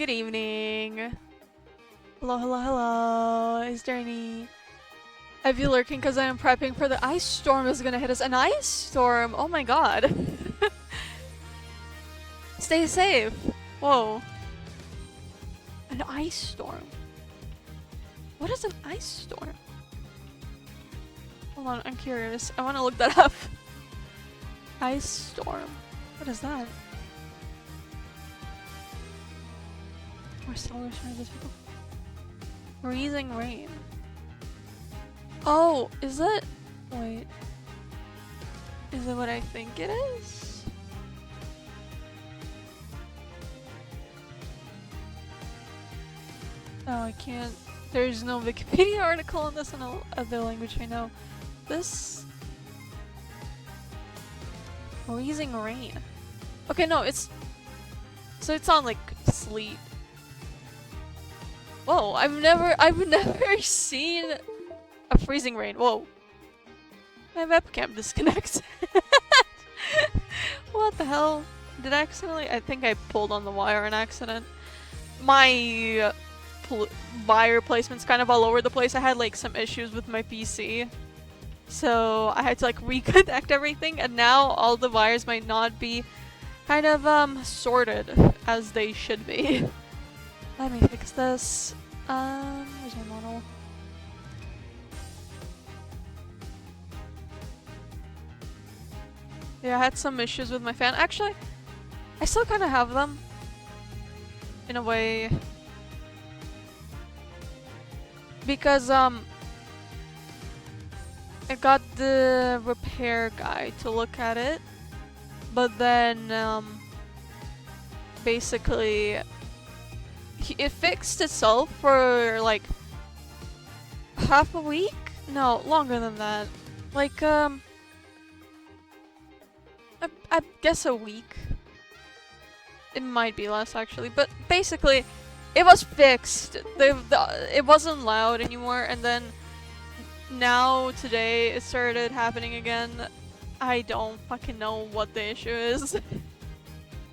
good evening. Hello, hello, hello. Is there any... I've been lurking because I am prepping for the ice storm is gonna hit us. An ice storm? Oh my god. Stay safe. Whoa. An ice storm. What is an ice storm? Hold on, I'm curious. I want to look that up. Ice storm. What is that? Or solar storms? Freezing rain. Oh, is it? Wait. Is it what I think it is? Oh, I can't. There's no Wikipedia article on this in no other language I know. This... Freezing rain. Okay, no, it's... So it's on, like, sleet. Whoa, I've never seen a freezing rain. Whoa. My webcam disconnects. What the hell? Did I accidentally? I think I pulled on the wire on accident. My wire placement's kind of all over the place. I had like some issues with my PC. So I had to like reconnect everything, and now all the wires might not be kind of sorted as they should be. Let me fix this. Where's my model? Yeah, I had some issues with my fan. Actually, I still kind of have them. In a way. Because, I got the repair guy to look at it. But then, basically... It fixed itself for like half a week? No, longer than that. Like, I guess a week. It might be less actually, but basically, it was fixed. It wasn't loud anymore, and then now today it started happening again. I don't fucking know what the issue is.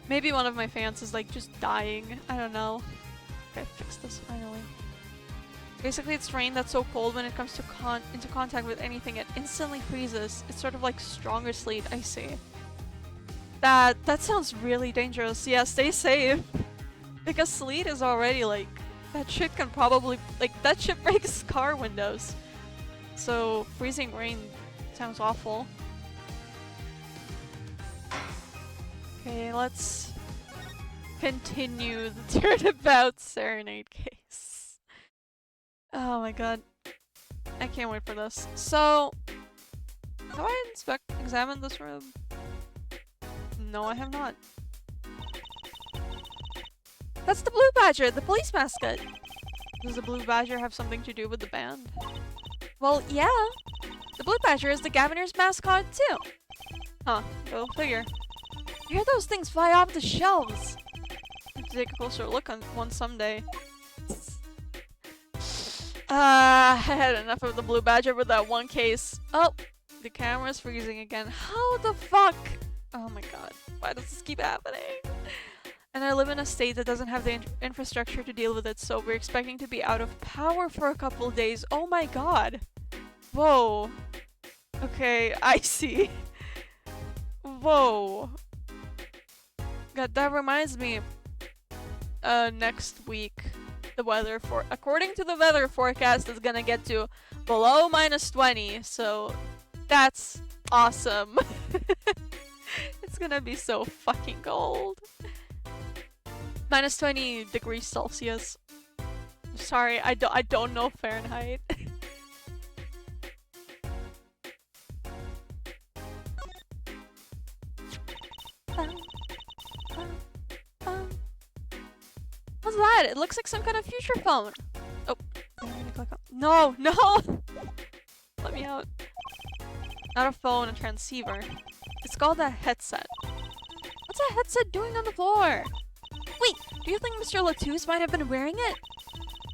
Maybe one of my fans is like just dying. I don't know. Okay, fix this finally. Basically, it's rain that's so cold when it comes to into contact with anything, it instantly freezes. It's sort of like stronger sleet. I see. That sounds really dangerous. Yeah, stay safe. Because sleet is already like that shit can probably that shit breaks car windows. So freezing rain sounds awful. Okay, let's continue the Turnabout Serenade case. Oh my god. I can't wait for this. So, have I examined this room? No, I have not. That's the Blue Badger, the police mascot! Does the Blue Badger have something to do with the band? Well, yeah. The Blue Badger is the Governor's mascot too. Huh, go figure. I hear those things fly off the shelves. I have to take a closer look on one someday. I had enough of the Blue Badger with that one case. Oh, the camera's freezing again. How the fuck? Oh my god, why does this keep happening? And I live in a state that doesn't have the infrastructure to deal with it, so we're expecting to be out of power for a couple days. Oh my god. Whoa. Okay, I see. Whoa. God, that reminds me. Next week, the weather according to the weather forecast, is gonna get to below -20, so that's awesome. It's gonna be so fucking cold. -20 degrees Celsius. Sorry, I don't know Fahrenheit. What's that? It looks like some kind of future phone. Oh, no, no! Let me out. Not a phone, a transceiver. It's called a headset. What's a headset doing on the floor? Wait, do you think Mr. Latouche might have been wearing it?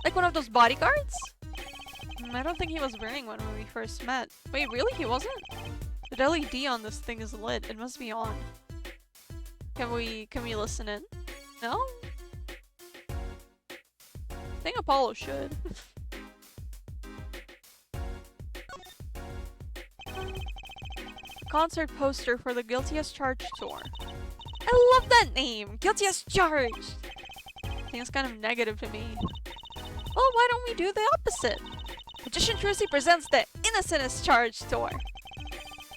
Like one of those bodyguards? I don't think he was wearing one when we first met. Wait, really? He wasn't? The LED on this thing is lit. It must be on. Can we listen in? No? think Apollo should. Concert poster for the Guilty as Charged tour. I love that name! Guilty as Charged! I think it's kind of negative to me. Well, why don't we do the opposite? Magician Trucy presents the Innocent as Charged tour.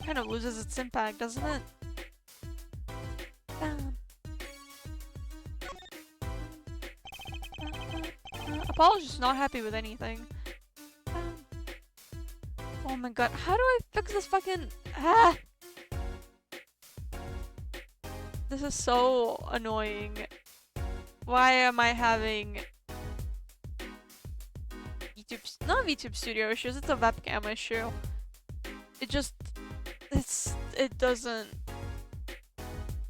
Kind of loses its impact, doesn't it? Apollo's just not happy with anything. Oh my god, how do I fix this fucking... This is so annoying. Why am I having... Not VTube Studio issues, it's a webcam issue. It just... It doesn't...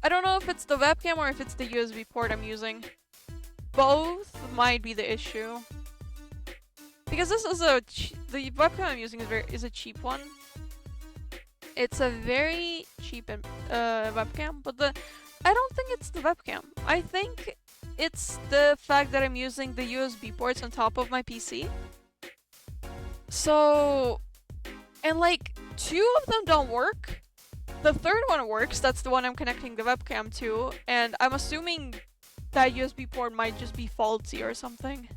I don't know if it's the webcam or if it's the USB port I'm using. Both might be the issue. Because this is the webcam I'm using is a cheap one. It's a very cheap webcam, but I don't think it's the webcam. I think it's the fact that I'm using the USB ports on top of my PC. So, and like 2 of them don't work. The third one works. That's the one I'm connecting the webcam to, and I'm assuming that USB port might just be faulty or something.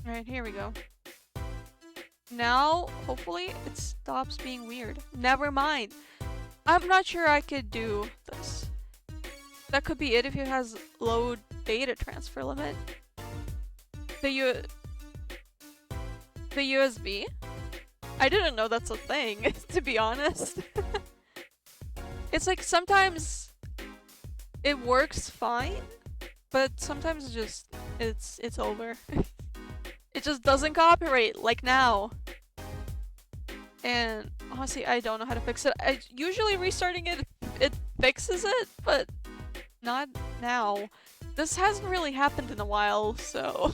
Alright, here we go. Now, hopefully, it stops being weird. Never mind. I'm not sure I could do this. That could be it if it has low data transfer limit. The USB? I didn't know that's a thing, to be honest. It's like sometimes it works fine, but sometimes it's over. It just doesn't cooperate, like now. And honestly, I don't know how to fix it. Usually restarting it fixes it, but not now. This hasn't really happened in a while, so...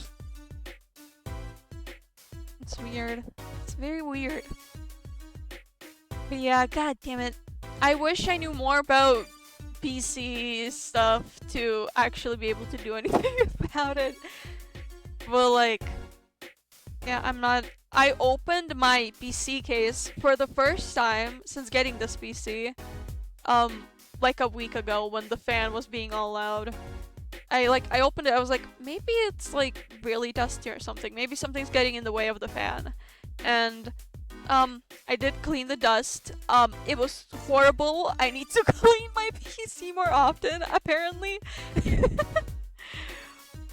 It's weird. It's very weird. But yeah, god damn it. I wish I knew more about PC stuff to actually be able to do anything about it. But like... Yeah, I'm not... I opened my PC case for the first time since getting this PC. Like a week ago when the fan was being all loud. I opened it, I was like, maybe it's like really dusty or something. Maybe something's getting in the way of the fan. And I did clean the dust. It was horrible. I need to clean my PC more often, apparently.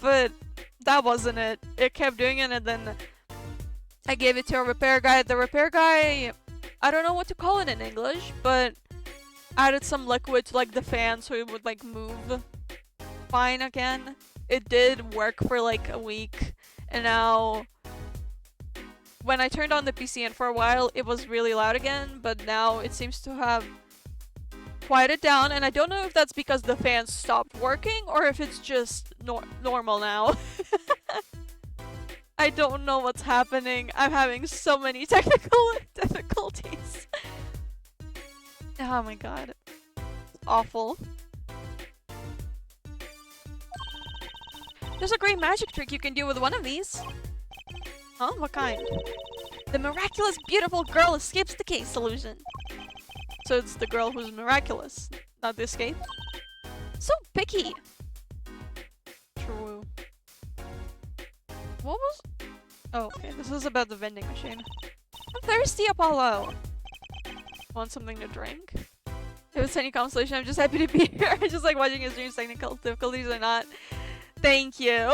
But that wasn't it. It kept doing it, and then I gave it to a repair guy. The repair guy, I don't know what to call it in English, but added some liquid to like the fan so it would like move fine again. It did work for like a week, and now when I turned on the PC and for a while it was really loud again, but now it seems to have quieted down, and I don't know if that's because the fan stopped working or if it's just normal now. I don't know what's happening. I'm having so many technical difficulties. Oh my god. Awful. There's a great magic trick you can do with one of these. Huh? What kind? The miraculous beautiful girl escapes the case illusion. So it's the girl who's miraculous, not the escape. So picky. True. What was... Oh, okay. This is about the vending machine. I'm thirsty, Apollo! Want something to drink? If it's any consolation, I'm just happy to be here. Just like watching his streams, technical difficulties or not. Thank you!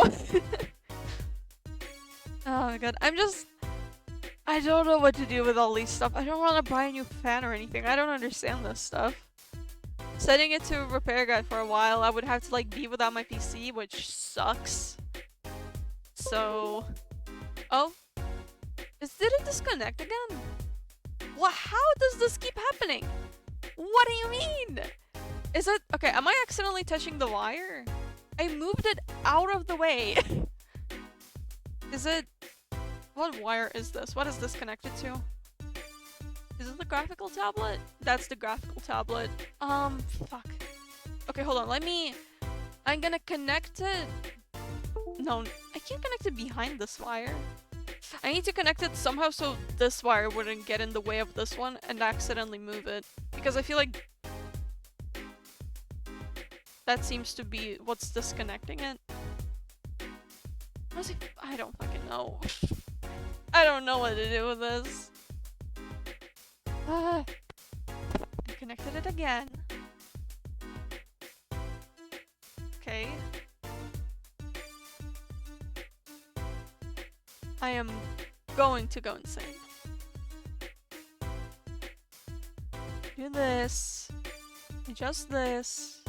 Oh my god. I don't know what to do with all these stuff. I don't want to buy a new fan or anything. I don't understand this stuff. Setting it to a repair guy for a while, I would have to like be without my PC, which sucks. So... Oh? Did it disconnect again? What? How does this keep happening? What do you mean? Is it... Okay, am I accidentally touching the wire? I moved it out of the way. Is it... What wire is this? What is this connected to? Is it the graphical tablet? That's the graphical tablet. Fuck. Okay, hold on. Let me I'm gonna connect it... No, I can't connect it behind this wire. I need to connect it somehow so this wire wouldn't get in the way of this one and accidentally move it. Because I feel like that seems to be what's disconnecting it. I don't fucking know. I don't know what to do with this. I connected it again. Okay. I am going to go insane. Do this. Adjust this.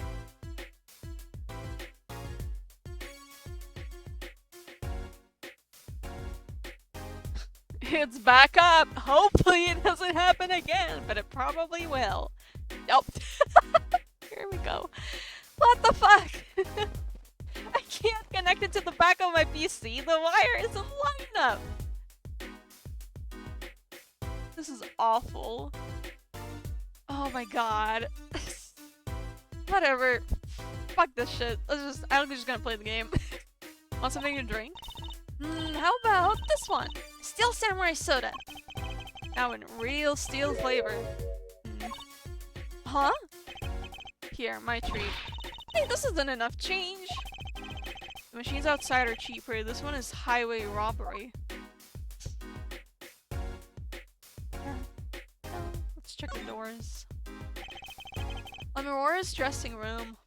It's back up! Hopefully it doesn't happen again, but it probably will. Nope. Here we go. What the fuck? I can't connect it to the back of my PC. The wire isn't line up. This is awful. Oh my god. Whatever. Fuck this shit. I'm just gonna play the game. Want something to drink? How about this one? Steel Samurai Soda. Now in real steel flavor. Huh? Here, my treat. Hey, this isn't enough change. The machines outside are cheaper. This one is highway robbery. Let's check the doors. Lamiroir's dressing room.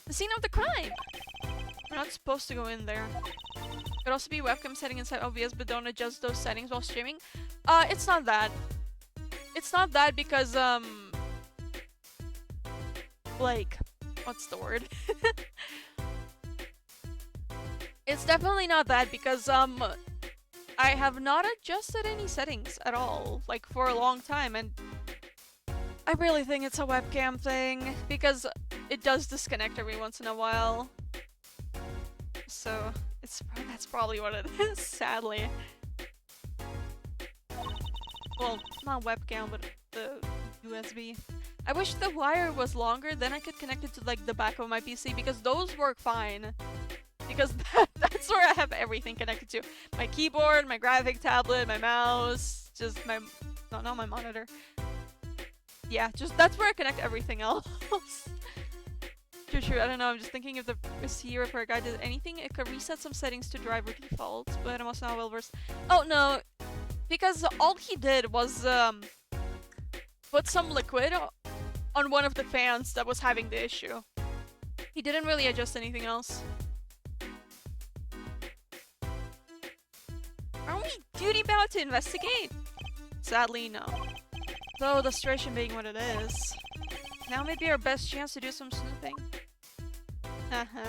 The scene of the crime! We're not supposed to go in there. Could also be webcam setting inside OBS, but don't adjust those settings while streaming. It's not that. It's not that because, like, what's the word? It's definitely not that because, I have not adjusted any settings at all, like, for a long time, and I really think it's a webcam thing, because it does disconnect every once in a while. So, that's probably what it is, sadly. Well, not webcam, but the USB. I wish the wire was longer, then I could connect it to, like, the back of my PC, because those work fine. Because that's where I have everything connected to. My keyboard, my graphic tablet, my mouse, just my... No, not my monitor. Yeah, just that's where I connect everything else. True, I don't know, I'm just thinking if the C repair guy did anything, it could reset some settings to driver defaults, but I'm also not well versed. Oh no, because all he did was put some liquid on one of the fans that was having the issue. He didn't really adjust anything else. Are we duty bound to investigate? Sadly, no. Though the situation being what it is. Now may be our best chance to do some snooping. Haha.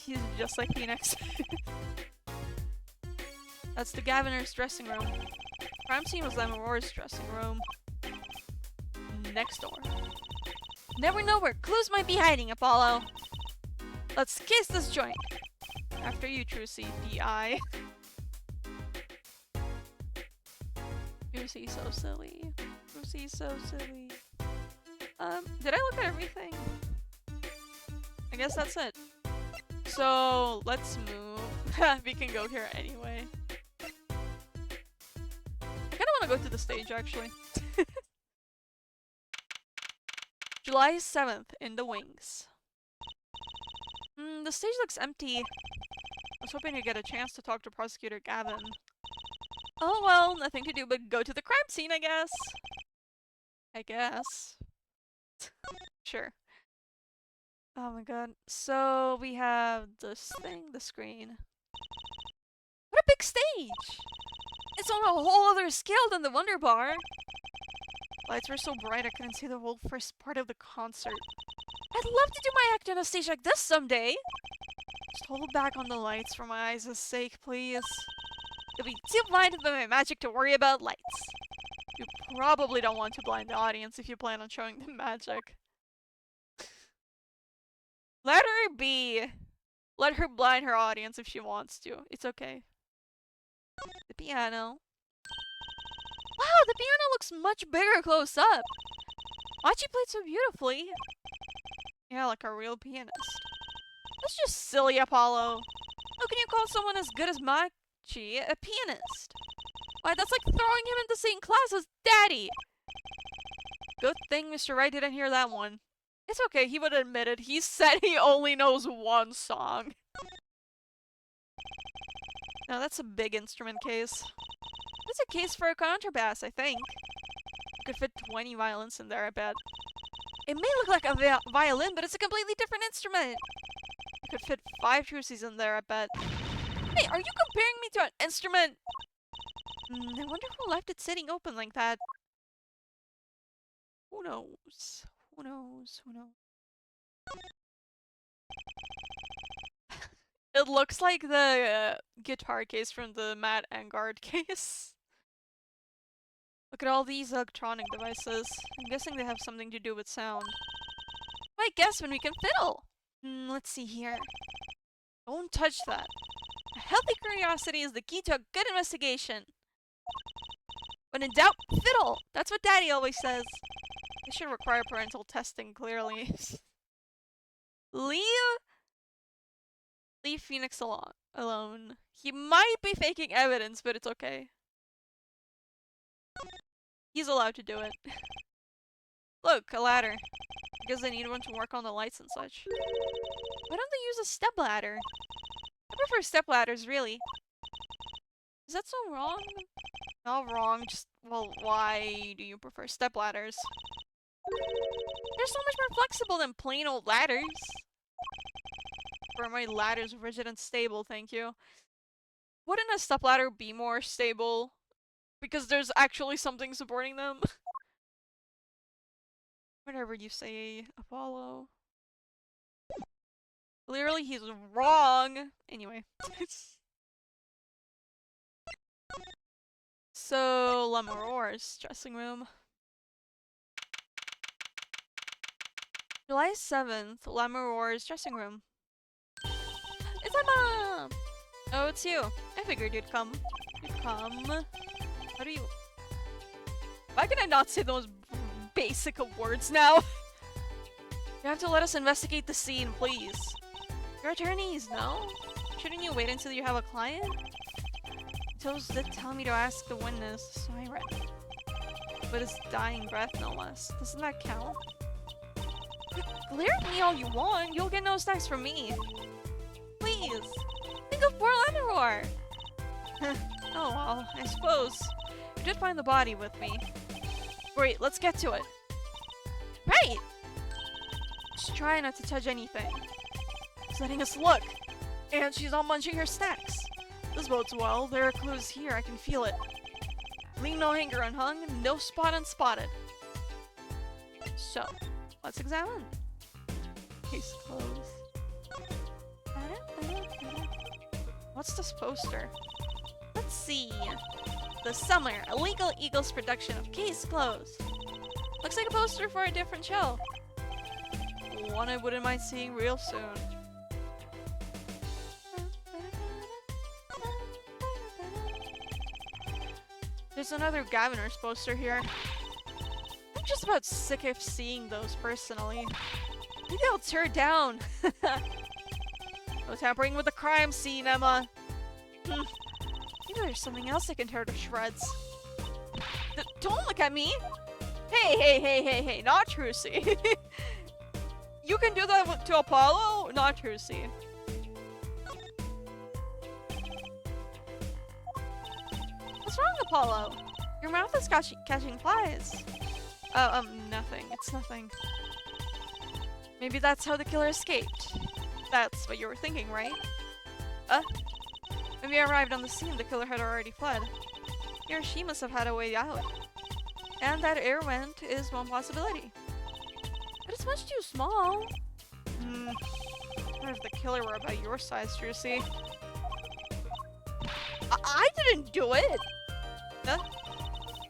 He's just like Phoenix. That's the Governor's dressing room. Crime scene was Lamiroir's dressing room. Next door. Never know where clues might be hiding, Apollo. Let's kiss this joint. After you, true CPI. Lucy's so silly. Lucy's so silly. Did I look at everything? I guess that's it. So, let's move. We can go here anyway. I kinda wanna go to the stage, actually. July 7th, in the wings. The stage looks empty. I was hoping to get a chance to talk to Prosecutor Gavin. Oh well, nothing to do but go to the crime scene, I guess. Sure. Oh my god. So, we have this thing, the screen. What a big stage! It's on a whole other scale than the Wonder Bar. Lights were so bright I couldn't see the whole first part of the concert. I'd love to do my act on a stage like this someday! Just hold back on the lights for my eyes' sake, please. You'll be too blinded by my magic to worry about lights. You probably don't want to blind the audience if you plan on showing them magic. Let her be! Let her blind her audience if she wants to. It's okay. The piano. Wow, the piano looks much bigger close up! Machi played so beautifully. Yeah, like a real pianist. That's just silly, Apollo. How can you call someone as good as Machi a pianist? Why, that's like throwing him in the same class as Daddy! Good thing Mr. Wright didn't hear that one. It's okay, he would admit it. He said he only knows one song. Now that's a big instrument case. That's a case for a contrabass, I think. You could fit 20 violins in there, I bet. It may look like a violin, but it's a completely different instrument. You could fit 5 truces in there, I bet. Hey, are you comparing me to an instrument? I wonder who left it sitting open like that. Who knows? Who knows? Who knows? It looks like the guitar case from the Matt Engard case. Look at all these electronic devices. I'm guessing they have something to do with sound. Why guess when we can fiddle? Let's see here. Don't touch that. A healthy curiosity is the key to a good investigation. When in doubt, fiddle! That's what Daddy always says. They should require parental testing, clearly. Leave Phoenix alone. He might be faking evidence, but it's okay. He's allowed to do it. Look, a ladder. I guess they need one to work on the lights and such. Why don't they use a stepladder? I prefer stepladders, really. Is that so wrong? Not wrong, just, well, why do you prefer stepladders? They're so much more flexible than plain old ladders. For my ladders rigid and stable, thank you. Wouldn't a stepladder be more stable? Because there's actually something supporting them? Whatever you say, Apollo. Clearly he's wrong! Anyway. So, Lamiroir's dressing room. July 7th, Lamiroir's dressing room. It's Emma! Oh, it's you. I figured you'd come. You'd come. How do you... Why can I not say those basic of words now? You have to let us investigate the scene, please. You're attorneys, no? Shouldn't you wait until you have a client? Toes did tell me to ask the witness, so I read. But his dying breath, no less. Doesn't that count? Glare at me all you want, you'll get no stacks from me. Please! Think of poor Lamiroir! Oh well, I suppose. You did find the body with me. Great, let's get to it. Right! Just try not to touch anything. She's letting us look. And she's not munching her snacks. This bodes well. There are clues here, I can feel it. Leave no hanger unhung, no spot unspotted. So, let's examine. Case closed. What's this poster? Let's see. The Summer Illegal Eagles production of Case Closed. Looks like a poster for a different show. One I wouldn't mind seeing real soon. There's another Governor's poster here. I'm just about sick of seeing those personally. Maybe I'll tear it down. No tampering with the crime scene, Emma. Maybe there's something else I can tear to shreds. Don't look at me! Hey, not Trucy. You can do that to Apollo? Not Trucy. What's wrong, Apollo? Your mouth is catching flies. Oh, nothing. It's nothing. Maybe that's how the killer escaped. That's what you were thinking, right? When we arrived on the scene, the killer had already fled. He or she must have had a way out. And that air vent is one possibility. But it's much too small. What if the killer were about your size, Trucy? I didn't do it! I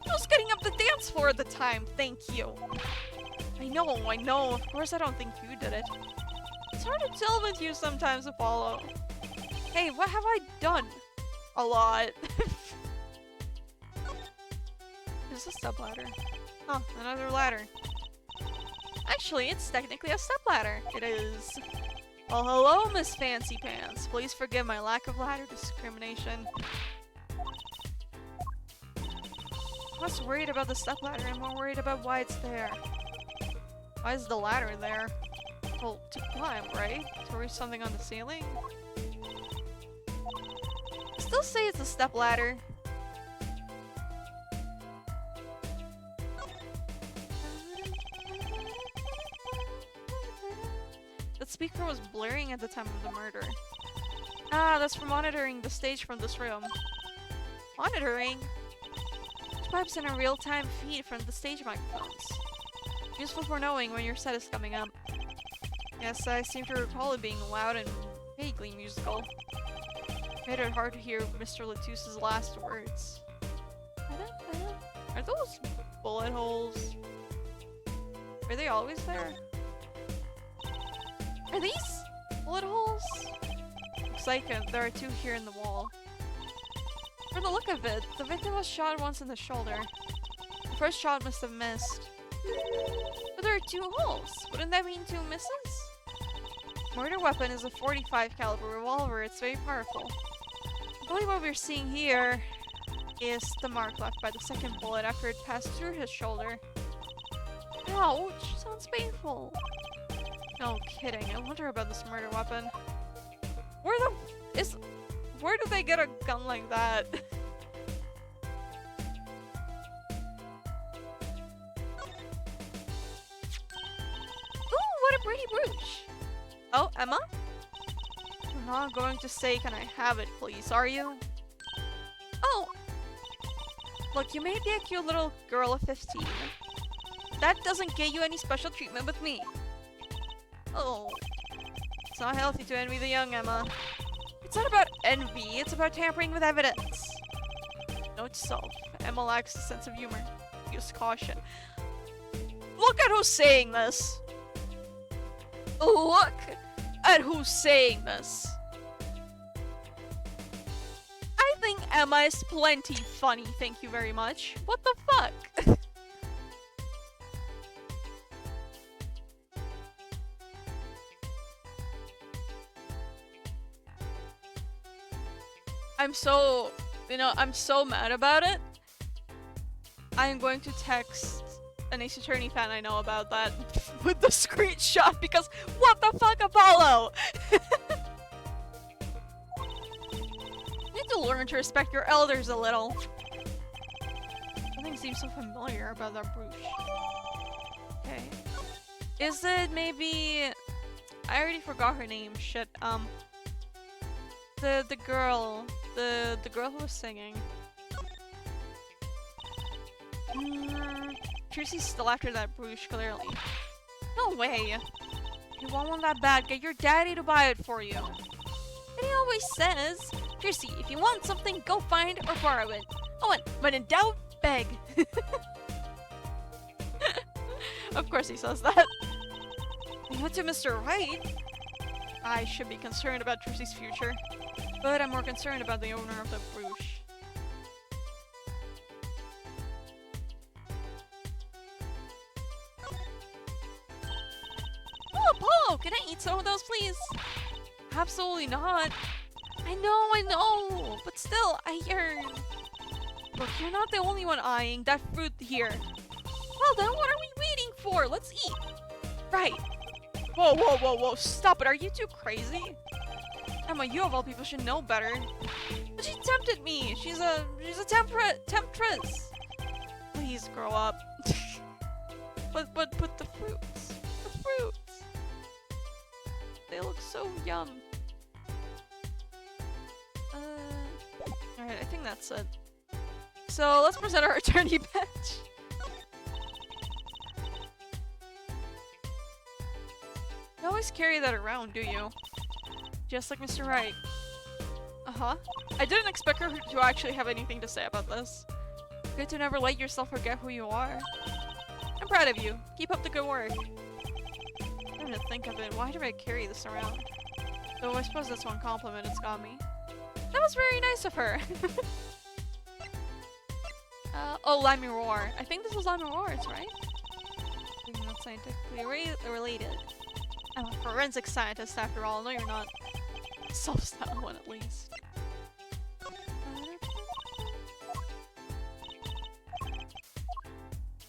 was getting up the dance floor at the time, thank you. I know. Of course I don't think you did it. It's hard to tell with you sometimes, Apollo. Hey, what have I done? A lot. Is this a ladder? Oh, another ladder. Actually, it's technically a stepladder. It is. Well, hello, Miss Fancy Pants. Please forgive my lack of ladder discrimination. I'm less worried about the stepladder and more worried about why it's there. Why is the ladder there? Well, to climb, right? To reach something on the ceiling? I still say it's a stepladder. The speaker was blaring at the time of the murder. Ah, that's for monitoring the stage from this room. Monitoring? Which pipes in a real-time feed from the stage microphones. Useful for knowing when your set is coming up. Yes, I seem to recall it being loud and vaguely musical. Made it hard to hear Mr. Latusse's last words. Are those bullet holes? Are they always there? Are these bullet holes? Looks like there are two here in the wall. From the look of it, the victim was shot once in the shoulder. The first shot must have missed. But there are two holes. Wouldn't that mean two misses? Murder weapon is a .45 caliber revolver. It's very powerful. I believe what we're seeing here is the mark left by the second bullet after it passed through his shoulder. Ouch! Sounds painful. No kidding. I wonder about this murder weapon. Where do they get a gun like that? Ooh, what a pretty brooch! Oh, Emma? You're not going to say, "Can I have it, please," are you? Oh! Look, you may be a cute little girl of 15. That doesn't get you any special treatment with me. Oh. It's not healthy to envy the young, Emma. It's not about envy, it's about tampering with evidence. Note to self. Emma lacks a sense of humor. Use caution. Look at who's saying this! Look at who's saying this! I think Emma is plenty funny, thank you very much. What the fuck? I'm so mad about it. I am going to text an Ace Attorney fan I know about that with the screenshot because what the fuck, Apollo? You need to learn to respect your elders a little. Nothing seems so familiar about that brooch. Okay. Is it maybe... I already forgot her name, shit, the girl, the girl who was singing. Tracy's still after that brooch, clearly. No way! You want one that bad, get your daddy to buy it for you. And he always says, Tracy, if you want something, go find or borrow it. Oh, and when in doubt, beg. Of course he says that. What to Mr. Right? I should be concerned about Tracy's future, but I'm more concerned about the owner of the brooch. Oh, Apollo! Can I eat some of those, please? Absolutely not. I know, but still, I yearn. Look, you're not the only one eyeing that fruit here. Well then, what are we waiting for? Let's eat. Right. Whoa, stop it, are you too crazy? Emma, you of all people should know better. But she tempted me! She's a temptress! Please grow up. but the fruits. The fruits! They look so yum. Alright, I think that's it. So, let's present our attorney badge. You always carry that around, do you? Just like Mr. Wright. Uh-huh. I didn't expect her to actually have anything to say about this. Good to never let yourself forget who you are. I'm proud of you. Keep up the good work. I'm to think of it. Why do I carry this around? Though I suppose that's one compliment it's got me. That was very nice of her. Oh, Lamiroir. I think this was Lamiroir's, right? I think that's scientifically related. I'm a forensic scientist after all. No, you're not. Self-styled one at least.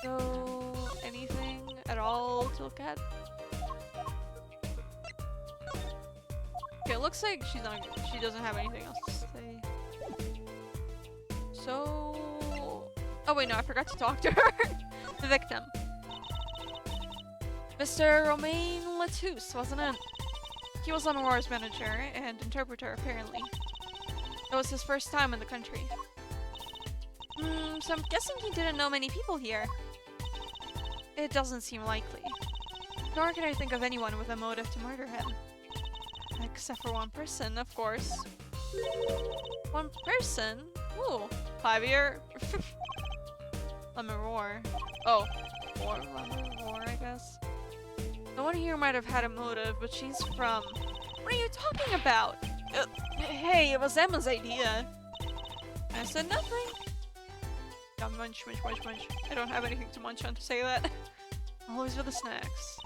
So, anything at all to look at? Okay, it looks like she doesn't have anything else to say. So... Oh wait, no, I forgot to talk to her. The victim. Mr. Romain Latouche, wasn't it? He was Lamiroir's manager and interpreter, apparently. It was his first time in the country. So I'm guessing he didn't know many people here. It doesn't seem likely. Nor can I think of anyone with a motive to murder him. Except for one person, of course. One person? Ooh, Javier. Lamiroir. Oh, or Lamiroir, I guess. No one here might have had a motive, but she's from... What are you talking about? Hey, it was Emma's idea. I said nothing. Yeah, munch, munch, munch, munch. I don't have anything to munch on to say that. Always with the snacks.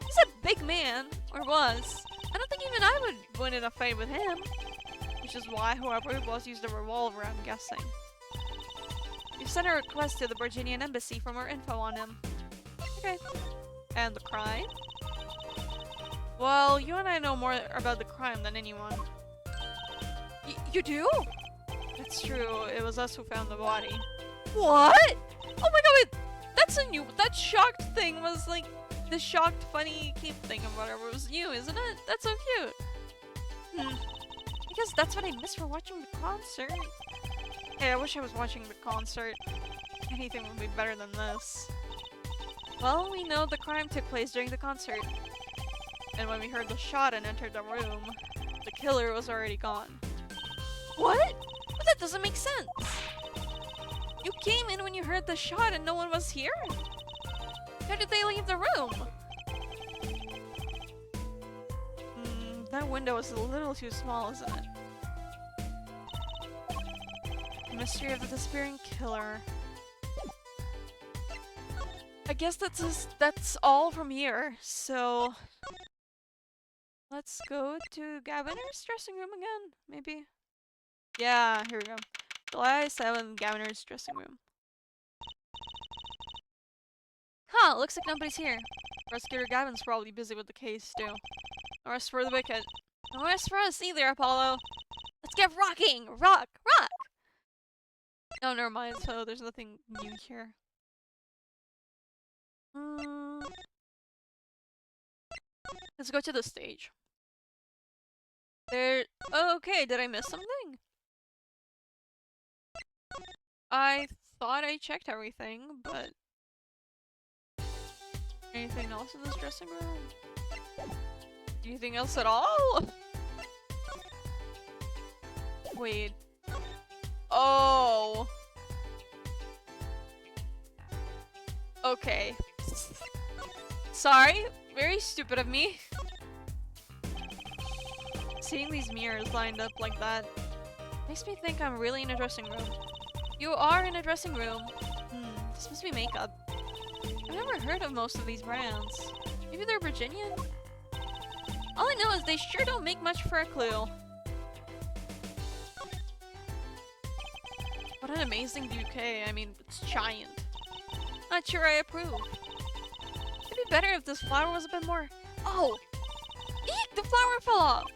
He's a big man, or was. I don't think even I would win in a fight with him. Which is why whoever it was used a revolver, I'm guessing. We've sent a request to the Virginian embassy for more info on him. Okay. And the crime? Well, you and I know more about the crime than anyone. You do? That's true. It was us who found the body. What? Oh my god, wait! That's a new- that shocked thing was like the shocked funny cape thing or whatever. It was new, isn't it? That's so cute. I guess that's what I missed for watching the concert. Hey, I wish I was watching the concert. Anything would be better than this. Well, we know the crime took place during the concert. And when we heard the shot and entered the room, the killer was already gone. What? But that doesn't make sense! You came in when you heard the shot and no one was here? How did they leave the room? That window is a little too small, isn't it? The mystery of the disappearing killer. I guess that's all from here, so... Let's go to Governor's dressing room again, maybe? Yeah, here we go. July 7th, Governor's dressing room. Huh, looks like nobody's here. Prosecutor Gavin's probably busy with the case, too. No rest for the wicked. No rest for us either, Apollo. Let's get rocking! Rock! Rock! Oh, never mind, so there's nothing new here. Let's go to the stage. There... Oh, okay, did I miss something? I thought I checked everything, but... Anything else in this dressing room? Anything else at all? Wait. Oh! Okay. Sorry, very stupid of me. Seeing these mirrors lined up like that makes me think I'm really in a dressing room. You are in a dressing room. This must be makeup. I've never heard of most of these brands. Maybe they're Virginian? All I know is they sure don't make much for a clue. What an amazing bouquet. I mean, it's giant. Not sure I approve. It'd be better if this flower was a bit more... Oh! Eek! The flower fell off!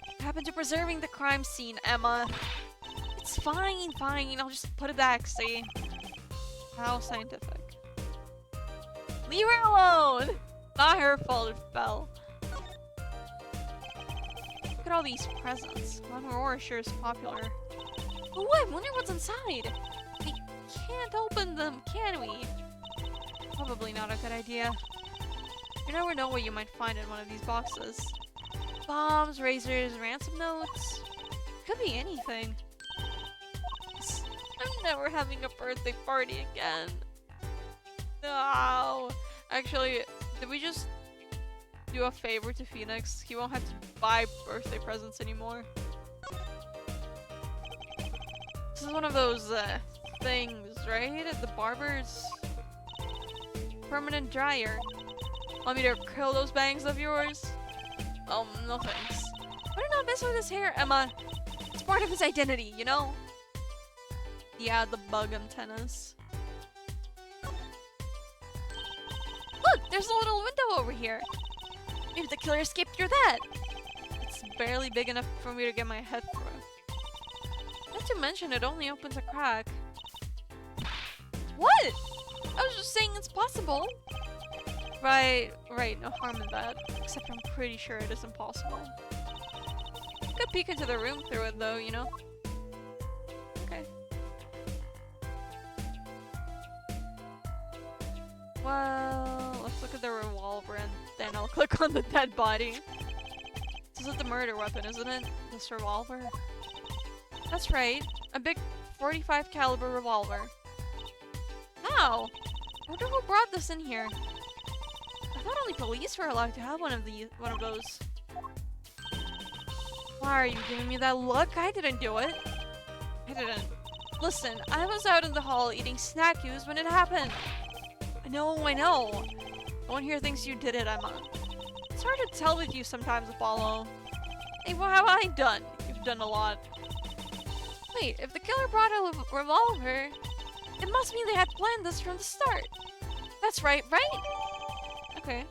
What happened to preserving the crime scene, Emma? It's fine, fine. I'll just put it back, see? How scientific. Leave her alone! Not her fault it fell. Look at all these presents. Lamiroir sure is popular. Ooh, I wonder what's inside. We can't open them, can we? Probably not a good idea. You never know what you might find in one of these boxes. Bombs, razors, ransom notes. Could be anything. I'm never having a birthday party again. No. Actually, did we just do a favor to Phoenix? He won't have to buy birthday presents anymore. This is one of those things, right? The barber's permanent dryer. Want me to curl those bangs of yours? No thanks. Better not mess with his hair, Emma. It's part of his identity, you know? Yeah, the bug antennas. Look, there's a little window over here. Maybe the killer escaped through that. It's barely big enough for me to get my head through. Not to mention, it only opens a crack. What? I was just saying it's possible. Right, no harm in that. Except I'm pretty sure it is impossible. Could peek into the room through it though, you know? Okay. Well, let's look at the revolver and then I'll click on the dead body. This is the murder weapon, isn't it? This revolver? That's right. A big 45 caliber revolver. How? I wonder who brought this in here. I thought only police were allowed to have one of those. Why are you giving me that look? I didn't do it. I didn't. Listen, I was out in the hall eating snack cues when it happened. I know. No one here thinks you did it, Emma. It's hard to tell with you sometimes, Apollo. Hey, what have I done? You've done a lot. Wait, if the killer brought a revolver, it must mean they had planned this from the start. That's right? Okay.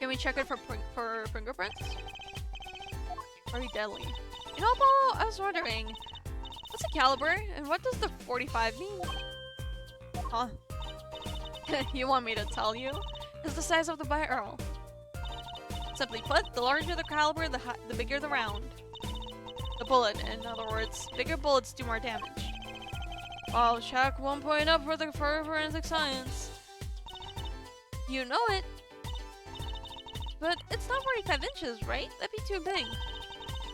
Can we check it for fingerprints? Very deadly. You know, Apollo, I was wondering, what's a caliber, and what does the 45 mean? Huh? You want me to tell you? It's the size of the barrel. Simply put, the larger the caliber, the bigger the round. The bullet, in other words. Bigger bullets do more damage. Wow, check 1 point up for forensic science. You know it. But it's not 45 inches, right? That'd be too big.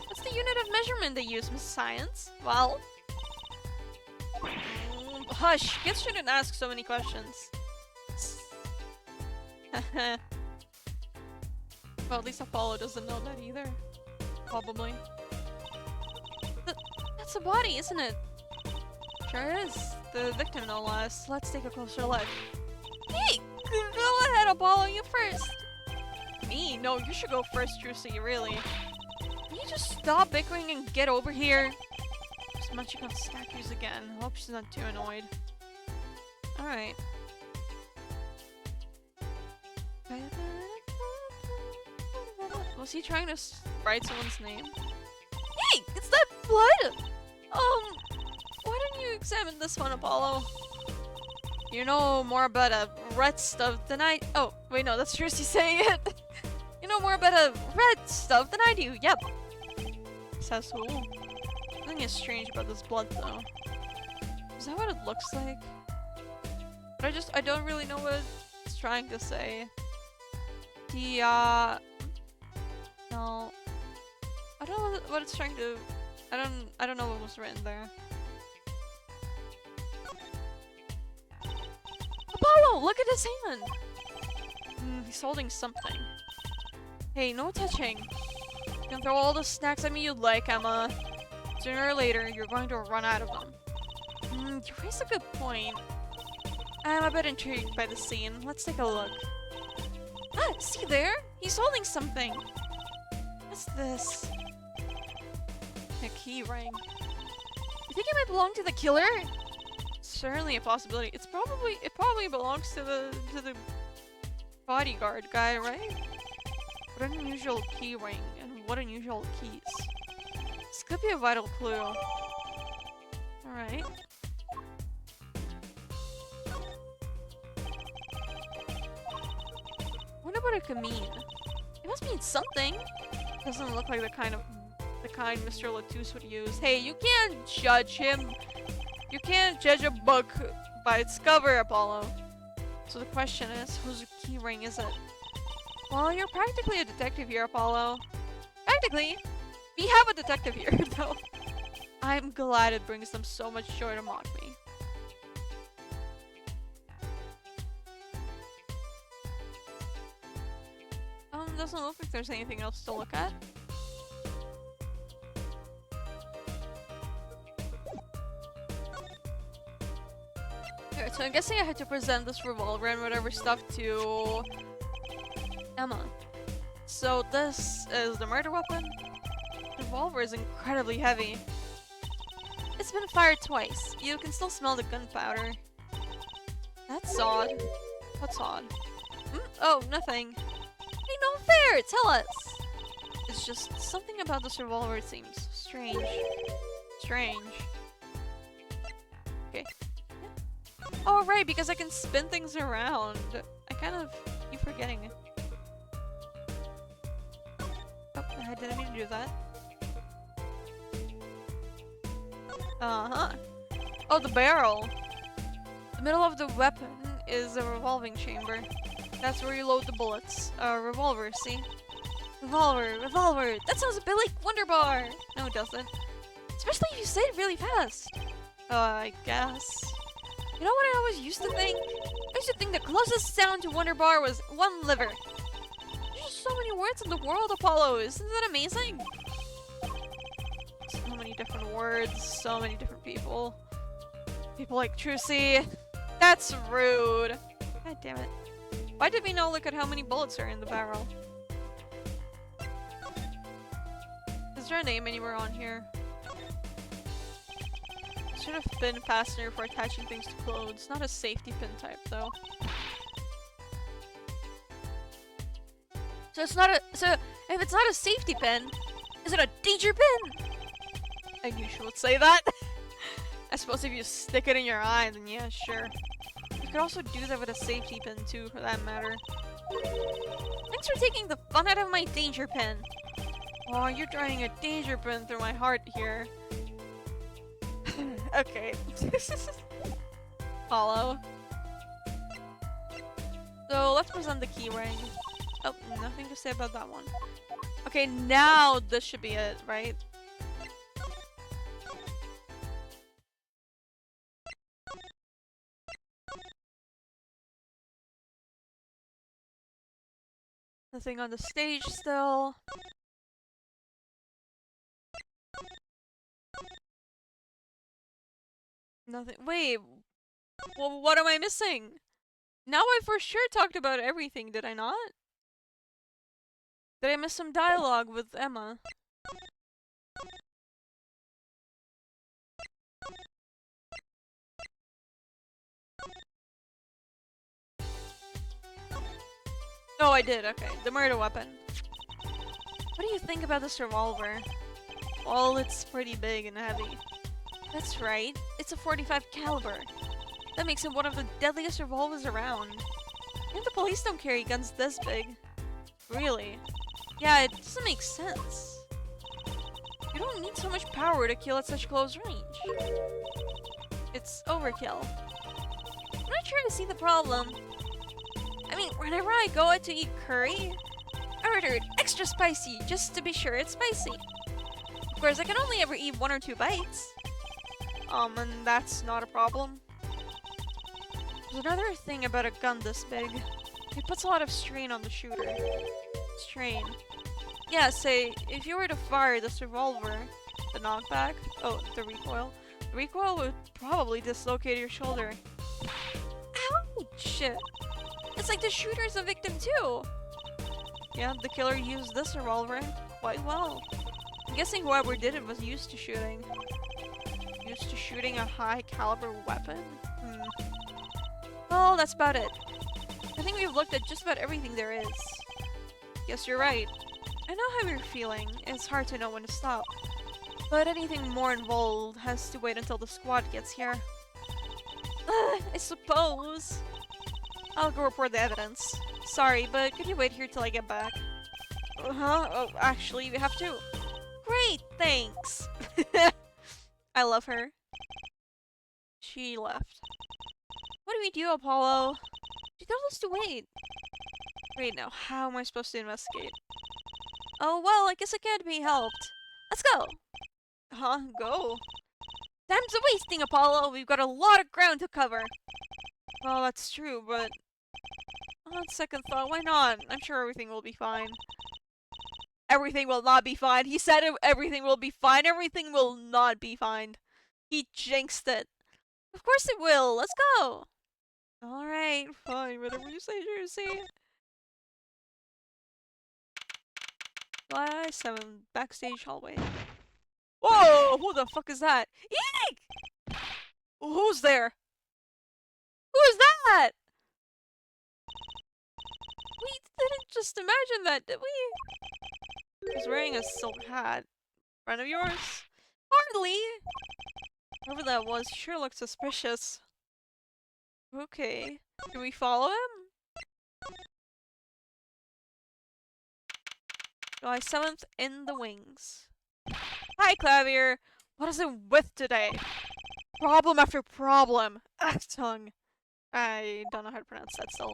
What's the unit of measurement they use, Miss Science? Well... hush! Kids shouldn't ask so many questions. Well, at least Apollo doesn't know that either. Probably. That's a body, isn't it? Sure is. The victim, no less. Let's take a closer look. Hey! Go ahead, Apollo, you first! Me? No, you should go first, Trucy, really. Can you just stop bickering and get over here? Just munching on statues again. I hope she's not too annoyed. Alright. Was he trying to write someone's name? Hey! It's that blood! Why don't you examine this one, Apollo? You know more about a red stuff than I- oh, wait, no, that's Trucy saying it! You know more about a red stuff than I do, yep! Says who? Something is strange about this blood, though. Is that what it looks like? But I don't really know what it's trying to say. No. I don't know what it's trying to... I don't know what was written there. Apollo! Look at his hand! He's holding something. Hey, no touching. You can throw all the snacks at me you'd like, Emma. Sooner or later, you're going to run out of them. You raise a good point. I'm a bit intrigued by the scene. Let's take a look. Ah, see there? He's holding something. What's this? A key ring. You think it might belong to the killer? Certainly a possibility. It probably belongs to the bodyguard guy, right? What an unusual key ring, and what unusual keys. This could be a vital clue. Alright. Wonder what it could mean. It must mean something. Doesn't look like the kind Mr. Latouche would use. Hey, you can't judge him. You can't judge a book by its cover, Apollo. So the question is, whose key ring is it? Well, you're practically a detective here, Apollo. Practically? We have a detective here, though. I'm glad it brings them so much joy to mock me. Doesn't look like there's anything else to look at. Alright, so I'm guessing I had to present this revolver and whatever stuff to Emma. So this is the murder weapon. The revolver is incredibly heavy. It's been fired twice. You can still smell the gunpowder. That's odd. What's odd? Oh, nothing. Hey, no fair! Tell us! It's just something about this revolver seems strange. Strange. Okay. Oh, right, because I can spin things around. I kind of keep forgetting. Oh, I didn't mean to do that. Uh-huh. Oh, the barrel. The middle of the weapon is a revolving chamber. That's where you load the bullets. Revolver, see? Revolver, revolver! That sounds a bit like Wonderbar! No, it doesn't. Especially if you say it really fast. I guess. You know what I always used to think? I used to think the closest sound to Wonderbar was one liver. There's just so many words in the world, Apollo! Isn't that amazing? So many different words, so many different people. People like Trucy. That's rude. God damn it. Why did we not look at how many bullets are in the barrel? Is there a name anywhere on here? Should have been fastener for attaching things to clothes. Not a safety pin type, though. So it's not a- so if it's not a safety pin, is it a danger pin? I knew she would say that. I suppose if you stick it in your eye, then yeah, sure. You could also do that with a safety pin too, for that matter. Thanks for taking the fun out of my danger pin. Oh, you're driving a danger pin through my heart here. Okay. Follow. So let's present the key ring. Oh, nothing to say about that one. Okay, now this should be it, right? Nothing on the stage still. Nothing. Wait. Well, what am I missing? Now I for sure talked about everything, did I not? Did I miss some dialogue with Emma? Oh, I did. Okay. The murder weapon. What do you think about this revolver? Well, it's pretty big and heavy. That's right. It's a .45 caliber. That makes it one of the deadliest revolvers around. And the police don't carry guns this big. Really? Yeah, it doesn't make sense. You don't need so much power to kill at such close range. It's overkill. I'm not sure to see the problem. I mean, whenever I go out to eat curry, I ordered extra spicy just to be sure it's spicy. Of course, I can only ever eat 1 or 2 bites. And that's not a problem. There's another thing about a gun this big. It puts a lot of strain on the shooter. Strain. Yeah, say, if you were to fire this revolver, the knockback, the recoil would probably dislocate your shoulder. Ouch! It's like the shooter's a victim too! Yeah, the killer used this revolver quite well. I'm guessing whoever did it was used to shooting. Used to shooting a high caliber weapon? Well, that's about it. I think we've looked at just about everything there is. Guess you're right. I know how you're feeling. It's hard to know when to stop. But anything more involved has to wait until the squad gets here. I suppose. I'll go report the evidence. Sorry, but could you wait here till I get back? Uh-huh. Oh, actually, we have to. Great, thanks! I love her. She left. What do we do, Apollo? She told us to wait. Wait, now, how am I supposed to investigate? Oh, well, I guess it can't be helped. Let's go! Huh? Go? Time's a-wasting, Apollo! We've got a lot of ground to cover! Well, that's true, but... on second thought, why not? I'm sure everything will be fine. Everything will not be fine. He said everything will be fine. Everything will not be fine. He jinxed it. Of course it will. Let's go. Alright, fine. Whatever you say, Jersey. Fly 7 backstage hallway. Whoa! Who the fuck is that? Eek! Who's there? Who is that? We didn't just imagine that, did we? He's wearing a silk hat. Friend of yours? Hardly! Whoever that was sure looked suspicious. Okay. Can we follow him? July 7th in the wings. Hi, Clavier! What is it with today? Problem after problem. Ah, tongue. I don't know how to pronounce that still.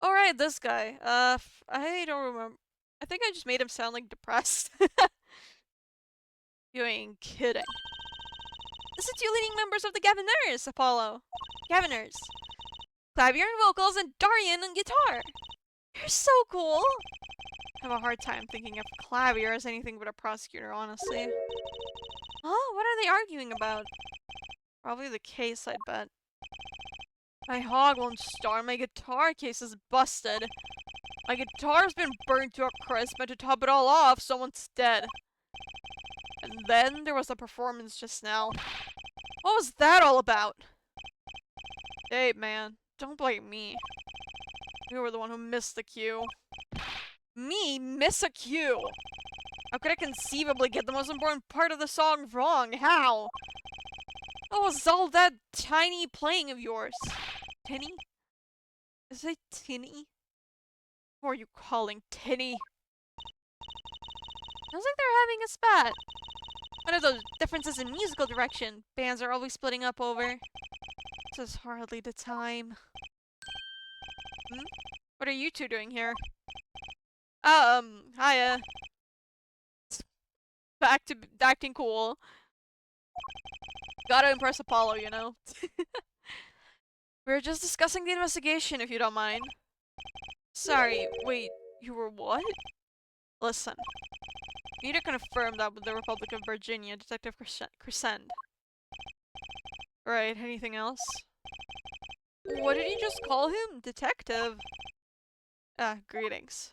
Alright, this guy. I don't remember. I think I just made him sound like depressed. You ain't kidding. This is two leading members of the Gaviners, Apollo. Gaviners. Clavier on vocals and Darian on guitar. You're so cool. I have a hard time thinking of Clavier as anything but a prosecutor, honestly. Oh, what are they arguing about? Probably the case, I'd bet. My hog won't start. My guitar case is busted. My guitar's been burned to a crisp, and to top it all off, someone's dead. And then there was a performance just now. What was that all about? Hey, man, don't blame me. You were the one who missed the cue. Me? Miss a cue? How could I conceivably get the most important part of the song wrong? How? What was all that tiny playing of yours? Tinny? Is it tinny? Who are you calling tinny? Sounds like they're having a spat. One of those differences in musical direction bands are always splitting up over. This is hardly the time. Hmm? What are you two doing here? Hiya. Back to acting cool. Gotta impress Apollo, you know? We're just discussing the investigation, if you don't mind. Sorry, wait, you were what? Listen. We need to confirm that with the Republic of Virginia, Detective Crescent. Right, anything else? What did you just call him? Detective? Ah, greetings.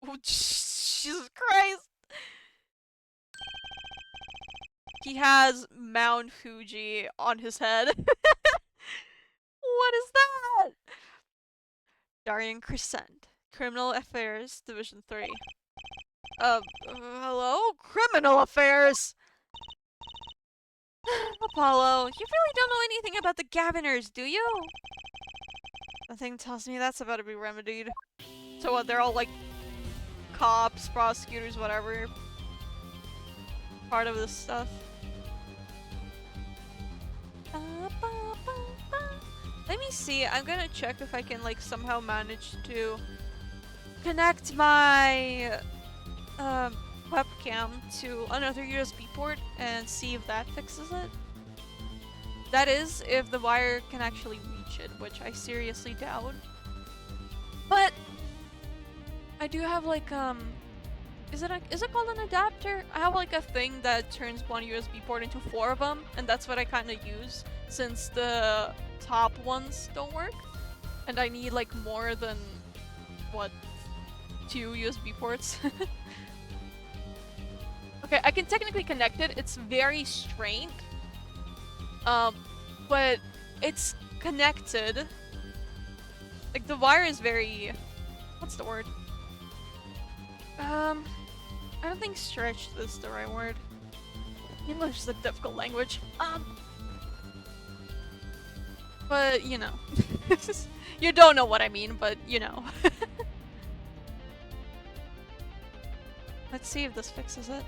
Oh, Jesus Christ! He has Mount Fuji on his head. What is that? Darian Crescent. Criminal Affairs, Division 3. Hello? Criminal Affairs! Apollo, you really don't know anything about the Gaviners, do you? Nothing tells me that's about to be remedied. So what, they're all like cops, prosecutors, whatever. Part of this stuff. Let me see, I'm gonna check if I can like somehow manage to connect my webcam to another USB port and see if that fixes it. That is, if the wire can actually reach it, which I seriously doubt. But I do have like is it called an adapter? I have like a thing that turns one USB port into 4 of them, and that's what I kind of use since the top ones don't work, and I need like more than what, 2 USB ports. Okay, I can technically connect it. It's very strained. But it's connected. Like the wire is very, what's the word? I don't think stretched is the right word. English is a difficult language. But you know. You don't know what I mean, but you know. Let's see if this fixes it.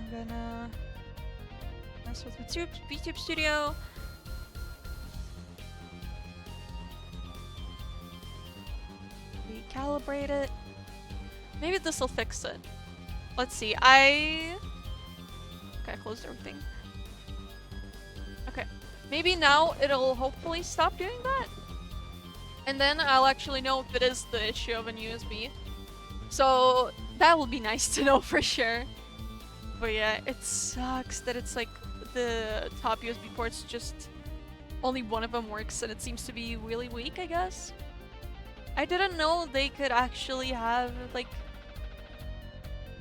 I'm gonna mess with VTube Studio. Recalibrate it. Maybe this will fix it. Let's see. Okay, I closed everything. Okay. Maybe now it'll hopefully stop doing that. And then I'll actually know if it is the issue of an USB. So that will be nice to know for sure. But yeah, it sucks that it's like the top USB ports just only one of them works and it seems to be really weak, I guess. I didn't know they could actually have like,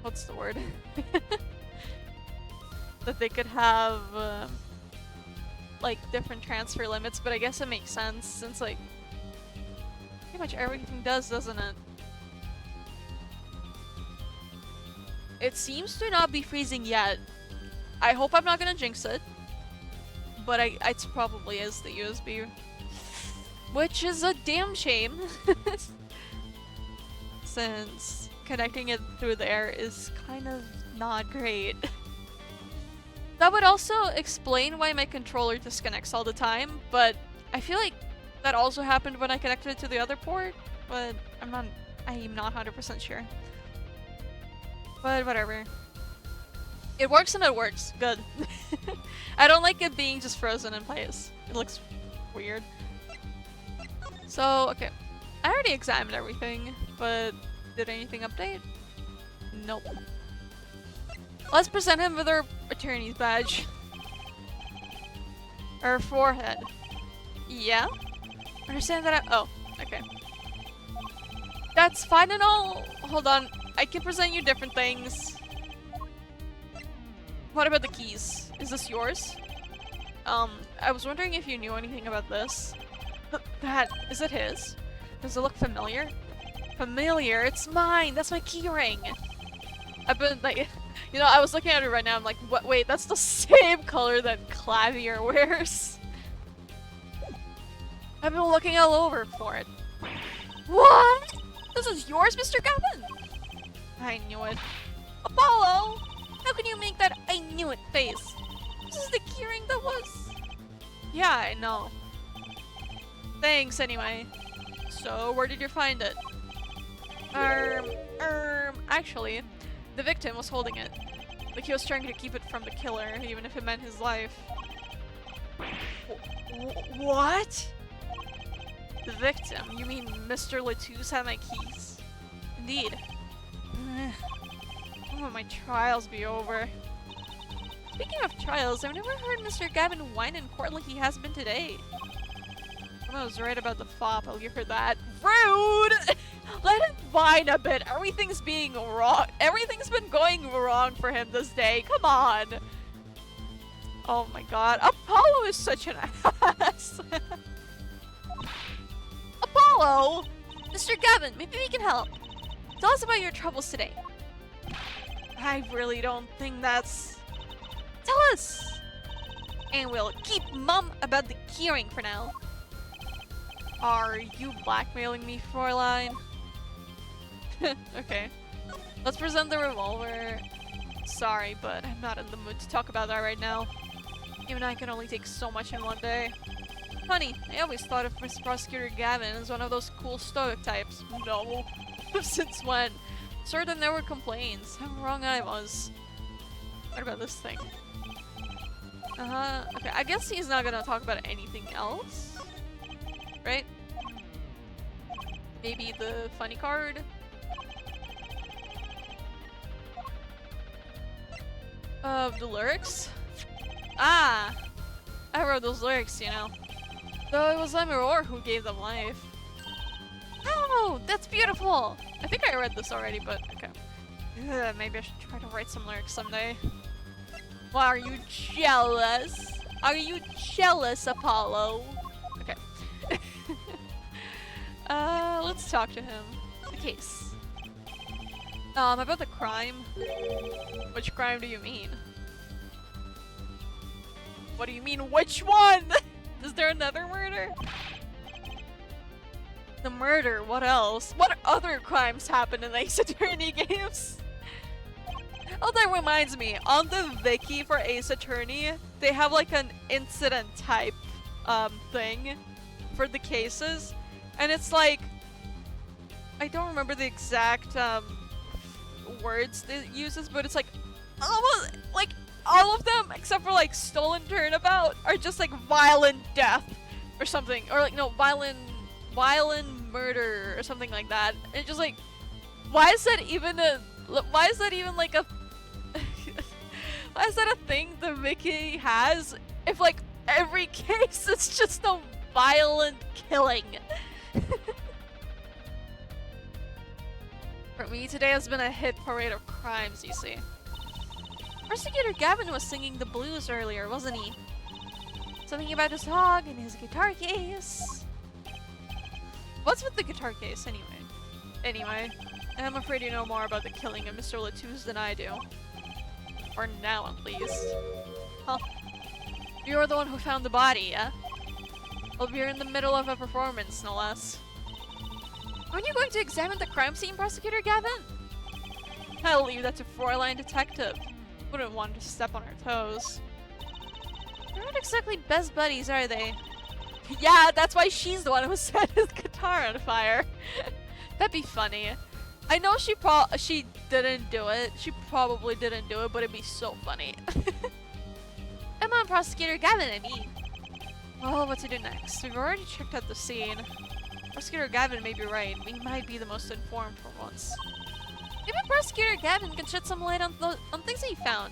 what's the word? That they could have like different transfer limits, but I guess it makes sense since like pretty much everything does, doesn't it? It seems to not be freezing yet. I hope I'm not gonna jinx it. But it probably is the USB. Which is a damn shame. Since connecting it through there is kind of not great. That would also explain why my controller disconnects all the time, but I feel like that also happened when I connected it to the other port, but I'm not 100% sure. But whatever. It works and it works. Good. I don't like it being just frozen in place. It looks weird. So, okay. I already examined everything, but did anything update? Nope. Let's present him with our attorney's badge. Our forehead. Yeah? Understand that oh, okay. That's fine and all. Hold on. I can present you different things. What about the keys? Is this yours? I was wondering if you knew anything about this. Is it his? Does it look familiar? Familiar? It's mine! That's my keyring! I've been, like, you know, I was looking at it right now, I'm like, what? Wait, that's the same color that Clavier wears. I've been looking all over for it. What? This is yours, Mr. Gavin? I knew it. Apollo! How can you make that I knew it face? This is the keyring that was... Yeah, I know. Thanks, anyway. So, where did you find it? Actually, the victim was holding it. Like he was trying to keep it from the killer, even if it meant his life. What? The victim? You mean Mr. Latouche had my keys? Indeed. When will my trials be over? Speaking of trials, I've never heard Mr. Gavin whine in court like he has been today. I was right about the fop, I'll give her that. Rude! Let him whine a bit. Everything's being wrong. Everything's been going wrong for him this day. Come on. Oh my god. Apollo is such an ass. Apollo! Mr. Gavin, maybe we can help. Tell us about your troubles today. I really don't think that's... Tell us! And we'll keep mum about the keyring for now. Are you blackmailing me, Fräulein? Okay. Let's present the revolver. Sorry, but I'm not in the mood to talk about that right now. Even I can only take so much in one day. Honey, I always thought of Mr. Prosecutor Gavin as one of those cool stoic types. No. Since when? Sir, that never complains. How wrong I was. What about this thing? Okay, I guess he's not gonna talk about anything else. Right? Maybe the funny card? The lyrics? Ah! I wrote those lyrics, you know. Though it was Lamiroir who gave them life. Oh, that's beautiful! I think I read this already, but okay. Maybe I should try to write some lyrics someday. Well, are you jealous? Are you jealous, Apollo? Okay. Let's talk to him. The case. About the crime. Which crime do you mean? What do you mean, which one? Is there another murder? The murder, what else? What other crimes happen in the Ace Attorney games? Oh, that reminds me. On the wiki for Ace Attorney, they have like an incident type thing for the cases. And it's like, I don't remember the exact words it uses, but it's like almost like all of them except for like stolen turnabout are just like violent death or something, or like no, violent murder or something like that. And it's just like, why is that even like a Why is that a thing that Mickey has? If like every case it's just a violent killing. For me, today has been a hit parade of crimes, you see. Prosecutor Gavin was singing the blues earlier, wasn't he? Something about his dog and his guitar case. What's with the guitar case, anyway? Anyway, I'm afraid you know more about the killing of Mr. Latouche than I do. For now, at least. Huh. You're the one who found the body, yeah? Well, we're in the middle of a performance, no less. Aren't you going to examine the crime scene, Prosecutor Gavin? I'll leave that to Fräulein Detective. Wouldn't want to step on her toes. They're not exactly best buddies, are they? Yeah, that's why she's the one who set his guitar on fire. That'd be funny. I know she didn't do it. She probably didn't do it, but it'd be so funny. Come on, Prosecutor Gavin, I mean. Well, what to do next? We've already checked out the scene. Prosecutor Gavin may be right. We might be the most informed for once. Maybe Prosecutor Gavin can shed some light on things he found.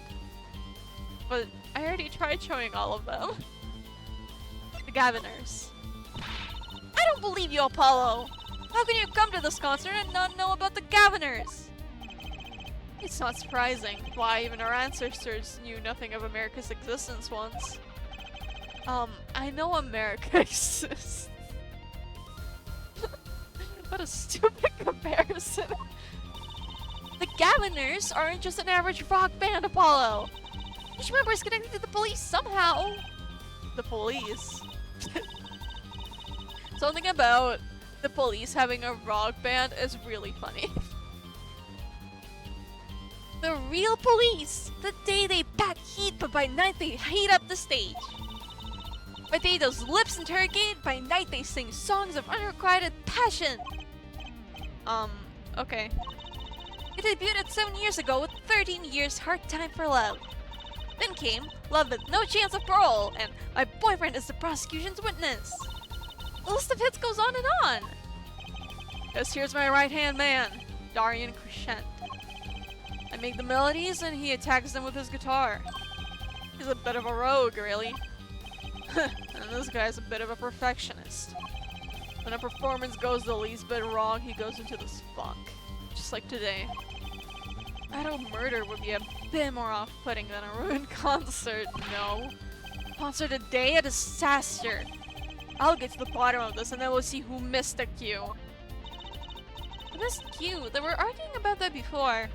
But I already tried showing all of them. The Gaviners. I don't believe you, Apollo! How can you come to this concert and not know about the Gaviners? It's not surprising. Why, even our ancestors knew nothing of America's existence once. I know America exists. What a stupid comparison. The Gaviners aren't just an average rock band, Apollo. Each member is connected to the police somehow. The police? Something about the police having a rock band is really funny. The real police! The day they pack heat, but by night they heat up the stage. By day those lips interrogate, by night they sing songs of unrequited passion. Okay. It debuted 7 years ago with 13 years Hard Time for Love. Then came Love with No Chance of Parole and My Boyfriend is the Prosecution's Witness. The list of hits goes on and on. Because here's my right-hand man, Darian Crescent. I make the melodies and he attacks them with his guitar. He's a bit of a rogue, really. And this guy's a bit of a perfectionist. When a performance goes the least bit wrong, he goes into this funk. Just like today. Idle murder would be a bit more off-putting than a ruined concert, no. Concert a day, a disaster. I'll get to the bottom of this and then we'll see who missed the cue. Missed cue? They were arguing about that before.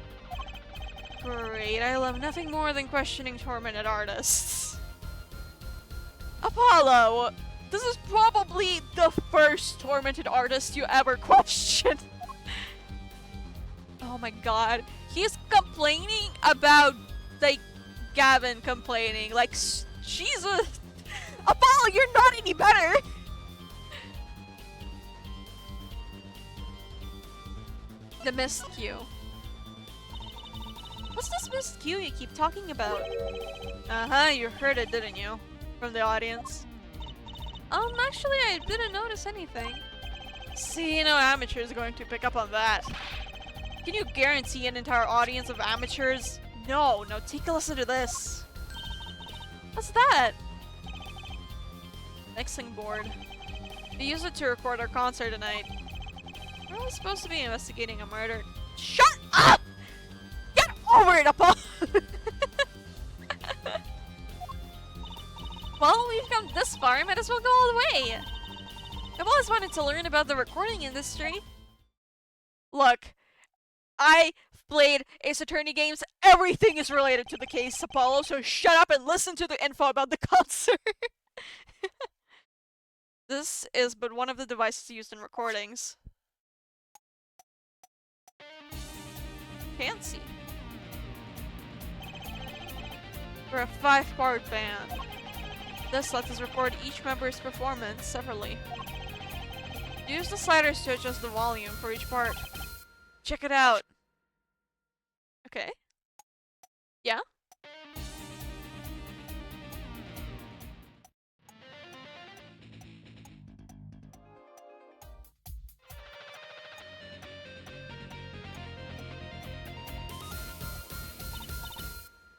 Great, I love nothing more than questioning tormented artists. Apollo! This is probably the first tormented artist you ever questioned. Oh my god. He's complaining about, like, Gavin complaining. Like, Jesus! Apollo, you're not any better! The missed cue. What's this missed cue you keep talking about? Uh-huh, you heard it, didn't you? From the audience. Actually, I didn't notice anything. See, no amateurs are going to pick up on that. Can you guarantee an entire audience of amateurs? No, take a listen to this. What's that? Mixing board. They used it to record our concert tonight. We're only supposed to be investigating a murder. Shut up! Get over it, Apollo! Well, we've come this far, might as well go all the way! I've always wanted to learn about the recording industry. Look, I played Ace Attorney games. Everything is related to the case, Apollo, so shut up and listen to the info about the concert. This is but one of the devices used in recordings. Fancy. We're a 5-part band. This lets us record each member's performance separately. Use the sliders to adjust the volume for each part. Check it out. Okay. Yeah?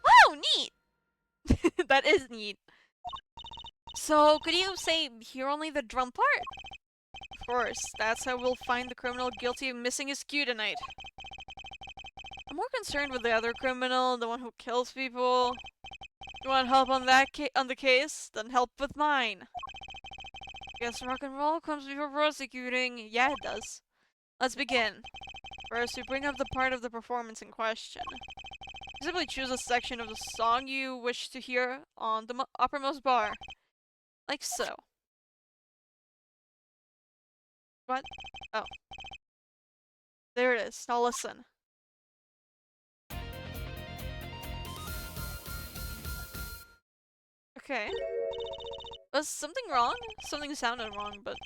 Oh, neat! That is neat. So, could you say, hear only the drum part? Of course, that's how we'll find the criminal guilty of missing his cue tonight. I'm more concerned with the other criminal, the one who kills people. You want help on that on the case? Then help with mine. Guess rock and roll comes before prosecuting. Yeah, it does. Let's begin. First, we bring up the part of the performance in question. Simply choose a section of the song you wish to hear on the uppermost bar. Like so. What? Oh. There it is. Now listen. Okay. Was something wrong? Something sounded wrong, but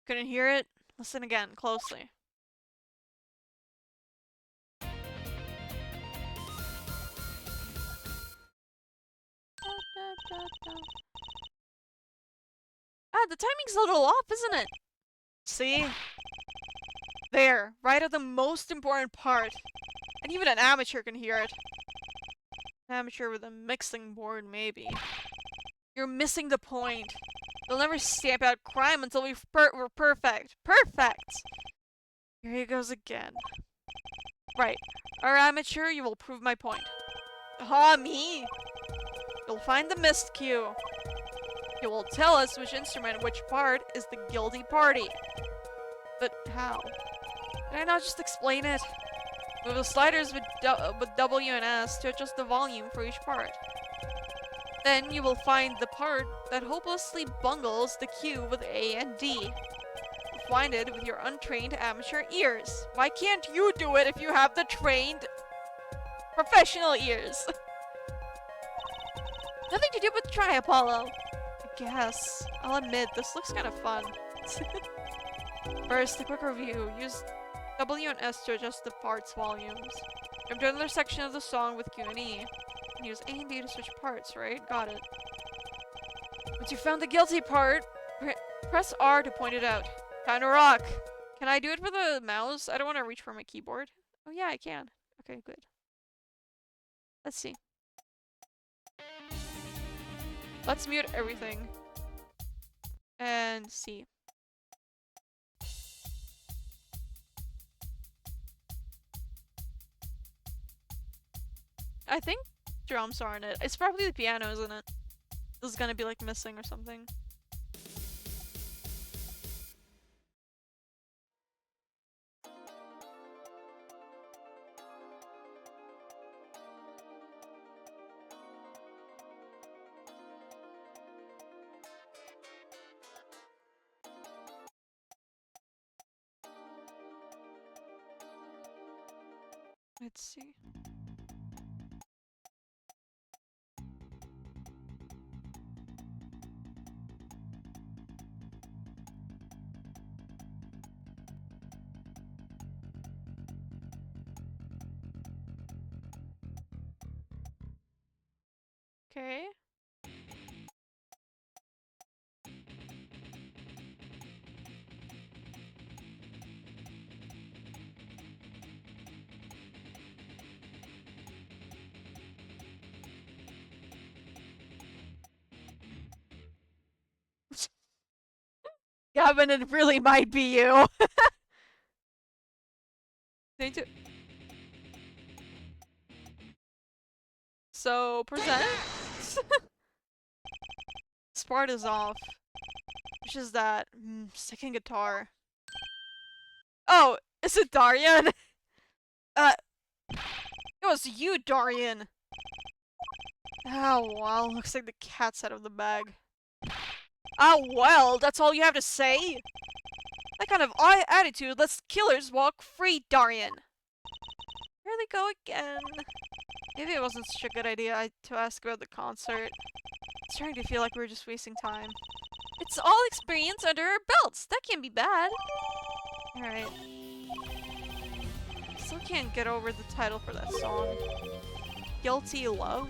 couldn't hear it. Listen again, closely. Ah, the timing's a little off, isn't it? See? There, right at the most important part. And even an amateur can hear it. An amateur with a mixing board, maybe. You're missing the point. They'll never stamp out crime until we're perfect. Perfect! Here he goes again. Right. Our amateur, you will prove my point. Ah, me? You'll find the missed cue. You will tell us which instrument, which part, is the guilty party. But how? Can I not just explain it? Move the sliders with W and S to adjust the volume for each part. Then you will find the part that hopelessly bungles the cue with A and D. You'll find it with your untrained amateur ears. Why can't you do it if you have the trained professional ears? Nothing to do but try, Apollo. I guess. I'll admit, this looks kind of fun. First, a quick review. Use W and S to adjust the parts volumes. Jump to another section of the song with Q and E. And use A and D to switch parts, right? Got it. Once you found the guilty part, press R to point it out. Time to rock! Can I do it for the mouse? I don't want to reach for my keyboard. Oh yeah, I can. Okay, good. Let's see. Let's mute everything. And see. I think drums are in it. It's probably the piano, isn't it? This is gonna be like missing or something. Let's see. Okay. Gavin, it really might be you. Need to. So, present. Sparta's off. Which is that? Second guitar. Oh, is it Darian? It was you, Darian. Oh, well, looks like the cat's out of the bag. Oh, well, that's all you have to say? That kind of attitude lets killers walk free, Darian. Here they go again. Maybe it wasn't such a good idea to ask about the concert. It's starting to feel like we're just wasting time. It's all experience under our belts. That can't be bad. Alright. Still can't get over the title for that song. Guilty Love?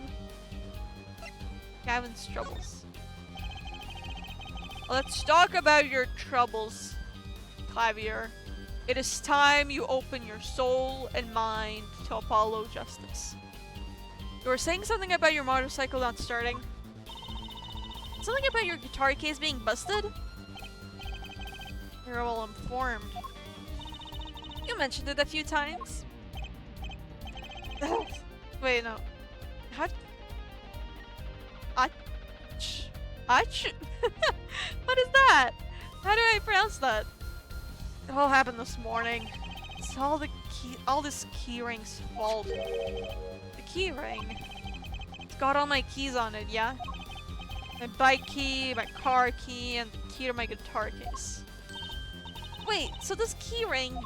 Gavin's troubles. Let's talk about your troubles, Clavier. It is time you open your soul and mind to Apollo Justice. You were saying something about your motorcycle not starting? Something about your guitar case being busted? You're well informed. You mentioned it a few times. Wait, no. How? Ach. Ach? What is that? How do I pronounce that? It all happened this morning. It's all this keyring's fault. The keyring? It's got all my keys on it, yeah? My bike key, my car key, and the key to my guitar case. Wait, so this keyring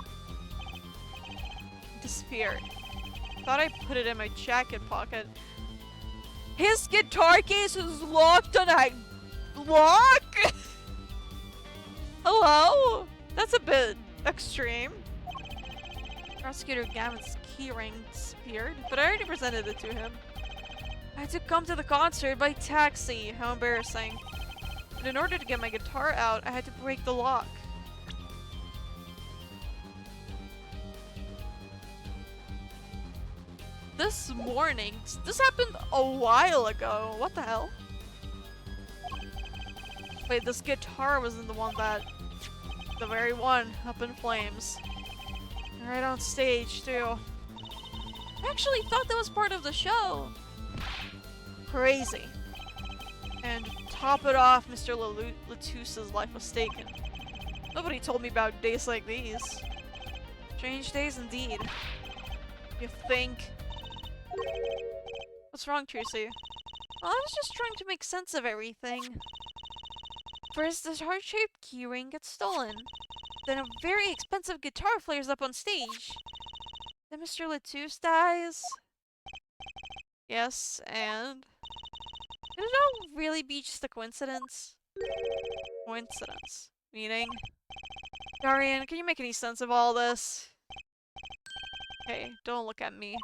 disappeared. Thought I put it in my jacket pocket. His guitar case is locked on a lock? Hello? That's a bit extreme. Prosecutor Gavin's keyring disappeared, but I already presented it to him. I had to come to the concert by taxi. How embarrassing. But in order to get my guitar out, I had to break the lock. This morning? This happened a while ago. What the hell? Wait, this guitar wasn't the one that... The very one up in flames. Right on stage, too. I actually thought that was part of the show. Crazy. And to top it off, Mr. Latouse's life was taken. Nobody told me about days like these. Strange days indeed. You think... What's wrong, Tracy? Well, I was just trying to make sense of everything. First, this heart-shaped keyring gets stolen. Then a very expensive guitar flares up on stage. Then Mr. Latouse dies. Yes, and... Could it all really be just a coincidence? Coincidence. Meaning? Darian, can you make any sense of all this? Hey, don't look at me.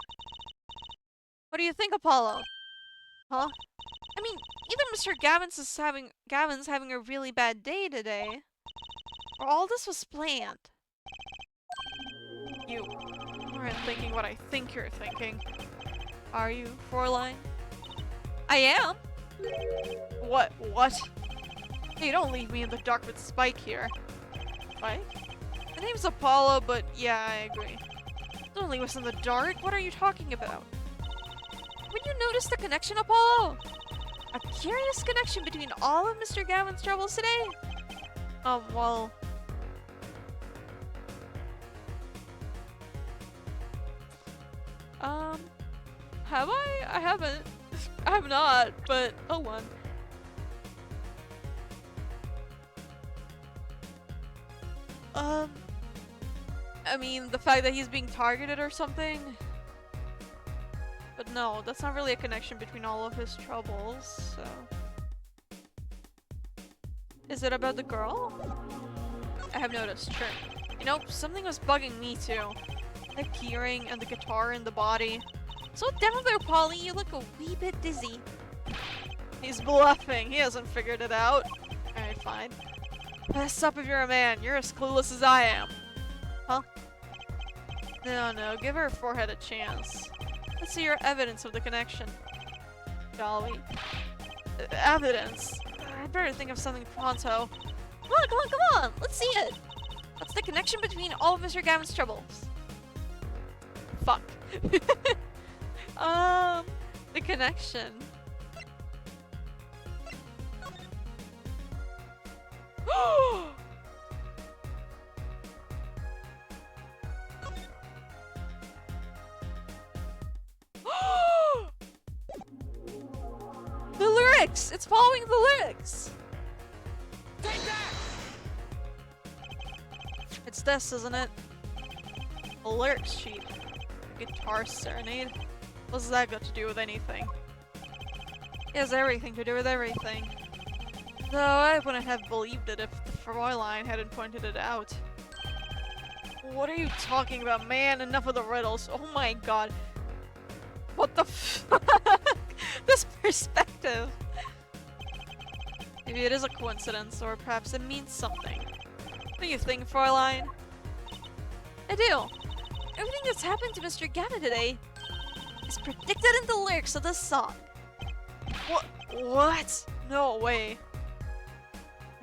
What do you think, Apollo? Huh? I mean, either Mr. Gavin's having a really bad day today, or all this was planned. You aren't thinking what I think you're thinking. Are you, Fräulein? I am? What? Hey, don't leave me in the dark with Spike here. Spike? My name's Apollo, but yeah, I agree. Don't leave us in the dark. What are you talking about? Would you notice the connection, Apollo? A curious connection between all of Mr. Gavin's troubles today? Well... Have I? I haven't. I have not, but hold on. I mean, the fact that he's being targeted or something? But no, that's not really a connection between all of his troubles, so... Is it about the girl? I have noticed, sure. You know, something was bugging me too. The keyring and the guitar and the body. So down there, Polly, you look a wee bit dizzy. He's bluffing, he hasn't figured it out. Alright, fine. Fess up if you're a man, you're as clueless as I am. Huh? No, give her forehead a chance. Let's see your evidence of the connection. Shall we? Evidence? I'd better think of something pronto. Come on! Let's see it! What's the connection between all of Mr. Gavin's troubles? Fuck. The connection. The lyrics! It's following the lyrics! Take that! It's this, isn't it? A lyrics sheet. A guitar serenade. What's that got to do with anything? It has everything to do with everything. Though I wouldn't have believed it if the Fräulein hadn't pointed it out. What are you talking about, man? Enough of the riddles. Oh my god. What the fuck? This perspective. Maybe it is a coincidence, or perhaps it means something. What do you think, Fräulein? I do. Everything that's happened to Mr. Gavin today is predicted in the lyrics of this song. What? No way.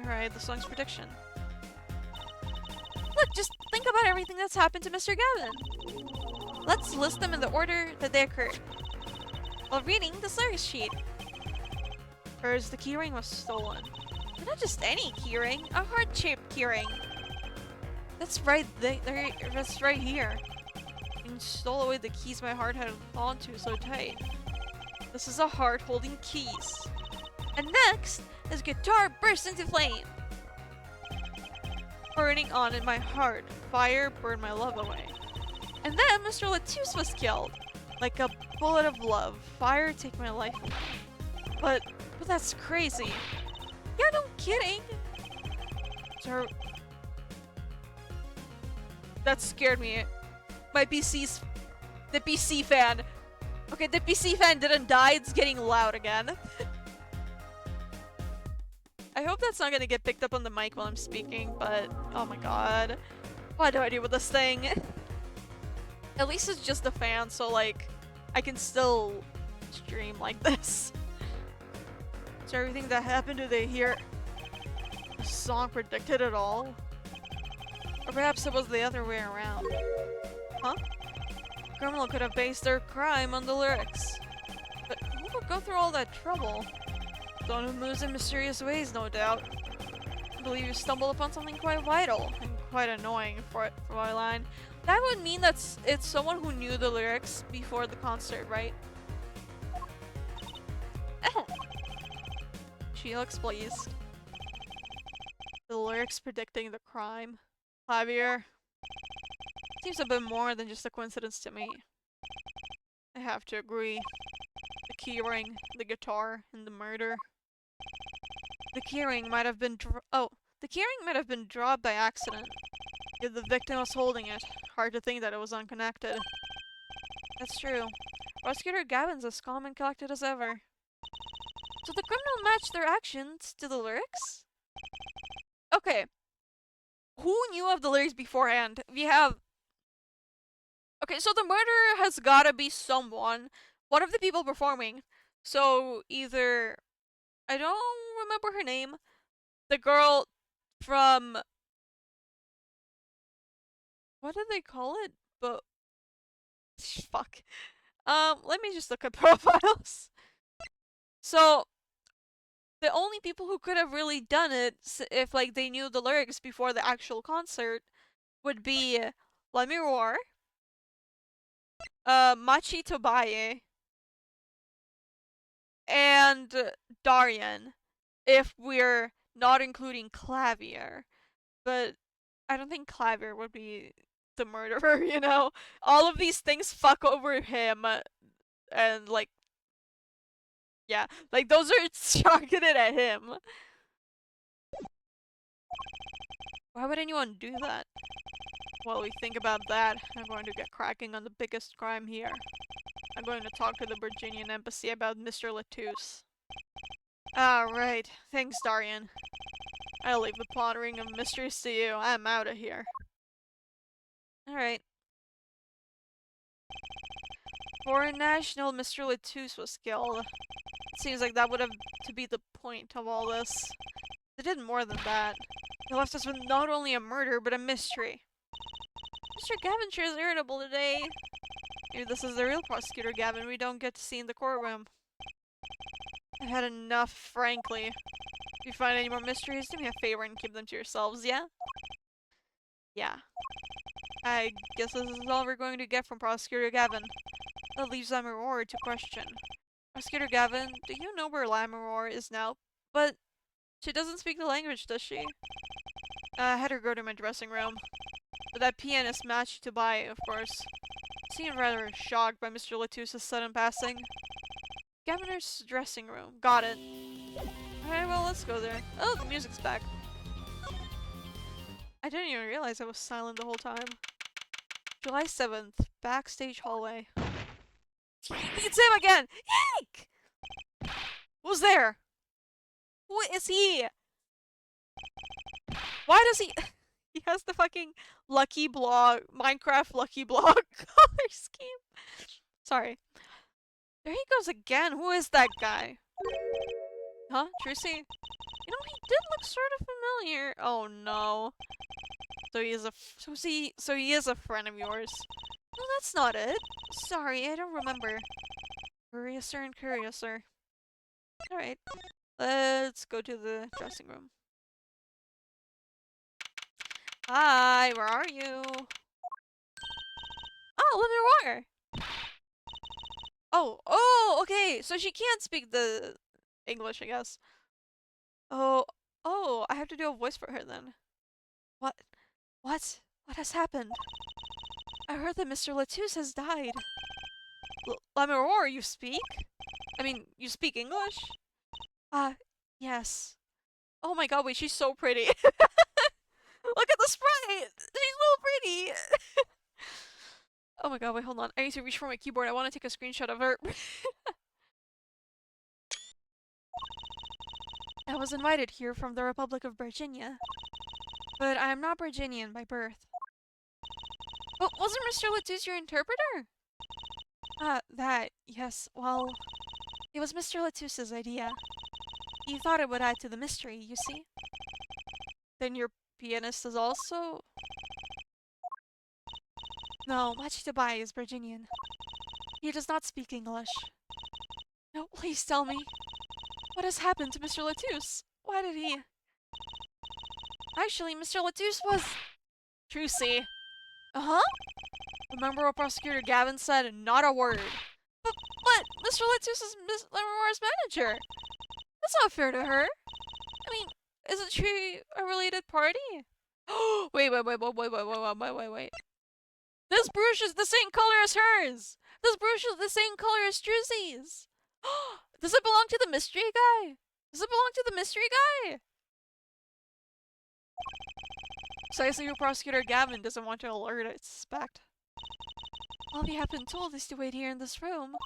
Alright, the song's prediction. Look, just think about everything that's happened to Mr. Gavin. Let's list them in the order that they occurred. While reading the lyrics sheet. First, the keyring was stolen. But not just any keyring, a heart-shaped keyring. That's right there, that's right here. And stole away the keys my heart held onto so tight. This is a heart holding keys. And next, his guitar burst into flame. Burning on in my heart, fire burned my love away. And then Mr. Latouche was killed. Like a bullet of love, fire take my life away. But that's crazy. You're no kidding. So that scared me. The PC fan. Okay, the PC fan didn't die, it's getting loud again. I hope that's not gonna get picked up on the mic while I'm speaking, but oh my god. What do I do with this thing? At least it's just a fan, so like, I can still stream like this. So everything that happened, do they hear the song predicted at all? Or perhaps it was the other way around. Huh? Criminal could have based their crime on the lyrics. But who would go through all that trouble? Someone who moves in mysterious ways, no doubt. I believe you stumbled upon something quite vital and quite annoying for my line. That would mean that it's someone who knew the lyrics before the concert, right? She looks pleased. The lyrics predicting the crime. Javier. Seems a bit more than just a coincidence to me. I have to agree. The keyring, the guitar, and the murder. The keyring might have been the keyring might have been dropped by accident. Yet the victim was holding it. Hard to think that it was unconnected. That's true. Prosecutor Gavin's as calm and collected as ever. So the criminal matched their actions to the lyrics? Okay. Who knew of the lyrics beforehand? We have... Okay, so the murderer has gotta be someone. One of the people performing. So either... I don't remember her name. The girl from... What did they call it? But... Fuck. Let me just look at profiles. So... The only people who could have really done it, if like they knew the lyrics before the actual concert, would be Lamiroir, Machi Tobaye, and Darian, if we're not including Clavier. But I don't think Clavier would be the murderer, you know? All of these things fuck over him, and like, yeah, like those are targeted at him. Why would anyone do that? While we think about that, I'm going to get cracking on the biggest crime here. I'm going to talk to the Virginian embassy about Mr. Latouche. Right. Thanks, Darian. I'll leave the pondering of mysteries to you. I'm out of here. Alright. Foreign national Mr. Latouche was killed. It seems like that would have to be the point of all this. They did more than that. They left us with not only a murder, but a mystery. Mr. Gavin sure is irritable today. Maybe this is the real prosecutor Gavin we don't get to see in the courtroom. I've had enough, frankly. If you find any more mysteries, do me a favor and keep them to yourselves, yeah? Yeah. I guess this is all we're going to get from Prosecutor Gavin. That leaves Lamiroir to question. Prosecutor Gavin, do you know where Lamiroir is now? But she doesn't speak the language, does she? I had her go to my dressing room. But that pianist matched to buy, of course. Seemed rather shocked by Mr. Latouche's sudden passing. Gaviner's dressing room. Got it. Alright, well, let's go there. Oh, the music's back. I didn't even realize I was silent the whole time. July 7th, backstage hallway. It's him again! Eek! Who's there? Who is he? Why does he... He has the fucking Lucky Block, Minecraft Lucky Block color scheme. Sorry. There he goes again. Who is that guy? Huh? Trucy? You know, he did look sort of familiar. Oh no. So he is so he is a friend of yours. No, that's not it. Sorry, I don't remember. Curiouser and curiouser. Alright. Let's go to the dressing room. Hi, where are you? Oh, Lamiroir! Oh, okay. So she can't speak the English, I guess. Oh, I have to do a voice for her then. What? What has happened? I heard that Mr. Latouche has died. Lamiroir, you speak? I mean, you speak English? Yes. Oh my god, wait, she's so pretty. Look at the sprite! She's so pretty! Oh my god, wait, hold on. I need to reach for my keyboard. I want to take a screenshot of her. I was invited here from the Republic of Virginia. But I am not Virginian by birth. But wasn't Mr. Latouche your interpreter? Yes, well, it was Mr. Latouche's idea. He thought it would add to the mystery, you see. Then your pianist is also... No, Machitabai is Virginian. He does not speak English. No, please tell me. What has happened to Mr. Latouche? Why did he... Actually, Mr. Latouche was... Trucy. Uh-huh? Remember what Prosecutor Gavin said? Not a word. But Mr. Latouche is Miss Lamiroir's manager. That's not fair to her. I mean, isn't she a related party? Wait. This brooch is the same color as hers! This brooch is the same color as Trucy's! Does it belong to the mystery guy? Does it belong to the mystery guy? Precisely who Prosecutor Gavin doesn't want to alert, I suspect. All we have been told is to wait here in this room.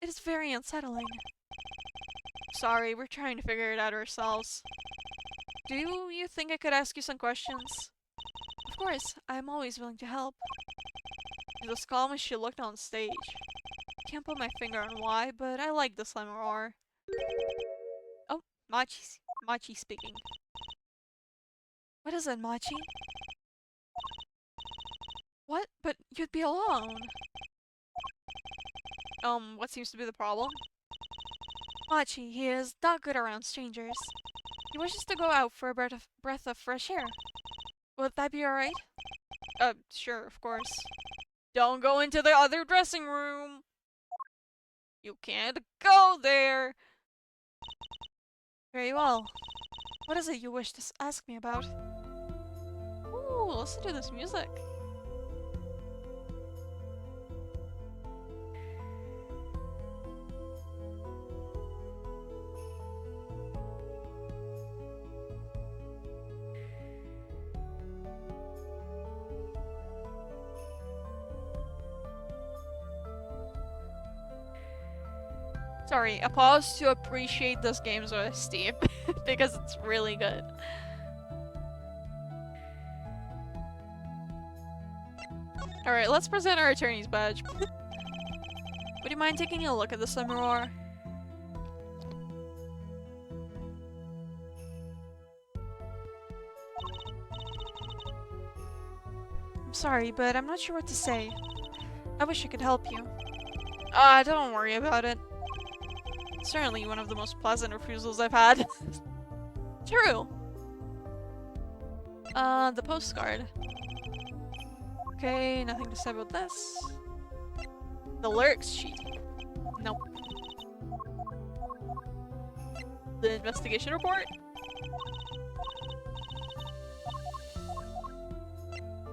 It is very unsettling. Sorry, we're trying to figure it out ourselves. Do you think I could ask you some questions? Of course, I'm always willing to help. She's as calm as she looked on stage. Can't put my finger on why, but I like this Lamiroir. Oh, Machi speaking. What is it, Machi? What? But you'd be alone. What seems to be the problem? Machi, he is not good around strangers. He wishes to go out for a breath of fresh air. Would that be alright? Sure, of course. Don't go into the other dressing room! You can't go there! Very well. What is it you wish to ask me about? Ooh, listen to this music. Sorry, a pause to appreciate this game's OST because it's really good. Alright, let's present our attorney's badge. Would you mind taking a look at this Lamiroir? I'm sorry, but I'm not sure what to say. I wish I could help you. Don't worry about it. Certainly one of the most pleasant refusals I've had. True. The postcard. Okay, nothing to say about this. The lyrics sheet. Nope. The investigation report?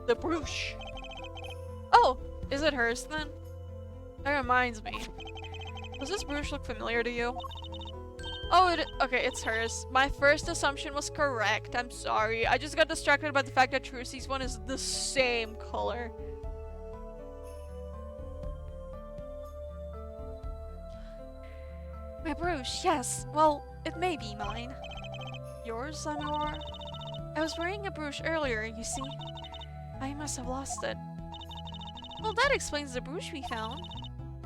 The brooch. Oh, is it hers then? That reminds me. Does this brooch look familiar to you? Oh, okay, it's hers. My first assumption was correct. I'm sorry. I just got distracted by the fact that Trucy's one is the same color. My brooch, yes. Well, it may be mine. Yours, Lamiroir? I was wearing a brooch earlier, you see. I must have lost it. Well, that explains the brooch we found.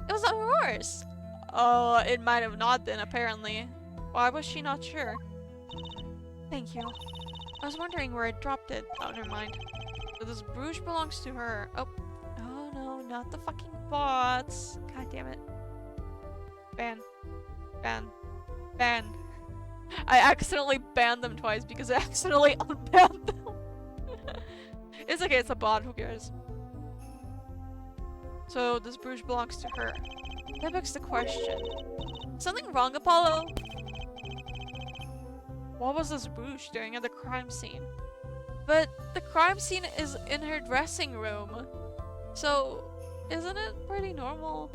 It was Lamiroir's. Oh, it might have not been, apparently. Why was she not sure? Thank you. I was wondering where I dropped it. Oh, never mind. So this brooch belongs to her. Oh. Oh no, not the fucking bots. God damn it. Ban. Ban. Ban. I accidentally banned them twice because I accidentally unbanned them. It's okay, it's a bot, who cares? So this brooch belongs to her. That begs the question. Something wrong, Apollo? What was this brooch doing at the crime scene? But the crime scene is in her dressing room. So, isn't it pretty normal?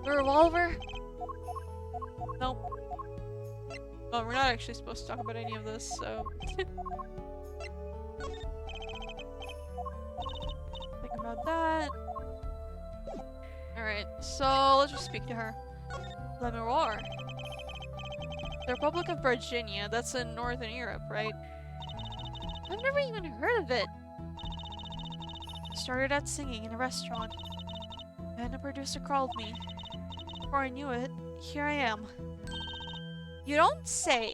The revolver? Nope. Well, we're not actually supposed to talk about any of this, so... Think about that. Alright, so let's just speak to her. Lamiroir. The Republic of Virginia, that's in Northern Europe, right? I've never even heard of it. Started out singing in a restaurant. And a producer called me. Before I knew it, here I am. You don't say.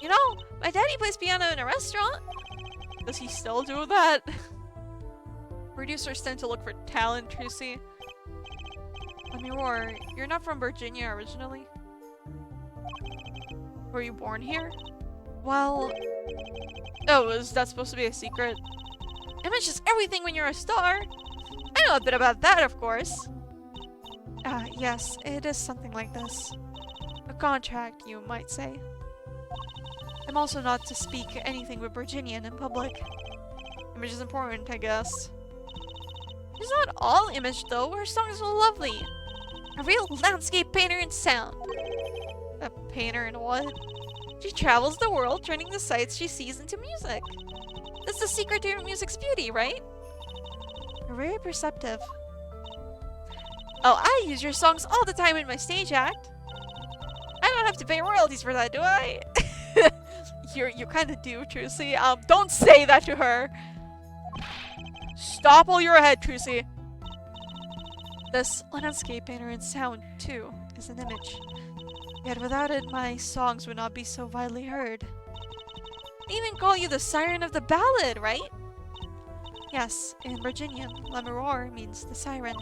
You know, my daddy plays piano in a restaurant. Does he still do that? Producers tend to look for talent, Trucy. Lamiroir, you're not from Virginia originally? Were you born here? Well... Oh, is that supposed to be a secret? Image is everything when you're a star! I know a bit about that, of course. Yes, it is something like this. A contract, you might say. I'm also not to speak anything but Virginian in public. Image is important, I guess. She's not all Image, though. Her songs are lovely. A real landscape painter in sound. A painter in what? She travels the world, turning the sights she sees into music. That's the secret to your music's beauty, right? You're very perceptive. Oh, I use your songs all the time in my stage act. I don't have to pay royalties for that, do I? You kind of do, Trucy. Don't say that to her. Stop while you're ahead, Trucy. This landscape painter in sound, too, is an image. Yet without it, my songs would not be so widely heard. They even call you the siren of the ballad, right? Yes, in Virginian, Lamiroir means the siren.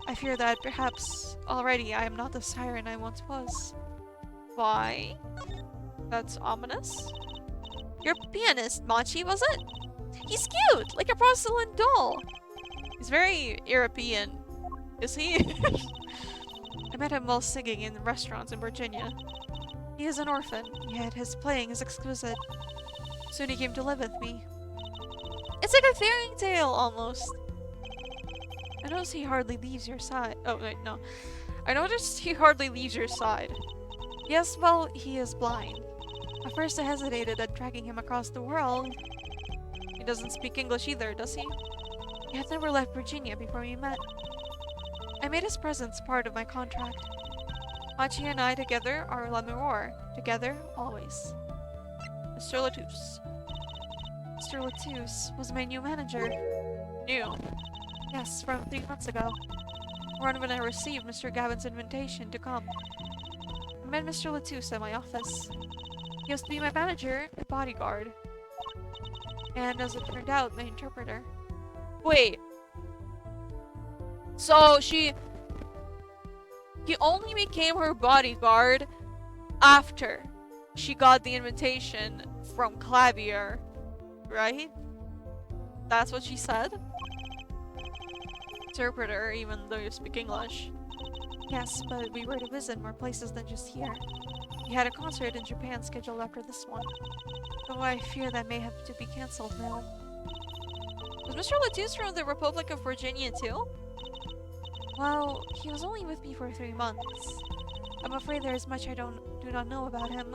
I fear that perhaps already I am not the siren I once was. Why? That's ominous. Your pianist, Machi, was it? He's cute, like a porcelain doll. He's very European. Is he? I met him while singing in restaurants in Virginia. He is an orphan, yet his playing is exquisite. Soon he came to live with me. It's like a fairy tale, almost. I notice he hardly leaves your side. Oh, wait, no. I noticed he hardly leaves your side. Yes, well, he is blind. At first I hesitated at dragging him across the world. He doesn't speak English either, does he? He had never left Virginia before we met. I made his presence part of my contract. Machi and I together are Lamiroir. Together, always. Mr. Latouche. Mr. Latouche was my new manager. New? Yes, from 3 months ago. Around when I received Mr. Gavin's invitation to come. I met Mr. Latouche at my office. He was to be my manager, my bodyguard. And as it turned out, my interpreter. Wait. So he only became her bodyguard after she got the invitation from Clavier, right? That's what she said? Interpreter, even though you speak English. Yes, but we were to visit more places than just here. We had a concert in Japan scheduled after this one. Though I fear that may have to be cancelled now. Was Mr. Latouche from the Republic of Virginia too? Well, he was only with me for 3 months. I'm afraid there is much I do not know about him.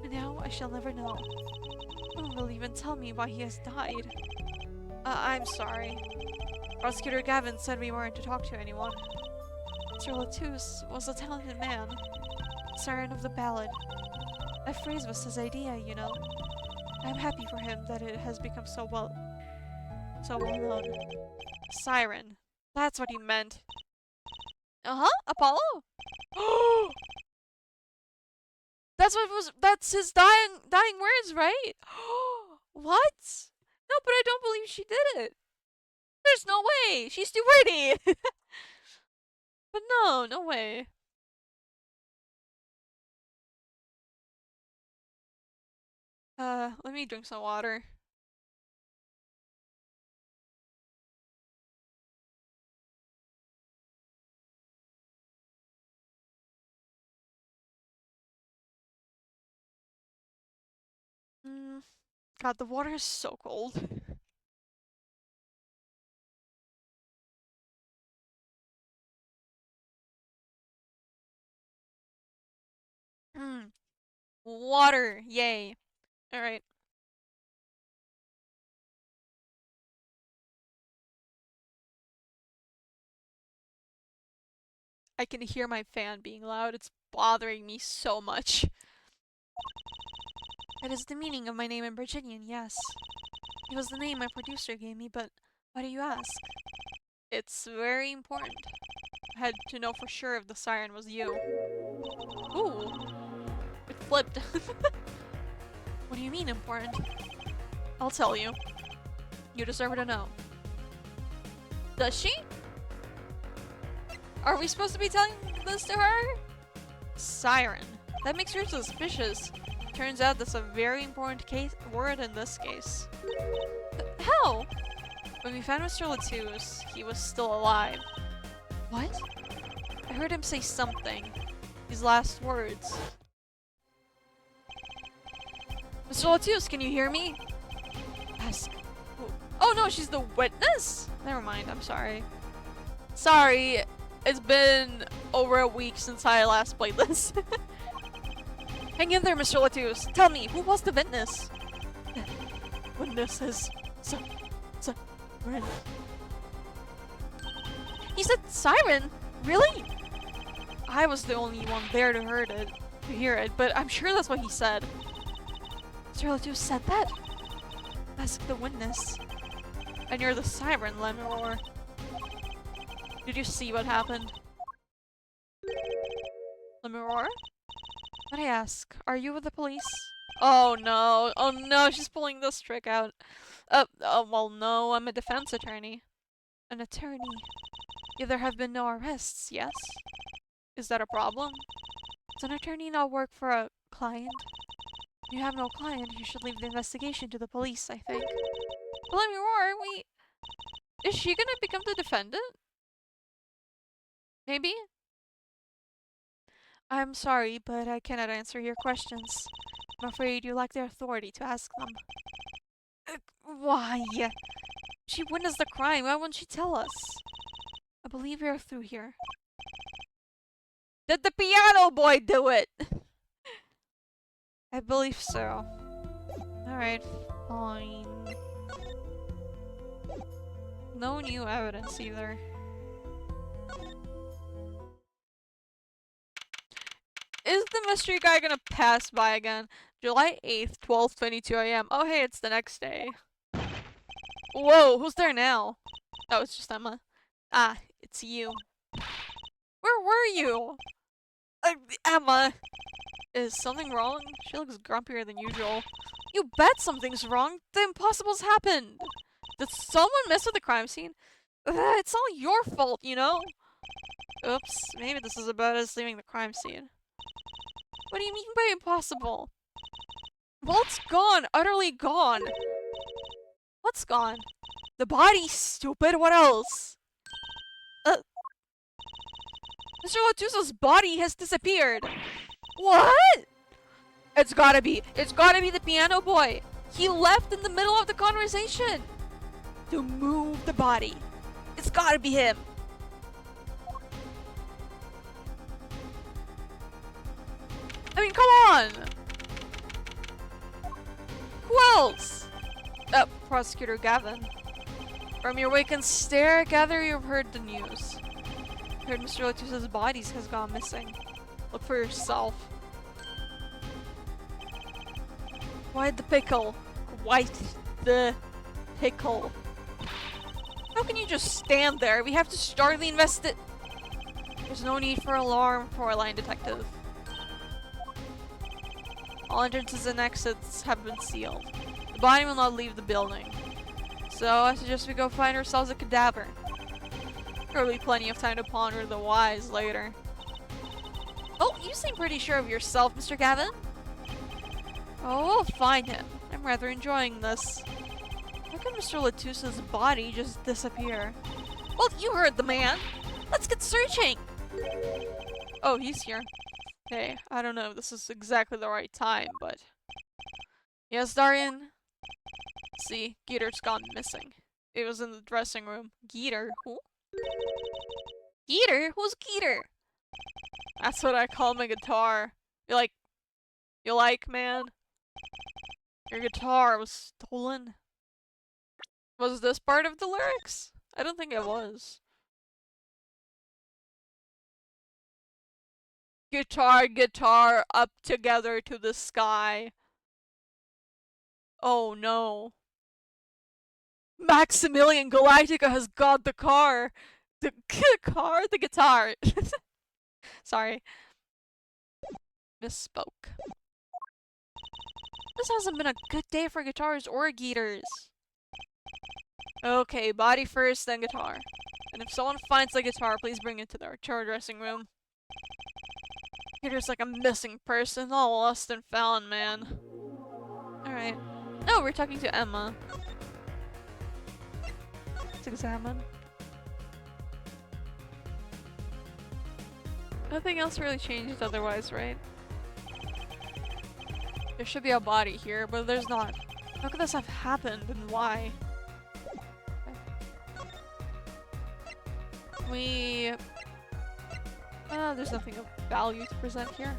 And now I shall never know. No one will even tell me why he has died. I'm sorry. Prosecutor Gavin said we weren't to talk to anyone. Mr. Latouche was a talented man. Siren of the ballad. That phrase was his idea, you know. I'm happy for him that it has become so well known. Siren. That's what he meant. Uh-huh, Apollo? That's his dying words, right? What? No, but I don't believe she did it. There's no way! She's too pretty! But no way. Let me drink some water. God, the water is so cold. Water, yay. Alright. I can hear my fan being loud. It's bothering me so much. It is the meaning of my name in Virginian, yes. It was the name my producer gave me, but why do you ask? It's very important. I had to know for sure if the siren was you. Ooh. It flipped. What do you mean important? I'll tell you. You deserve to know. Does she? Are we supposed to be telling this to her? Siren. That makes her suspicious. Turns out that's a very important word in this case. How? When we found Mr. Latouche, he was still alive. What? I heard him say something. His last words. Mr. Latouche, can you hear me? Ask. Oh no, she's the witness? Never mind, I'm sorry. Sorry, it's been over a week since I last played this. Hang in there, Mr. Latouche. Tell me, who was the witness? Witness is... Siren. He said siren? Really? I was the only one there to hear it, but I'm sure that's what he said. Mr. Latouche said that? Ask the witness. And you're the siren, Lamiroir. Did you see what happened? Lamiroir? What I ask, are you with the police? Oh no, she's pulling this trick out. Well no, I'm a defense attorney. An attorney? Yet there have been no arrests, yes? Is that a problem? Does an attorney not work for a client? If you have no client, you should leave the investigation to the police, I think. But Lamiroir, is she gonna become the defendant? Maybe? I'm sorry, but I cannot answer your questions. I'm afraid you lack the authority to ask them. Why? She witnessed the crime, why won't she tell us? I believe you're through here. Did the piano boy do it? I believe so. Alright, fine. No new evidence either. Is the mystery guy gonna pass by again? July 8th, 12:22 AM. Oh hey, it's the next day. Whoa, who's there now? Oh, it's just Emma. Ah, it's you. Where were you? Emma! Is something wrong? She looks grumpier than usual. You bet something's wrong! The impossible's happened! Did someone mess with the crime scene? It's all your fault, you know? Oops, maybe this is about us leaving the crime scene. What do you mean by impossible? Well, it's gone! Utterly gone! What's gone? The body, stupid! What else? Mr. Latouche's body has disappeared! What? It's gotta be the piano boy! He left in the middle of the conversation! To move the body. It's gotta be him! I mean, come on! Who else? Prosecutor Gavin. From your vacant stare, I gather you've heard the news. Heard Mr. Latouche's body has gone missing. Look for yourself. Why the pickle? Quite the pickle. How can you just stand there? We have to start the There's no need for alarm, Coraline Detective. All entrances and exits have been sealed. The body will not leave the building. So I suggest we go find ourselves a cadaver. There will be plenty of time to ponder the whys later. Oh, you seem pretty sure of yourself, Mr. Gavin. Oh, we'll find him. I'm rather enjoying this. How can Mr. Latusa's body just disappear? Well, you heard the man. Let's get searching. Oh, he's here. Hey, I don't know if this is exactly the right time, but... Yes, Darian? See, Geeter's gone missing. It was in the dressing room. Geeter? Who? Geeter? Who's Geeter? That's what I call my guitar. You like, man? Your guitar was stolen? Was this part of the lyrics? I don't think it was. Guitar, guitar, up together to the sky. Oh no. Maximilian Galactica has got the car. The car? The guitar. Sorry. Misspoke. This hasn't been a good day for guitars or geeters. Okay, body first, then guitar. And if someone finds the guitar, please bring it to their dressing room. Geeter's like a missing person, all lost and found, man. Alright. Oh, we're talking to Emma. Let's examine. Nothing else really changed otherwise, right? There should be a body here, but there's not. How could this have happened, and why? There's nothing of value to present here.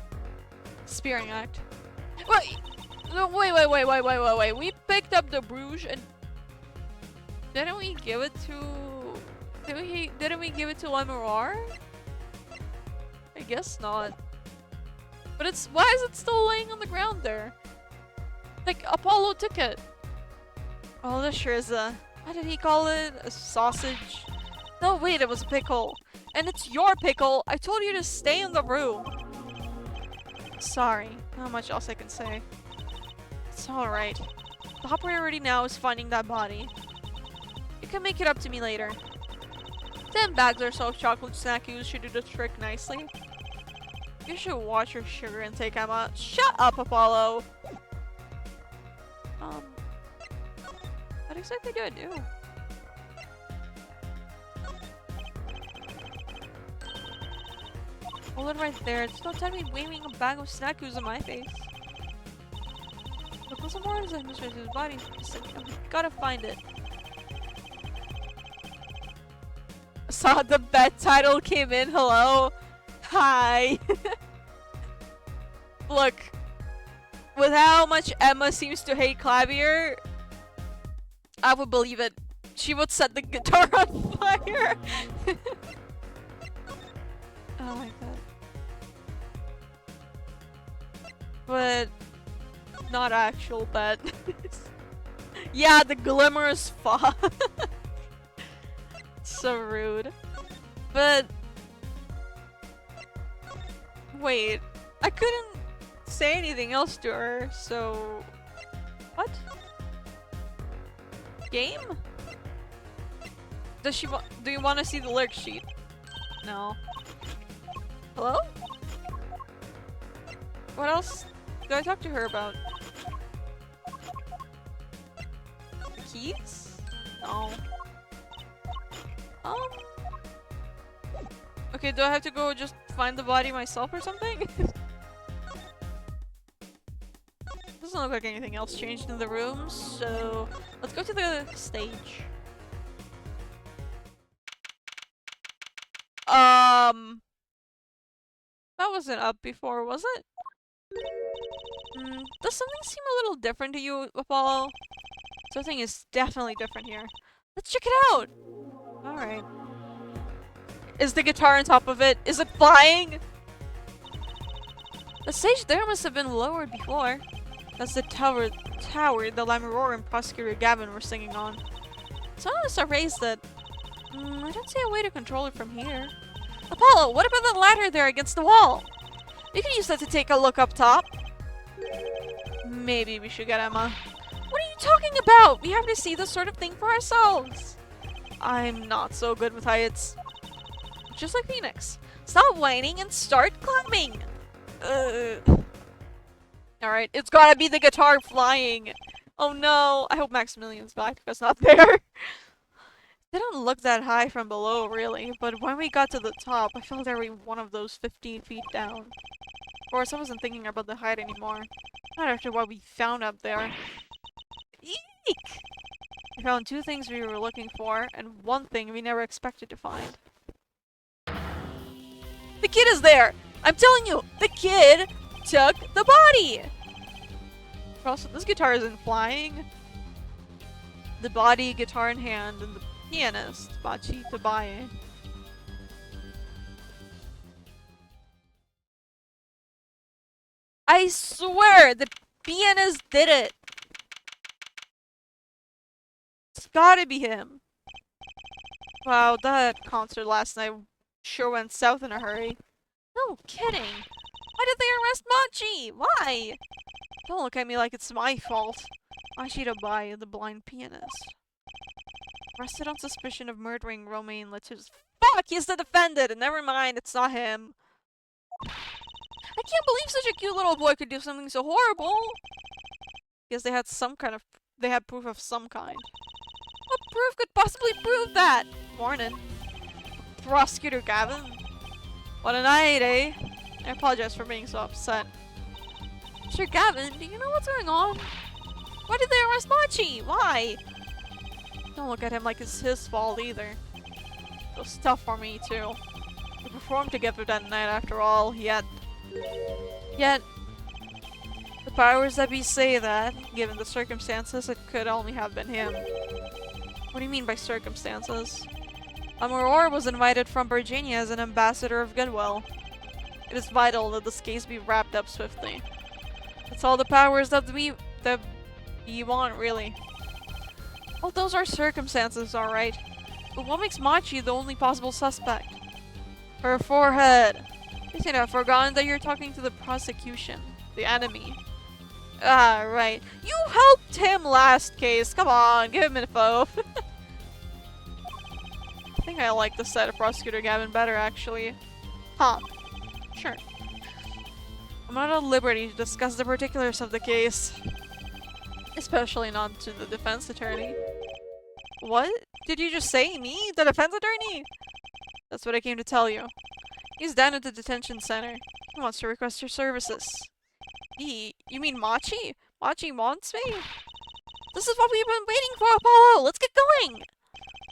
Spearing act. Wait! No, wait. We picked up the Bruges and... Didn't we give it to... Didn't we give it to Lamiroir? I guess not. But it's... Why is it still laying on the ground there? Like, Apollo took it. Oh, this sure is a... What did he call it? A sausage? No, wait, it was a pickle. And it's your pickle! I told you to stay in the room! Sorry. Not much else I can say. It's alright. The top priority now is finding that body. You can make it up to me later. 10 bags or so of chocolate snackies should do the trick nicely. You should watch your sugar intake, Emma. Shut up, Apollo! What exactly do I do? Hold it right there. Just don't tell me waving a bag of snackies in my face. Look, some more is in Mr. His body. We gotta find it. Saw the bet title came in. Hello? Hi. Look. With how much Emma seems to hate Clavier, I would believe it. She would set the guitar on fire. Oh my god. But not actual bet. Yeah, the glimmerous fog. So rude. But wait, I couldn't say anything else to her, so what? Game? Does she do you want to see the lyric sheet? No. Hello? What else do I talk to her about? The keys? No. Okay, do I have to go just find the body myself or something? Doesn't look like anything else changed in the room, so let's go to the stage. That wasn't up before, was it? Does something seem a little different to you, Apollo? Something is definitely different here. Let's check it out! Alright. Is the guitar on top of it? Is it flying? The stage there must have been lowered before. That's the tower the Lamiroir and Prosecutor Gavin were singing on. Someone must have raised it. I don't see a way to control it from here. Apollo, what about the ladder there against the wall? You can use that to take a look up top. Maybe we should get Emma. What are you talking about? We have to see this sort of thing for ourselves. I'm not so good with heights. Just like Phoenix. Stop whining and start climbing! Alright, it's gotta be the guitar flying! Oh no! I hope Maximilian's back if it's not there. Didn't look that high from below, really, but when we got to the top, I felt every one of those 15 feet down. Of course, I wasn't thinking about the height anymore. Not after what we found up there. Eek! We found two things we were looking for, and one thing we never expected to find. The kid is there! I'm telling you, the kid took the body! Also, this guitar isn't flying. The body, guitar in hand, and the pianist, Bachi Tabaye. I swear, the pianist did it! It's gotta be him. Wow, that concert last night sure went south in a hurry. No kidding. Why did they arrest Machi? Why? Don't look at me like it's my fault. Machi Tabaye, the blind pianist. Arrested on suspicion of murdering Romain Lettuce. Fuck! He's the defendant! Never mind, it's not him. I can't believe such a cute little boy could do something so horrible! Guess they had they had proof of some kind. What proof could possibly prove that? Morning. Prosecutor Gavin? What a night, eh? I apologize for being so upset. Sir Gavin, do you know what's going on? Why did they arrest Machi? Why? Don't look at him like it's his fault either. It was tough for me too. We performed together that night after all, yet the powers that be say that, given the circumstances, it could only have been him. What do you mean by circumstances? Lamiroir was invited from Virginia as an ambassador of goodwill. It is vital that this case be wrapped up swiftly. It's all the powers that we want, really. Well, those are circumstances, alright. But what makes Machi the only possible suspect? Her forehead. You seem to have forgotten that you're talking to the prosecution. The enemy. Ah, right. You helped him last case. Come on, give him info. I think I like the side of Prosecutor Gavin better, actually. Huh. Sure. I'm not at liberty to discuss the particulars of the case. Especially not to the defense attorney. What? Did you just say me? The defense attorney? That's what I came to tell you. He's down at the detention center. He wants to request your services. You mean Machi? Machi wants me? This is what we've been waiting for, Apollo! Let's get going!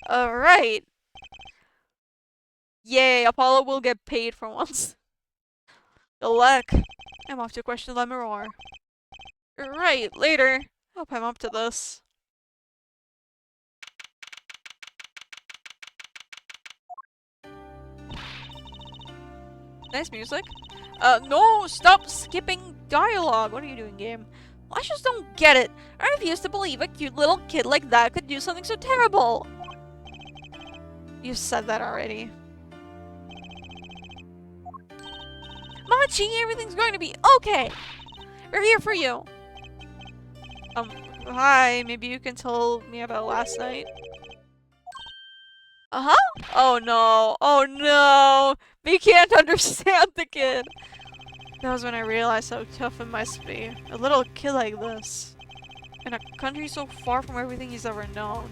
Alright. Yay, Apollo will get paid for once. Good luck. I'm off to question Lamiroir. Right, later. Hope I'm up to this. Nice music. No! Stop skipping dialogue! What are you doing, game? I just don't get it. I refuse to believe a cute little kid like that could do something so terrible. You said that already. Machi, everything's going to be okay! We're here for you! Hi, maybe you can tell me about last night? Uh-huh? Oh no, oh no! We can't understand the kid! That was when I realized how tough it must be. A little kid like this. In a country so far from everything he's ever known.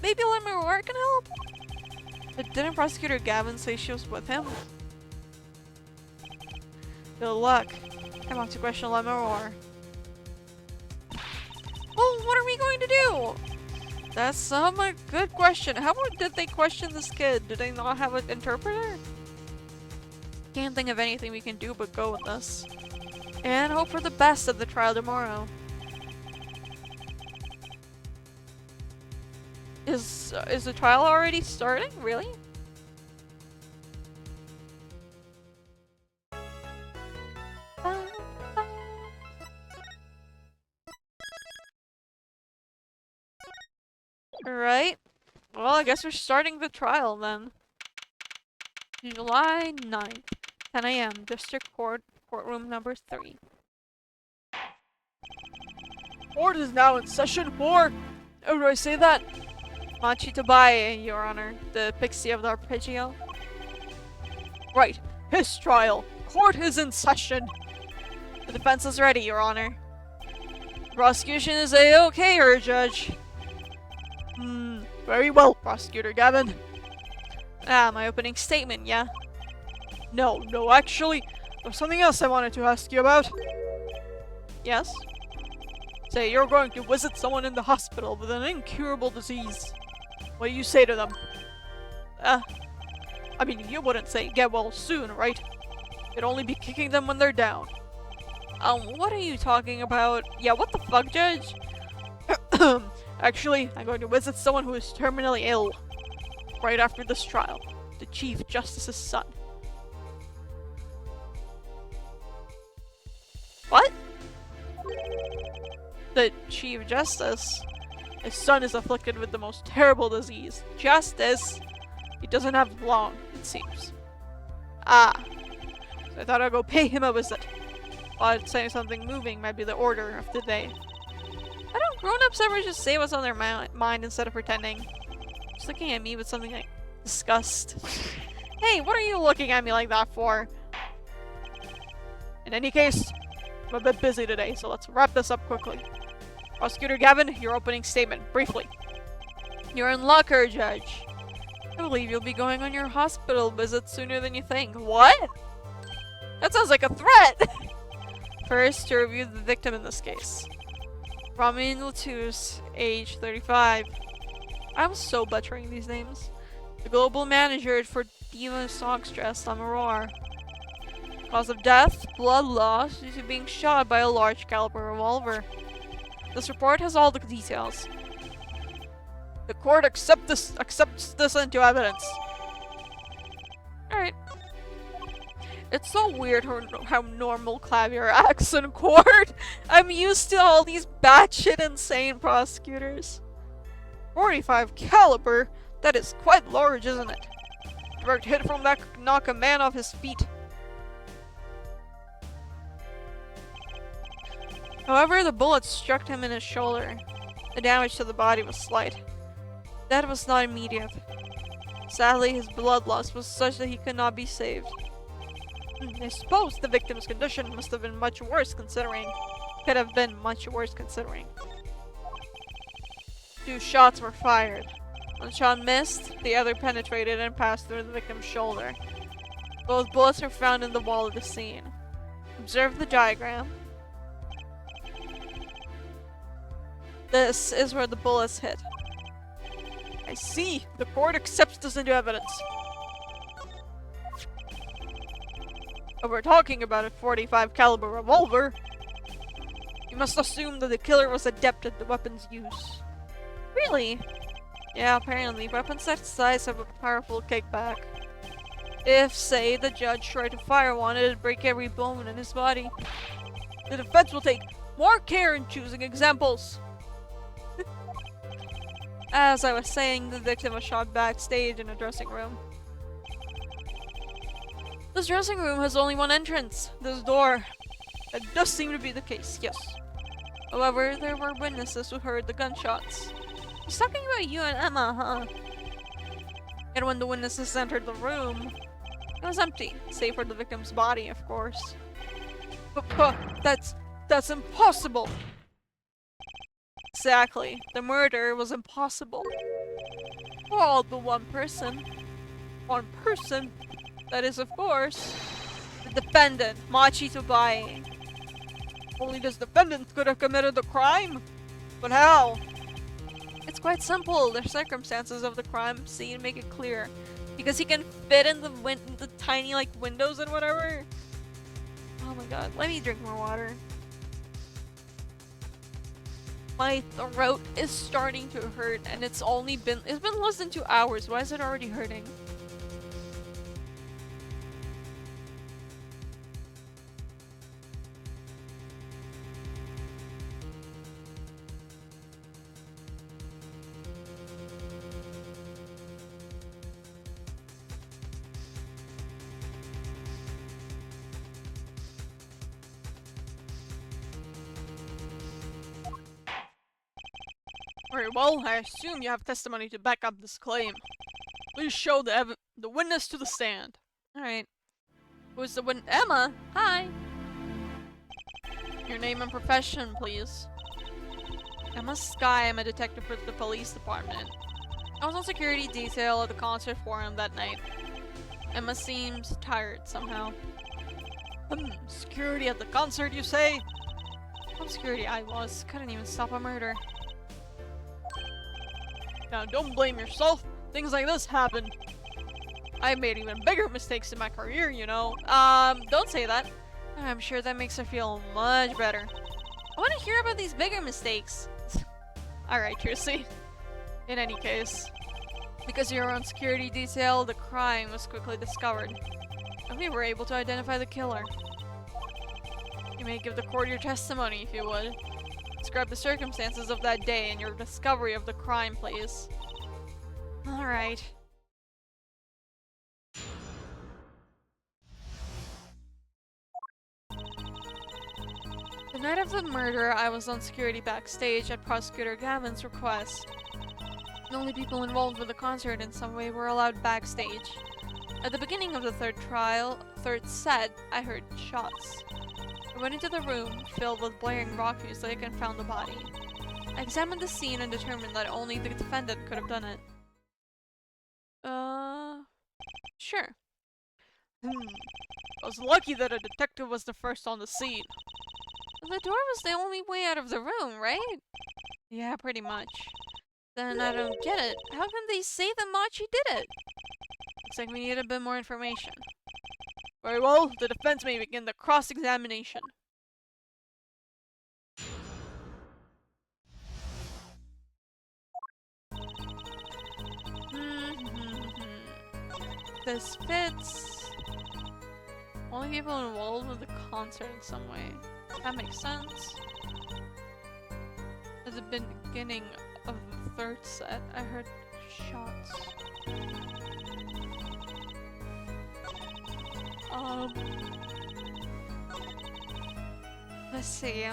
Maybe Lamiroir can help? But didn't Prosecutor Gavin say she was with him? Good luck. I want to question Lamiroir. Well, what are we going to do? That's a good question. How did they question this kid? Did they not have an interpreter? Can't think of anything we can do but go with this. And hope for the best at the trial tomorrow. Is the trial already starting? Really? Alright. Well, I guess we're starting the trial then. July 9th, 10 a.m. District Court, courtroom number 3. Court is now in session for... How do I say that? Machi Tobae, Your Honor. The pixie of the arpeggio. Right. His trial. Court is in session. The defense is ready, Your Honor. Prosecution is a-okay, Your Judge. Very well, Prosecutor Gavin. My opening statement, yeah? No, actually, there's something else I wanted to ask you about. Yes? Say, you're going to visit someone in the hospital with an incurable disease. What do you say to them? I mean, you wouldn't say get well soon, right? You'd only be kicking them when they're down. What are you talking about? Yeah, what the fuck, Judge? Actually, I'm going to visit someone who is terminally ill. Right after this trial. The Chief Justice's son. What? The Chief Justice? His son is afflicted with the most terrible disease. Justice? He doesn't have long, it seems. So I thought I'd go pay him a visit. I'd say something moving might be the order of the day. Why don't grown-ups ever just say what's on their mind instead of pretending? Just looking at me with something like disgust. Hey, what are you looking at me like that for? In any case, I'm a bit busy today, so let's wrap this up quickly. Prosecutor Gavin, your opening statement, briefly. You're in luck, Judge. I believe you'll be going on your hospital visit sooner than you think. What? That sounds like a threat! First, to review the victim in this case. Ramin Latus, age 35. I'm so butchering these names. The global manager for Diva Songstress, Lamiroir. Cause of death, blood loss due to being shot by a large caliber revolver. This report has all the details. The court accepts this into evidence. Alright. It's so weird how normal Clavier acts in court. I'm used to all these batshit insane prosecutors. 45 caliber? That is quite large, isn't it? Direct hit from that could knock a man off his feet. However, the bullet struck him in his shoulder. The damage to the body was slight. That was not immediate. Sadly, his blood loss was such that he could not be saved. I suppose the victim's condition must have been much worse considering. Could have been much worse considering. 2 shots were fired. One shot missed, the other penetrated and passed through the victim's shoulder. Both bullets were found in the wall of the scene. Observe the diagram. This is where the bullets hit. I see! The court accepts this into evidence. But we're talking about a 45 caliber revolver. You must assume that the killer was adept at the weapon's use. Really? Yeah, apparently. Weapons that size have a powerful kickback. If, say, the judge tried to fire one, it'd break every bone in his body. The defense will take more care in choosing examples. As I was saying, the victim was shot backstage in a dressing room. This dressing room has only one entrance, this door. That does seem to be the case, yes. However, there were witnesses who heard the gunshots. He's talking about you and Emma, huh? And when the witnesses entered the room, it was empty, save for the victim's body, of course. But that's impossible! Exactly. The murder was impossible. For all but one person. One person? That is, of course, the defendant, Machi Tobae. Only this defendant could have committed the crime? But how? It's quite simple. The circumstances of the crime scene make it clear. Because he can fit in the tiny, like, windows and whatever. Oh my god. Let me drink more water. My throat is starting to hurt and it's been less than 2 hours. Why is it already hurting? Very well, I assume you have testimony to back up this claim. Please show the witness to the stand. Alright. Who's the witness? Emma! Hi! Your name and profession, please. Emma Sky, I'm a detective with the police department. I was on security detail at the concert forum that night. Emma seems tired somehow. Security at the concert, you say? What security I was. Couldn't even stop a murder. Now, don't blame yourself. Things like this happen. I've made even bigger mistakes in my career, you know. Don't say that. I'm sure that makes her feel much better. I want to hear about these bigger mistakes. Alright, Tracy. In any case, because you were on security detail, the crime was quickly discovered. And we were able to identify the killer. You may give the court your testimony if you would. Describe the circumstances of that day and your discovery of the crime, please. Alright. The night of the murder, I was on security backstage at Prosecutor Gavin's request. The only people involved with the concert in some way were allowed backstage. At the beginning of the third set, I heard shots. I went into the room, filled with blaring rock music, and found the body. I examined the scene and determined that only the defendant could have done it. Sure. I was lucky that a detective was the first on the scene. The door was the only way out of the room, right? Yeah, pretty much. Then I don't get it. How can they say that Machi did it? Looks like we need a bit more information. Very well, the defense may begin the cross-examination. This fits. Only people involved with the concert in some way. That makes sense. At the beginning of the third set, I heard shots. Let's see.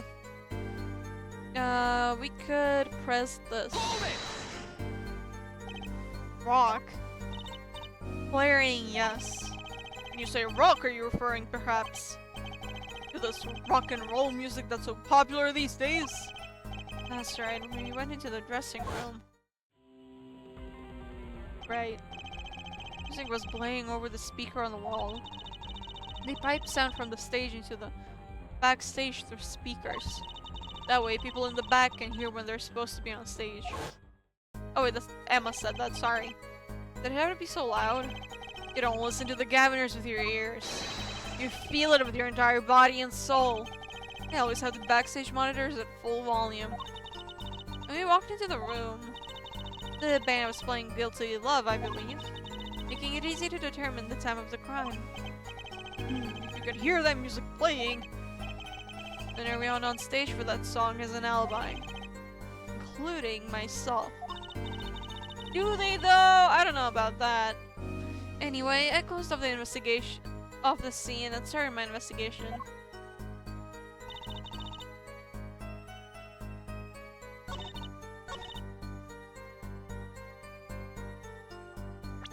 We could press this. Rock. Blaring, yes. When you say rock, are you referring perhaps to this rock and roll music that's so popular these days? That's right, we went into the dressing room. Right. Music was playing over the speaker on the wall. They piped sound from the stage into the backstage through speakers. That way, people in the back can hear when they're supposed to be on stage. Oh wait, that's Emma said that, sorry. Did it have to be so loud? You don't listen to the Gaviners with your ears. You feel it with your entire body and soul. I always have the backstage monitors at full volume. When we walked into the room, the band was playing Guilty Love, I believe, making it easy to determine the time of the crime. If you could hear that music playing, then everyone on stage for that song has an alibi, including myself. Do they though? I don't know about that. Anyway, I closed off the investigation of the scene and started my investigation.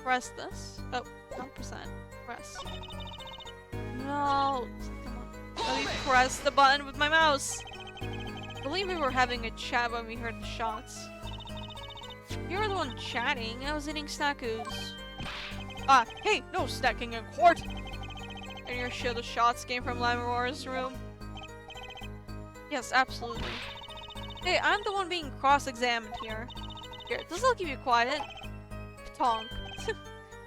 Press this. Oh, 1%. Press. No. Come on. Let me press the button with my mouse. I believe we were having a chat when we heard the shots. You were the one chatting. I was eating snackoos. Hey, no snacking in court! And you're sure the shots came from Lamiroir's room? Yes, absolutely. Hey, I'm the one being cross-examined here. Here, this'll keep you quiet. Tonk.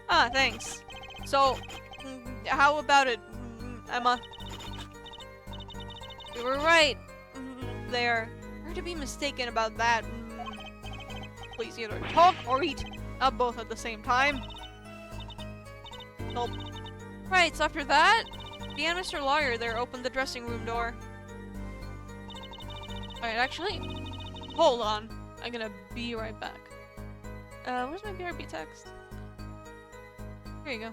Thanks. So, how about it, Emma? You were right. There. Hard to be mistaken about that. Please either talk or eat. Not both at the same time. Nope. Right, so after that, the and Mr. Lawyer there opened the dressing room door. Alright, actually, hold on. I'm gonna be right back. Where's my BRB text? Here you go.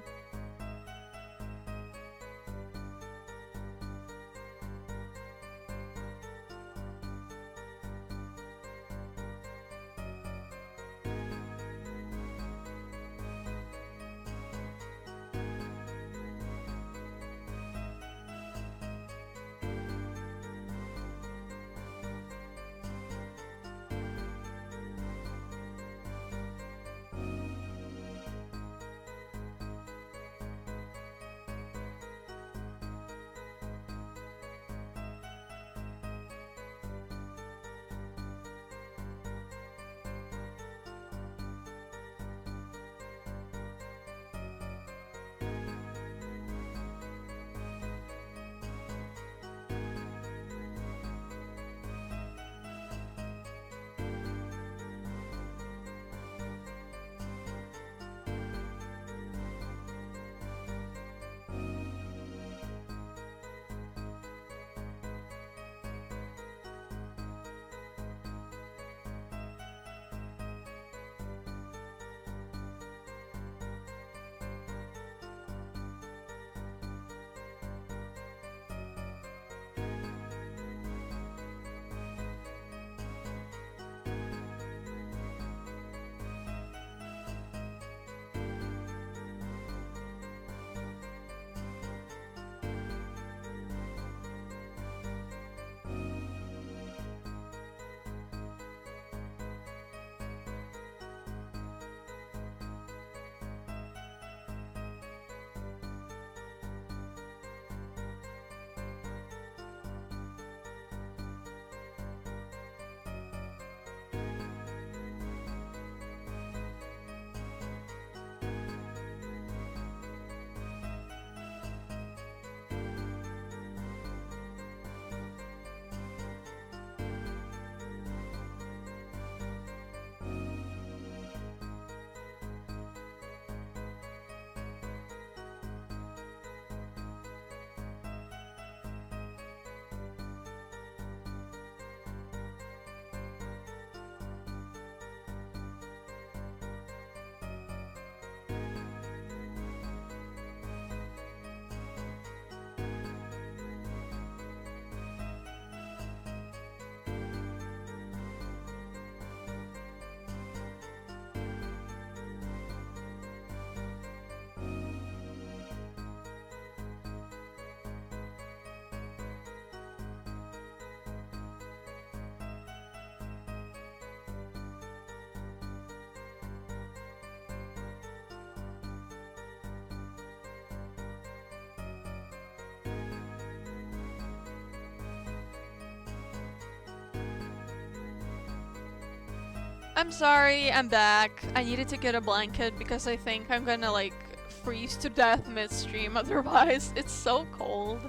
I'm sorry, I'm back. I needed to get a blanket because I think I'm gonna like freeze to death midstream otherwise. It's so cold.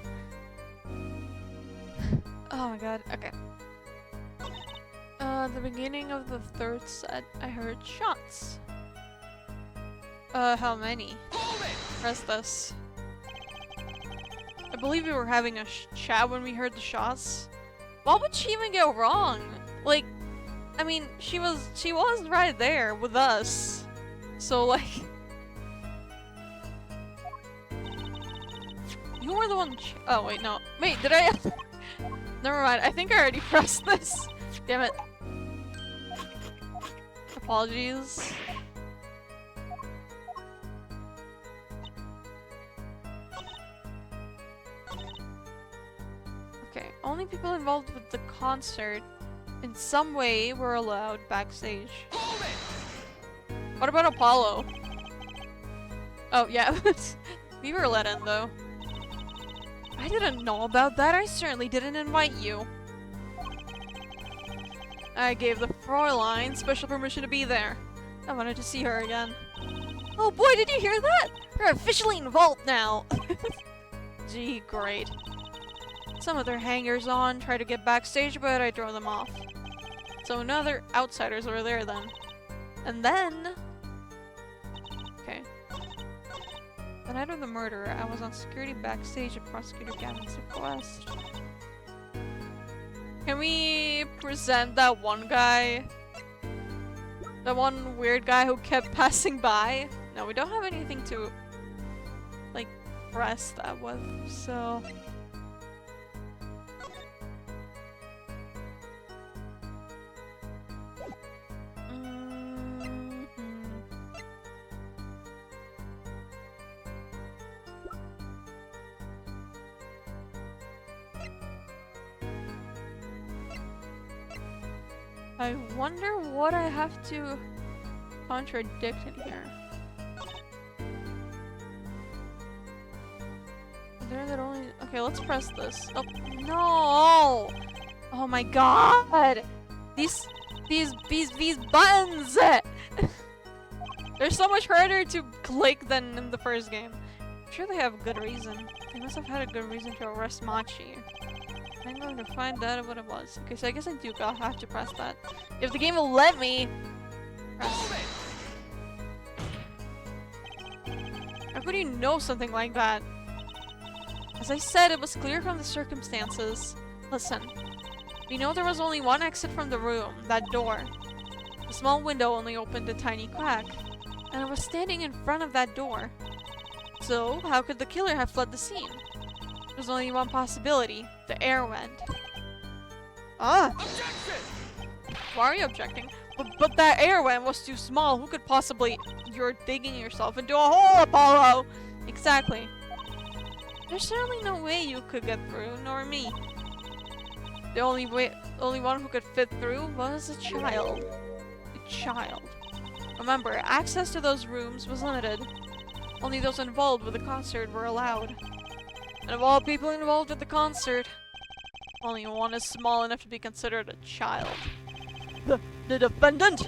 Oh my god, okay. The beginning of the third set, I heard shots. How many? Press this. I believe we were having a chat when we heard the shots. What would she even get wrong? Like, I mean, she was right there with us. So like, you were the one. Oh wait, no. Wait, did I? Never mind. I think I already pressed this. Damn it. Apologies. Okay, only people involved with the concert in some way were allowed backstage. What about Apollo? Oh yeah, we were let in though. I didn't know about that. I certainly didn't invite you. I gave the Fräulein special permission to be there. I wanted to see her again. Oh boy, did you hear that? We're officially involved now. Gee, great. Some of their hangers-on try to get backstage, but I throw them off. So no other outsiders were there then. And then... Okay. The night of the murder, I was on security backstage at Prosecutor Gavin's request. Can we present that one guy? That one weird guy who kept passing by? No, we don't have anything to, like, press that with, so... I wonder what I have to contradict in here. Is there that only— okay, let's press this. Oh, no! Oh my god! These buttons! They're so much harder to click than in the first game. I'm sure they have a good reason. They must have had a good reason to arrest Machi. I'm going to find out what it was. Okay, so I guess I do have to press that. If the game will let me press. How could you know something like that? As I said, it was clear from the circumstances. Listen, we know there was only one exit from the room, that door. The small window only opened a tiny crack, and I was standing in front of that door. So, how could the killer have fled the scene? There's only one possibility. The air vent. Ah! Objection! Why are you objecting? But that air vent was too small. Who could possibly— you're digging yourself into a hole, Apollo! Exactly. There's certainly no way you could get through, nor me. The only one who could fit through was a child. A child. Remember, access to those rooms was limited. Only those involved with the concert were allowed. And of all people involved with the concert, only one is small enough to be considered a child. The defendant!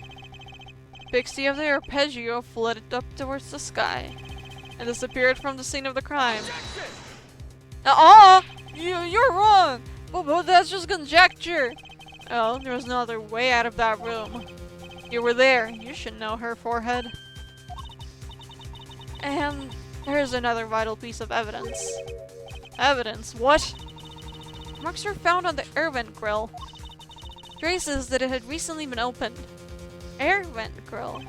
Pixie of the arpeggio flitted up towards the sky and disappeared from the scene of the crime. You're wrong! But that's just conjecture! Oh, there was no other way out of that room. You were there. You should know her forehead. And here's another vital piece of evidence. Evidence? What? Marks were found on the air vent grill. Traces that it had recently been opened. Air vent grill?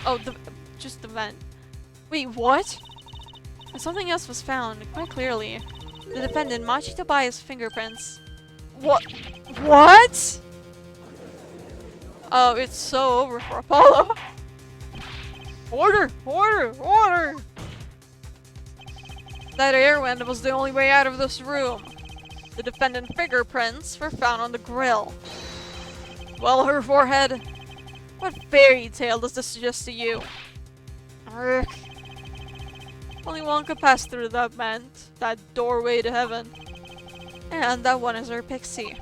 Oh, just the vent. Wait, what? And something else was found, quite clearly. The defendant, Machi Tobias' fingerprints. What? What? Oh, it's so over for Apollo. Order! Order! Order! That air vent was the only way out of this room. The defendant's fingerprints were found on the grill. Well, her forehead. What fairy tale does this suggest to you? Urgh. Only one could pass through that vent, that doorway to heaven. And that one is her Pixie.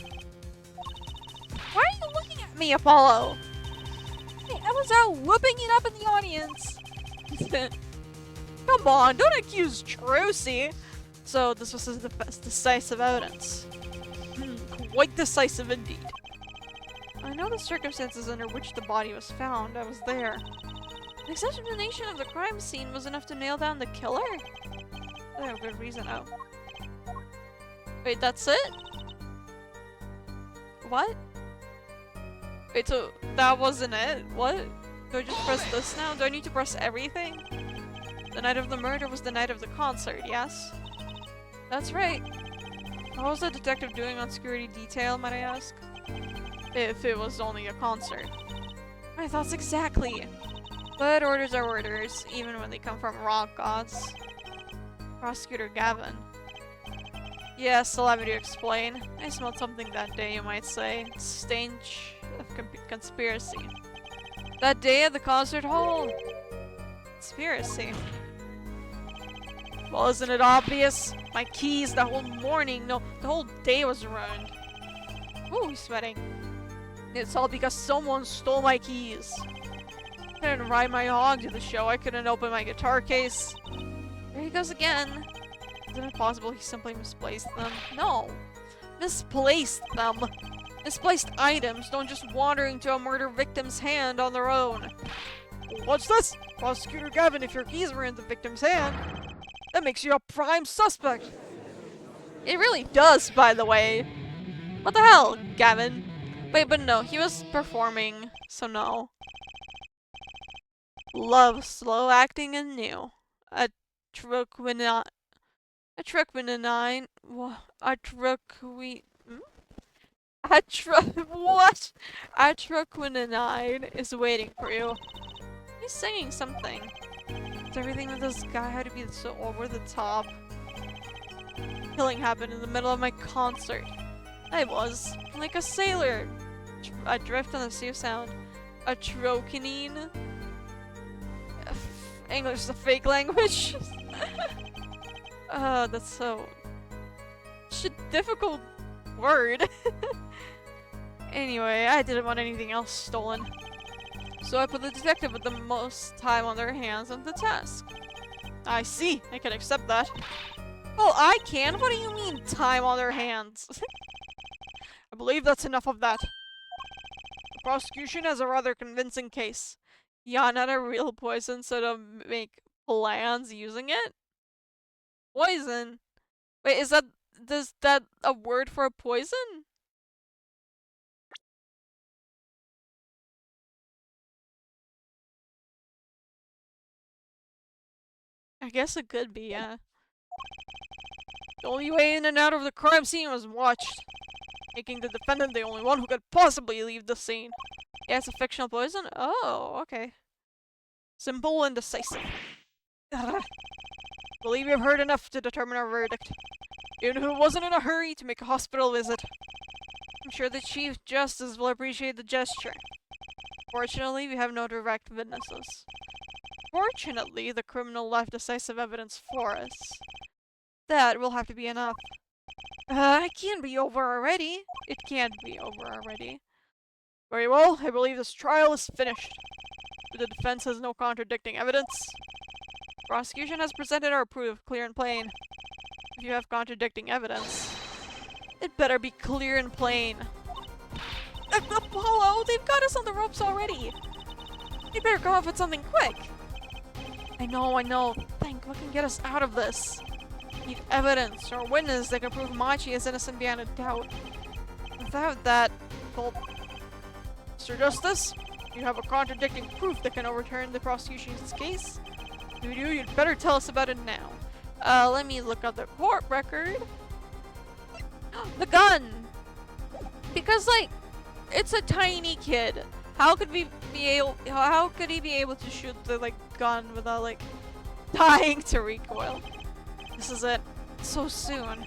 Why are you looking at me, Apollo? Hey, I was out whooping it up in the audience. Come on, don't accuse Trucy. So this was his decisive evidence. Quite decisive indeed. I know the circumstances under which the body was found. I was there. The examination of the crime scene was enough to nail down the killer? Oh, good reason. Oh. Wait, that's it? What? Wait, so that wasn't it? What? Do I just press this now? Do I need to press everything? The night of the murder was the night of the concert, yes? That's right. What was the detective doing on security detail, might I ask? If it was only a concert. My thoughts exactly. But orders are orders, even when they come from rock gods. Prosecutor Gavin. Yes, allow me to explain. I smelled something that day, you might say. Stench of conspiracy. That day at the concert hall. Conspiracy. Well, isn't it obvious? My keys the whole morning, no, the whole day was ruined. Ooh, he's sweating. It's all because someone stole my keys. I couldn't ride my hog to the show, I couldn't open my guitar case. There he goes again. Isn't it possible he simply misplaced them? No. Misplaced them. Misplaced items don't just wander into a murder victim's hand on their own. What's this? Prosecutor Gavin, if your keys were in the victim's hand, that makes you a prime suspect. It really does, by the way. What the hell, Gavin? Wait, but no, he was performing, so no. Love slow acting and new. A Truquinine. What? A Truquinine is waiting for you. He's singing something. It's everything with this guy had to be so over the top. Killing happened in the middle of my concert. I was like a sailor, adrift on the sea of sound. A trocanine. English is a fake language. That's so difficult word. Anyway, I didn't want anything else stolen. So I put the detective with the most time on their hands on the task. I see. I can accept that. Oh, I can? What do you mean, time on their hands? I believe that's enough of that. The prosecution has a rather convincing case. Yeah, not a real poison, so to make plans using it? Poison? Wait, is that a word for a poison? I guess it could be, yeah. The only way in and out of the crime scene was watched, making the defendant the only one who could possibly leave the scene. Yeah, it's a fictional poison? Oh, okay. Simple and decisive. Believe you've heard enough to determine our verdict. Even who wasn't in a hurry to make a hospital visit. I'm sure the Chief Justice will appreciate the gesture. Fortunately, we have no direct witnesses. Fortunately, the criminal left decisive evidence for us. That will have to be enough. It can't be over already. It can't be over already. Very well, I believe this trial is finished. The defense has no contradicting evidence. Prosecution has presented our proof, clear and plain. If you have contradicting evidence, it better be clear and plain. Apollo, they've got us on the ropes already. They better come up with something quick. I know. Think what can get us out of this. Need evidence or witness that can prove Machi is innocent beyond a doubt. Without that, well, Mr. Justice, you have a contradicting proof that can overturn the prosecution's case. If you do, you'd better tell us about it now. Let me look up the court record. The gun! Because, like, it's a tiny kid. How could he be able to shoot the, like, gun without, like, dying to recoil? This is it. So soon.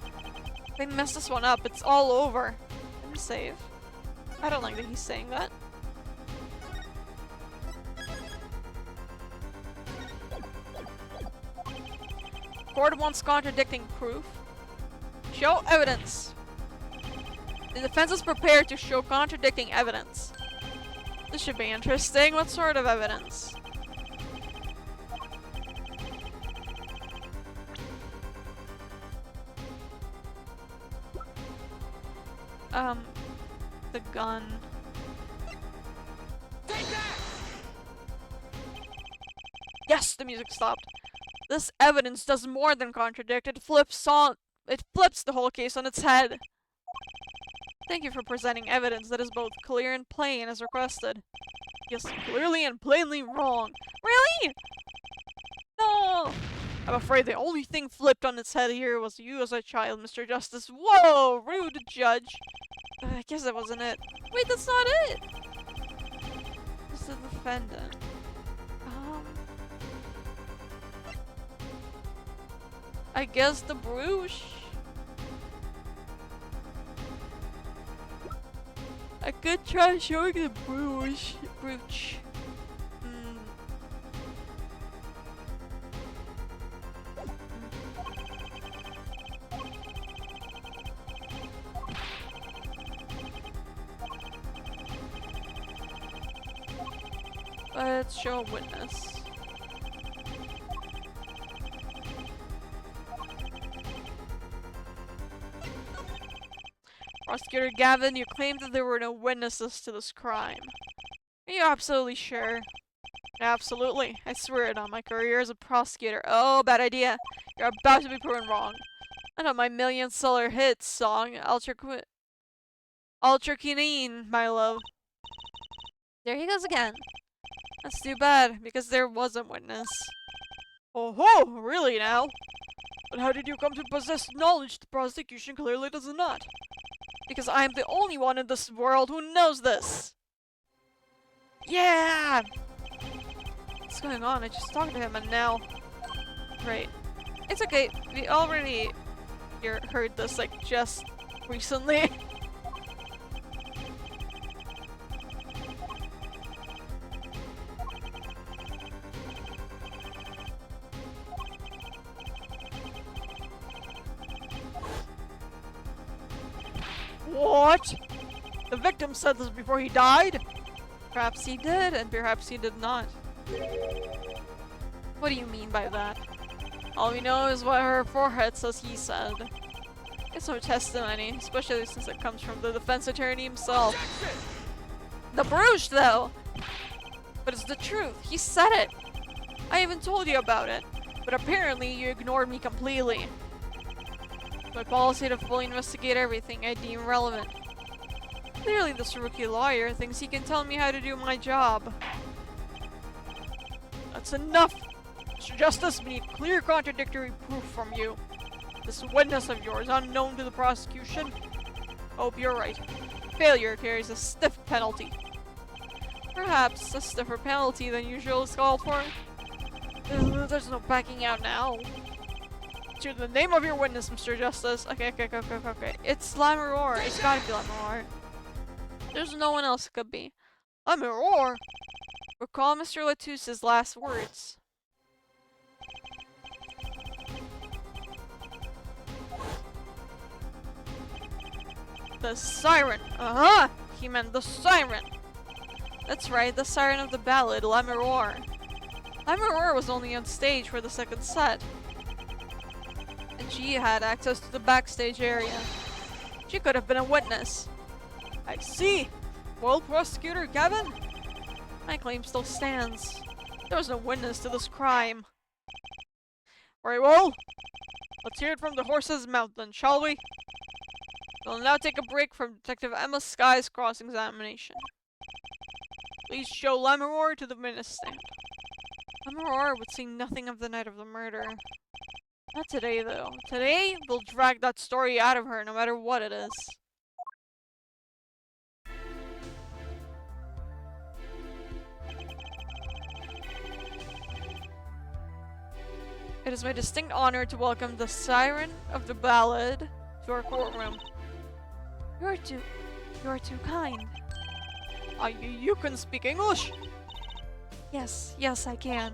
They messed this one up. It's all over. Let me save. I don't like that he's saying that. Court wants contradicting proof. Show evidence. The defense is prepared to show contradicting evidence. This should be interesting. What sort of evidence? The gun. Take that! Yes, the music stopped. This evidence does more than contradict. It flips the whole case on its head. Thank you for presenting evidence that is both clear and plain as requested. Yes, clearly and plainly wrong. Really? No! I'm afraid the only thing flipped on its head here was you as a child, Mr. Justice. Whoa! Rude, Judge. I guess that wasn't it. Wait, that's not it! It's the defendant. I guess the brooch. I could try showing the brooch. Let's show a witness. Prosecutor Gavin, you claimed that there were no witnesses to this crime. Are you absolutely sure? Absolutely. I swear it on my career as a prosecutor. Oh, bad idea. You're about to be proven wrong. I know my million-seller hit song, Ultraquinine, my love. There he goes again. That's too bad, because there was a witness. Oh ho! Really now? But how did you come to possess knowledge the prosecution clearly does not? Because I am the only one in this world who knows this! Yeah! What's going on? I just talked to him and now... Right. It's okay. We already heard this, like, just recently. What? The victim said this before he died? Perhaps he did, and perhaps he did not. What do you mean by that? All we know is what her forehead says he said. It's no testimony, especially since it comes from the defense attorney himself. Objection! The brooch, though! But it's the truth. He said it. I even told you about it. But apparently you ignored me completely. My policy to fully investigate everything I deem relevant. Clearly this rookie lawyer thinks he can tell me how to do my job. That's enough! Mr. Justice, we need clear contradictory proof from you. This witness of yours, unknown to the prosecution? Hope you're right. Failure carries a stiff penalty. Perhaps a stiffer penalty than usual is called for. There's no backing out now. To the name of your witness, Mr. Justice. Okay. It's Lamiroir. It's gotta be Lamiroir. There's no one else it could be. Lamiroir? Recall Mr. Latusse's last words. The siren! Uh-huh! He meant the siren! That's right, the siren of the ballad, Lamiroir. Lamiroir was only on stage for the second set. And she had access to the backstage area. She could have been a witness. I see! Well, Prosecutor Gavin? My claim still stands. There was no witness to this crime. Very well. Let's hear it from the horse's mouth then, shall we? We'll now take a break from Detective Emma Sky's cross-examination. Please show Lamiroir to the witness stand. Lamiroir would see nothing of the night of the murder. Not today, though. Today, we'll drag that story out of her, no matter what it is. It is my distinct honor to welcome the siren of the ballad to our courtroom. You are too kind. You can speak English? Yes, I can.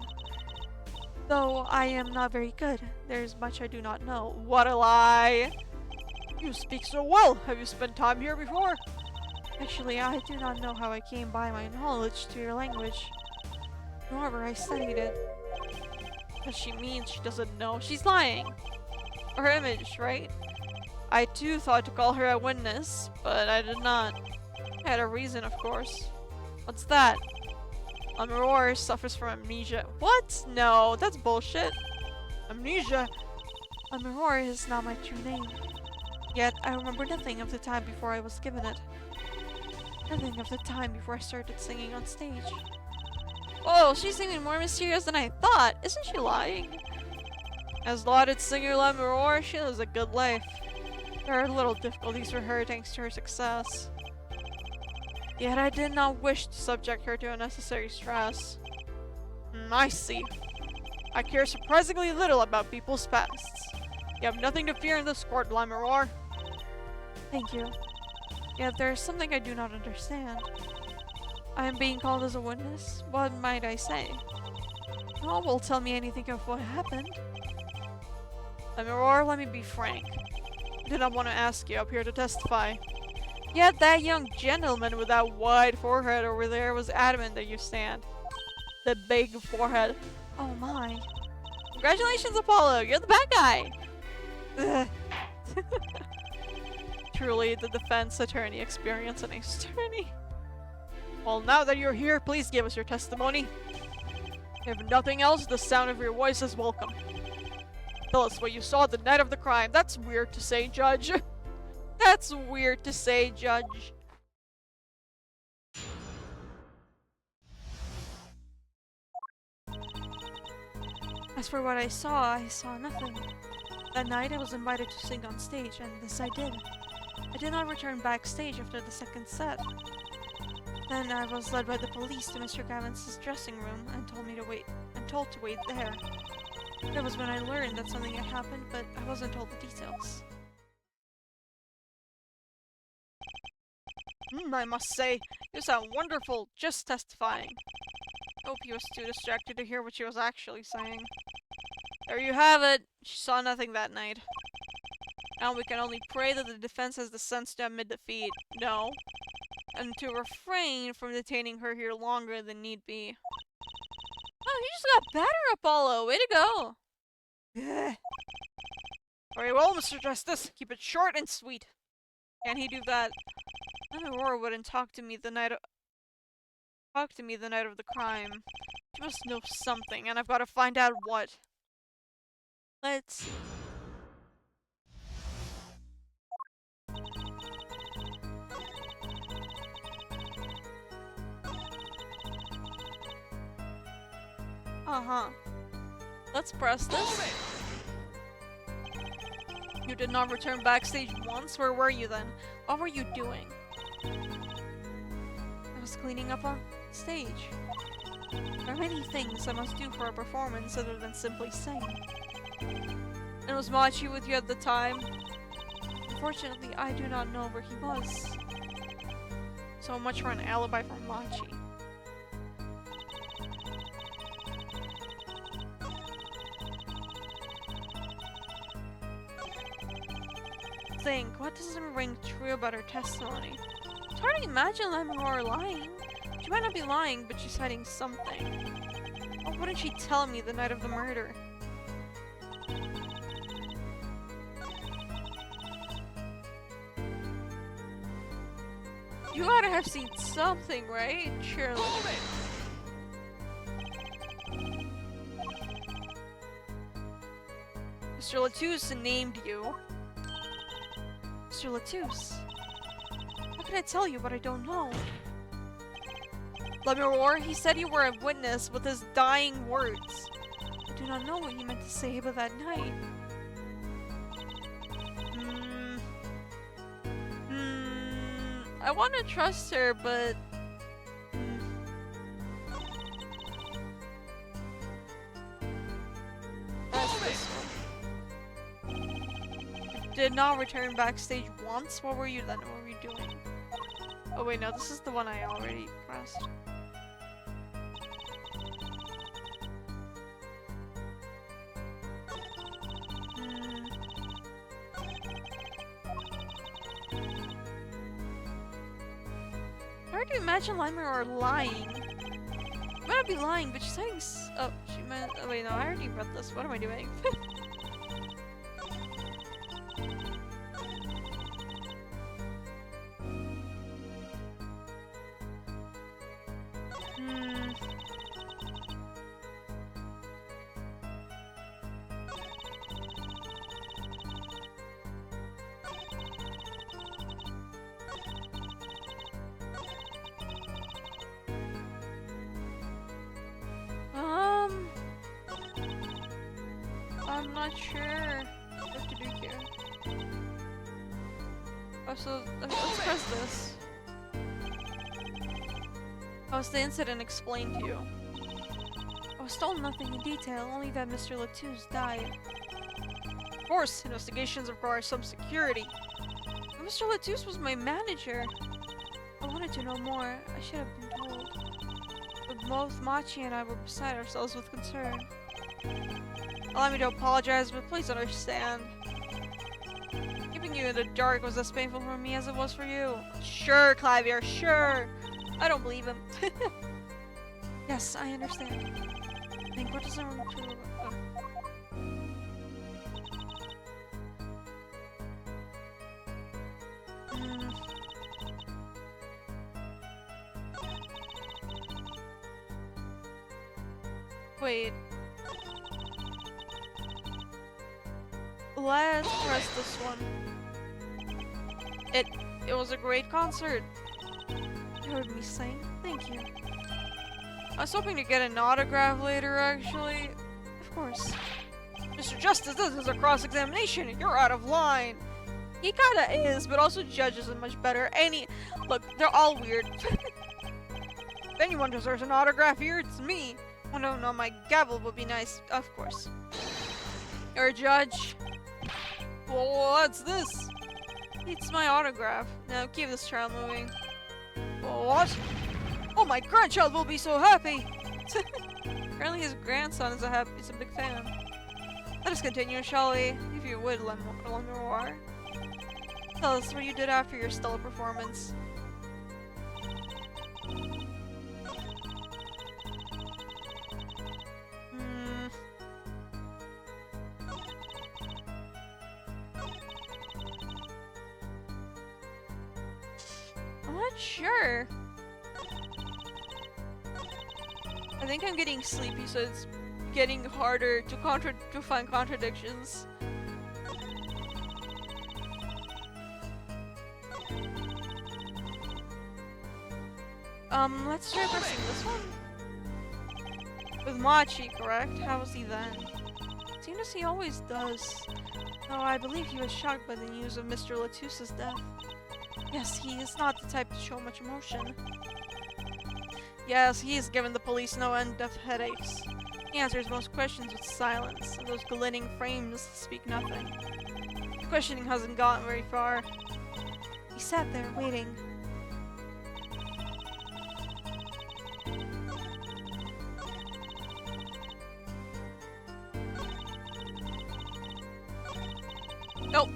Though I am not very good. There's much I do not know. What a lie! You speak so well. Have you spent time here before? Actually, I do not know how I came by my knowledge to your language. However, I studied it. But she means she doesn't know. She's lying. Her image, right? I too thought to call her a witness, but I did not. I had a reason, of course. What's that? Lamiroir suffers from amnesia. What? No, that's bullshit. Amnesia? Lamiroir is not my true name. Yet, I remember nothing of the time before I was given it. Nothing of the time before I started singing on stage. Oh, she's even more mysterious than I thought. Isn't she lying? As lauded singer Lamiroir, she lives a good life. There are little difficulties for her thanks to her success. Yet I did not wish to subject her to unnecessary stress. I see. I care surprisingly little about people's pasts. You have nothing to fear in this court, Lamiroir. Thank you. Yet there is something I do not understand. I am being called as a witness? What might I say? No one will tell me anything of what happened. Lamiroir, let me be frank. I did not want to ask you up here to testify. Yet that young gentleman with that wide forehead over there was adamant that you stand. The big forehead. Oh my. Congratulations, Apollo! You're the bad guy! Ugh. Truly, the defense attorney experienced an attorney. Well, now that you're here, please give us your testimony. If nothing else, the sound of your voice is welcome. Tell us what you saw the night of the crime. That's weird to say, Judge. That's weird to say, Judge. As for what I saw nothing. That night I was invited to sing on stage, and this I did. I did not return backstage after the second set. Then I was led by the police to Mr. Gavin's dressing room and told to wait there. That was when I learned that something had happened, but I wasn't told the details. I must say, you sound wonderful just testifying. I hope he was too distracted to hear what she was actually saying. There you have it. She saw nothing that night. Now we can only pray that the defense has the sense to admit defeat. No. And to refrain from detaining her here longer than need be. Oh, you just got better, Apollo! Way to go! Ugh. Very well, Mr. Justice. Keep it short and sweet. Can he do that? Lamiroir wouldn't talk to me the night of the crime. She must know something, and I've got to find out what. Let's see. Let's press this. You did not return backstage once? Where were you then? What were you doing? I was cleaning up on stage. There are many things I must do for a performance other than simply sing. And was Machi with you at the time? Unfortunately, I do not know where he was. So much for an alibi for Machi. Think, what doesn't ring true about her testimony? It's hard to imagine Lamiroir lying. She might not be lying, but she's hiding something. Why wouldn't she tell me the night of the murder? You gotta have seen something, right? Surely. Mr. Latouche named you. Mr. Latouche. How can I tell you what I don't know? Lamiroir, he said you were a witness with his dying words. I do not know what he meant to say about that night. I want to trust her, but... That's this one. You did not return backstage once? What were you then? What were you doing? Oh wait, no, this is the one I already pressed. hard to imagine Lamiroir lying. She might not be lying, but she's saying oh, she meant- oh wait, no, I already read this. What am I doing? I'm not sure what to do here. Oh, so let's press this. How's the incident explained to you? I was told nothing in detail, only that Mr. Latouche died. Of course, investigations require some security. But Mr. Latouche was my manager. I wanted to know more. I should have been told. But both Machi and I were beside ourselves with concern. Allow me to apologize, but please understand. Keeping you in the dark was as painful for me as it was for you. Sure, Clavier, sure. I don't believe him. Yes, I understand. I think what does everyone do? Wait. Let's press this one. It was a great concert. You heard me sing. Thank you. I was hoping to get an autograph later, actually. Of course. Mr. Justice, this is a cross-examination. You're out of line. He kinda is, but also judges it much better. Look, they're all weird. If anyone deserves an autograph here, it's me. Oh no, my gavel would be nice. Of course. You're a judge. Well, what's this? It's my autograph. Now keep this trial moving. What? Oh, my grandchild will be so happy! Apparently his grandson is a big fan. Let us continue, shall we? If you would, Lamiroir. Tell us what you did after your stellar performance. I'm not sure. I think I'm getting sleepy, so it's getting harder to find contradictions. Let's try pressing this one. With Machi, correct? How was he then? Seemed as he always does. Though I believe he was shocked by the news of Mr. Latouche's death. Yes, he is not the type to show much emotion. Yes, he has given the police no end of headaches. He answers most questions with silence, and those glittering frames speak nothing. The questioning hasn't gotten very far. He sat there, waiting. Nope.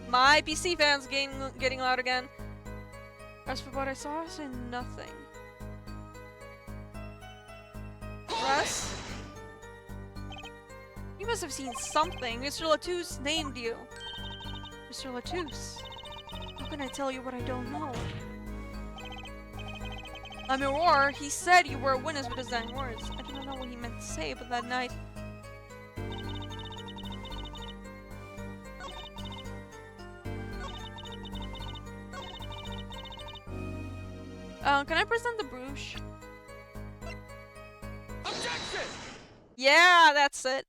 My PC fan's getting loud again. As for what I saw, I saw nothing. Russ? You must have seen something. Mr. Latouche named you. Mr. Latouche? How can I tell you what I don't know? Lamiroir, he said you were a witness with his dying words. I don't know what he meant to say, but that night... can I present the brooch? Objection! Yeah, that's it.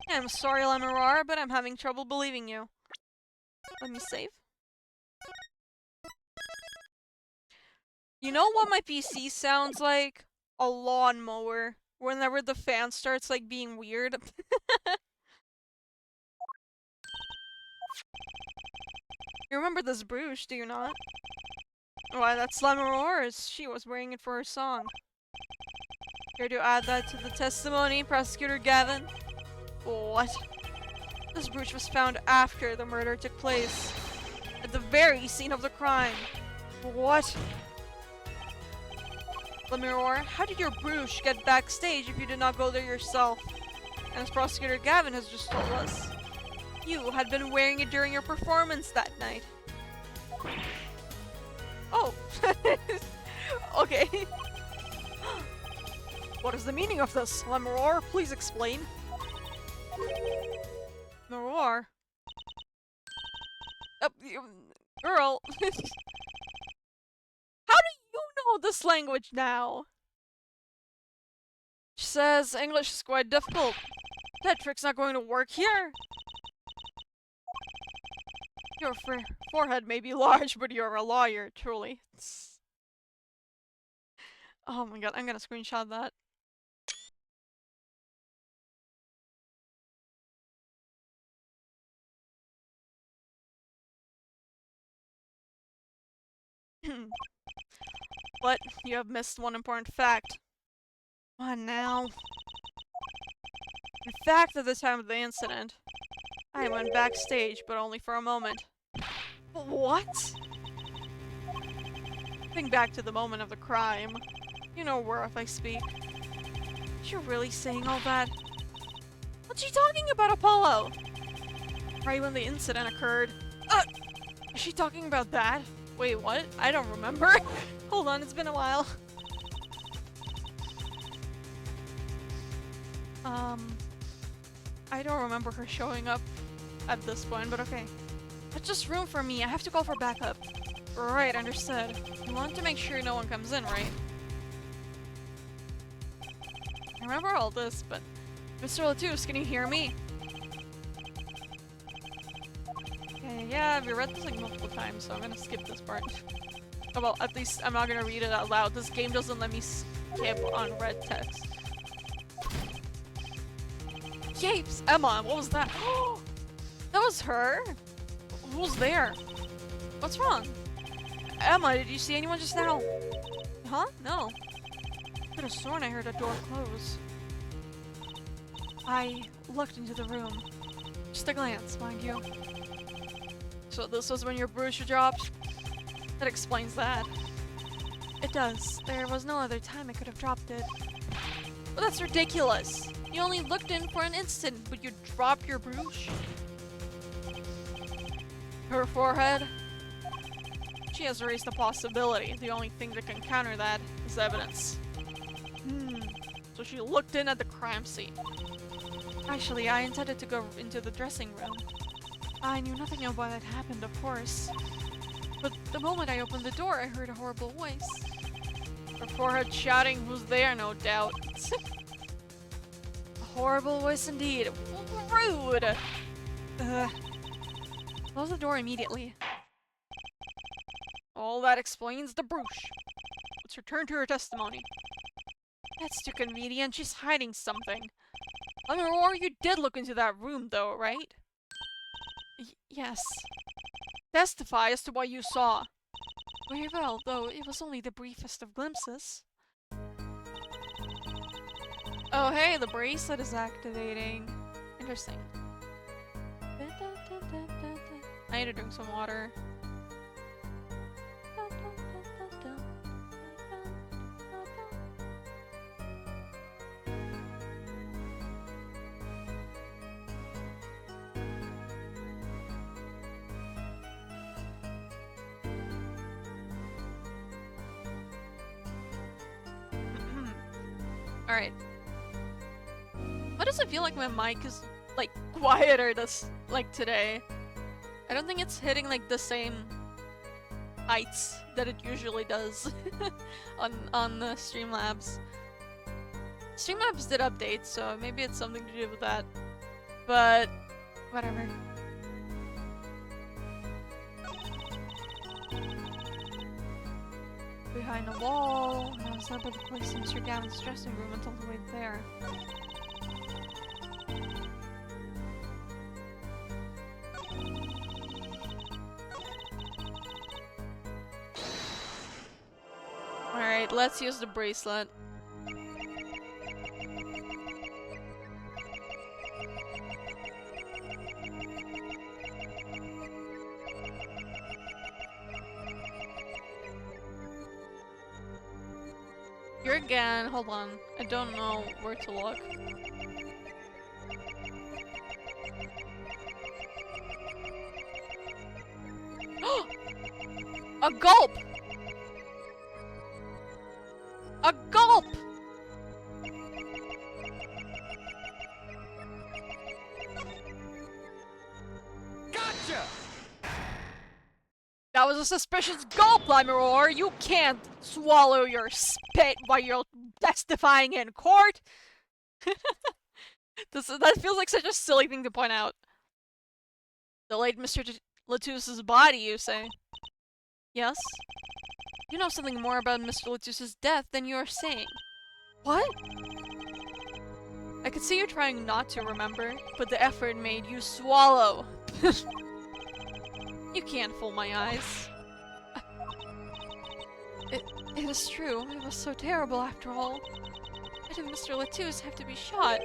I'm sorry, Lamiroir, but I'm having trouble believing you. Let me save. You know what my PC sounds like? A lawnmower. Whenever the fan starts, like, being weird. You remember this brooch, do you not? Why, that's Lamiroir's. She was wearing it for her song. Care to add that to the testimony, Prosecutor Gavin? What? This brooch was found after the murder took place. At the very scene of the crime. What? Lamiroir, how did your brush get backstage if you did not go there yourself? And as Prosecutor Gavin has just told us, you had been wearing it during your performance that night. Oh. Okay. What is the meaning of this? Lamiroir, please explain. Lamiroir? Girl. How do you know this language now? She says English is quite difficult. That trick's not going to work here. Your forehead may be large, but you're a lawyer, truly. Oh my god, I'm gonna screenshot that. But you have missed one important fact. What now? In fact, at the time of the incident, I went backstage, but only for a moment. What? Think back to the moment of the crime. You know whereof I speak. You're really saying all that? What's she talking about, Apollo? Right when the incident occurred. Is she talking about that? Wait, what? I don't remember. Hold on, it's been a while. I don't remember her showing up at this point, but okay. That's just room for me. I have to call for backup. Right, understood. You want to make sure no one comes in, right? I remember all this, but... Mr. Latus, can you hear me? Okay, yeah, I've read this like multiple times, so I'm gonna skip this part. Oh, well, at least I'm not gonna read it out loud. This game doesn't let me skip on red text. Yapes! Emma, what was that? That was her? Who's there? What's wrong? Emma, did you see anyone just now? Huh? No. I could have sworn I heard a door close. I looked into the room. Just a glance, mind you. So this was when your brochure dropped? That explains that. It does. There was no other time I could have dropped it. But that's ridiculous! You only looked in for an instant, but you dropped your brooch? Her forehead? She has raised a possibility. The only thing that can counter that is evidence. So she looked in at the crime scene. Actually, I intended to go into the dressing room. I knew nothing of what had happened, of course. But the moment I opened the door, I heard a horrible voice. Her forehead shouting, who's there, no doubt. A horrible voice indeed. Rude! Close the door immediately. All that explains the brooch. Let's return to her testimony. That's too convenient. She's hiding something. Lamiroir, you did look into that room, though, right? Yes. Testify as to what you saw. Very well, though it was only the briefest of glimpses. Oh, hey, the bracelet is activating. Interesting. I need to drink some water. Alright. Why does it feel like my mic is, like, quieter today? I don't think it's hitting, like, the same heights that it usually does on the Streamlabs. Streamlabs did update, so maybe it's something to do with that. But, whatever. Behind a wall, and I was able to place Mr. Gavin's dressing room until the way there. Alright, let's use the bracelet. Here again. Hold on. I don't know where to look. A gulp! A gulp! Gotcha! That was a suspicious gulp, Lamiroir! You can't swallow your spit while you're testifying in court! That feels like such a silly thing to point out. The late Mr. Latus's body, you say? Yes? You know something more about Mr. Latus's death than you're saying. What? I could see you trying not to remember, but the effort made you swallow. You can't fool my eyes. It is true. It was so terrible after all. Why did Mr. Latus have to be shot?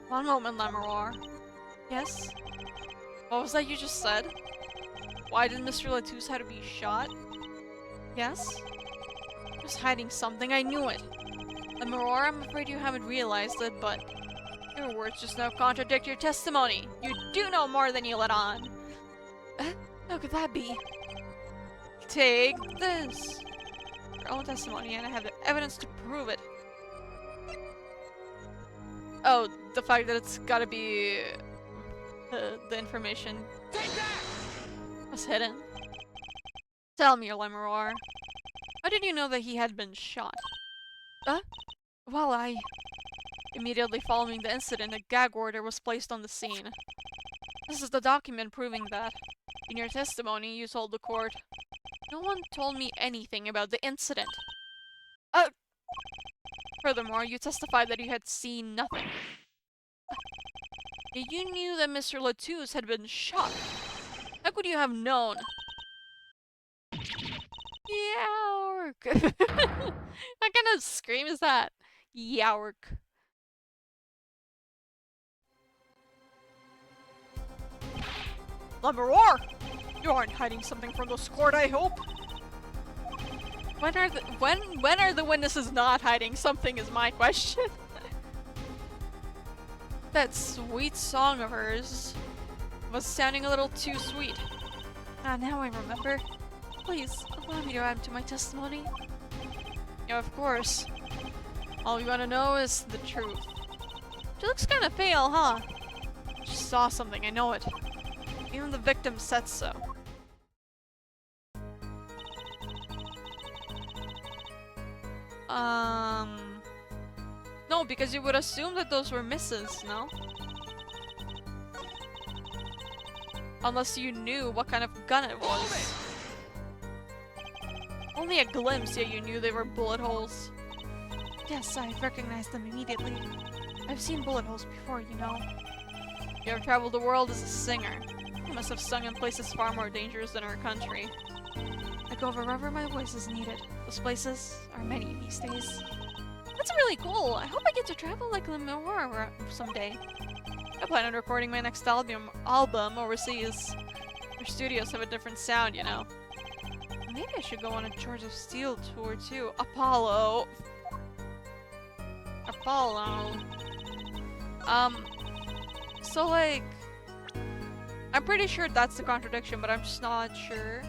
One moment, Lamiroir. Yes? What was that you just said? Why did Mr. Latus have to be shot? Yes? He was hiding something, I knew it. Lamiroir, I'm afraid you haven't realized it, but your words just now contradict your testimony. You do know more than you let on. How could that be? Take this. Your own testimony, and I have the evidence to prove it. Oh, the fact that it's gotta be the information was hidden. Tell me, Lamiroir. How did you know that he had been shot? Well, immediately following the incident, a gag order was placed on the scene. This is the document proving that. In your testimony, you told the court, no one told me anything about the incident. Furthermore, you testified that you had seen nothing. You knew that Mr. Latus had been shot. How could you have known? Yowerk! What kind of scream is that? Yowerk. Lamiroir! You aren't hiding something from this court, I hope? When are the witnesses not hiding something is my question. That sweet song of hers was sounding a little too sweet. Now I remember. Please, allow me to add to my testimony. Yeah, of course. All we want to know is the truth. She looks kind of pale, huh? She saw something, I know it. Even the victim said so. No, because you would assume that those were misses, no? Unless you knew what kind of gun it was. Only a glimpse, yet you knew they were bullet holes. Yes, I recognized them immediately. I've seen bullet holes before, you know. You have traveled the world as a singer. You must have sung in places far more dangerous than our country. I go wherever my voice is needed. Those places are many these days. That's really cool. I hope I get to travel like Lamiroir someday. I plan on recording my next album overseas. Their studios have a different sound, you know. Maybe I should go on a George of Steel tour too. Apollo. So like, I'm pretty sure that's the contradiction, but I'm just not sure.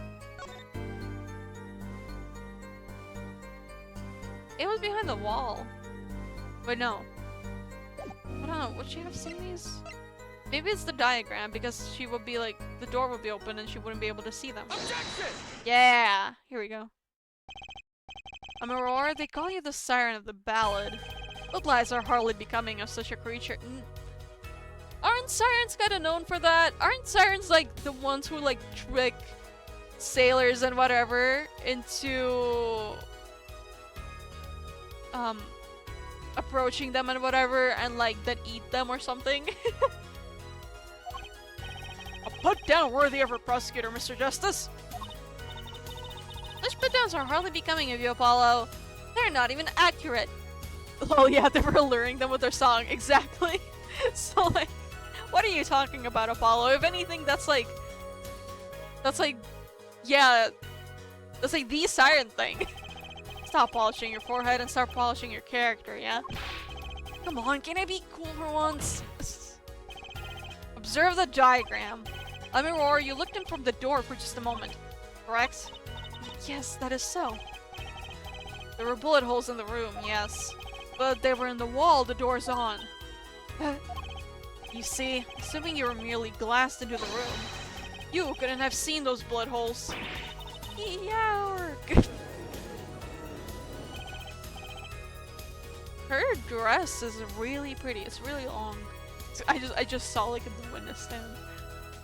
It was behind the wall. Wait, no. I don't know, would she have seen these? Maybe it's the diagram, because she would be like, the door would be open and she wouldn't be able to see them. Objection! Yeah! Here we go. Lamiroir, they call you the siren of the ballad. But lies are hardly becoming of such a creature. Aren't sirens kinda known for that? Aren't sirens like the ones who like trick sailors and whatever into approaching them and whatever and like then eat them or something? A put down worthy of a prosecutor, Mr. Justice. Such put downs are hardly becoming of you, Apollo. They're not even accurate. Oh yeah, they were luring them with their song, exactly. So like, what are you talking about, Apollo? If anything, that's like, yeah, that's like the siren thing. Stop polishing your forehead and start polishing your character, yeah? Come on, can I be cool for once? Observe the diagram. Lamiroir, you looked in from the door for just a moment, correct? Yes, that is so. There were bullet holes in the room, yes. But they were in the wall, the door's on. You see, assuming you were merely glassed into the room, you couldn't have seen those bullet holes. Yark! Her dress is really pretty. It's really long. I just saw like in the witness stand.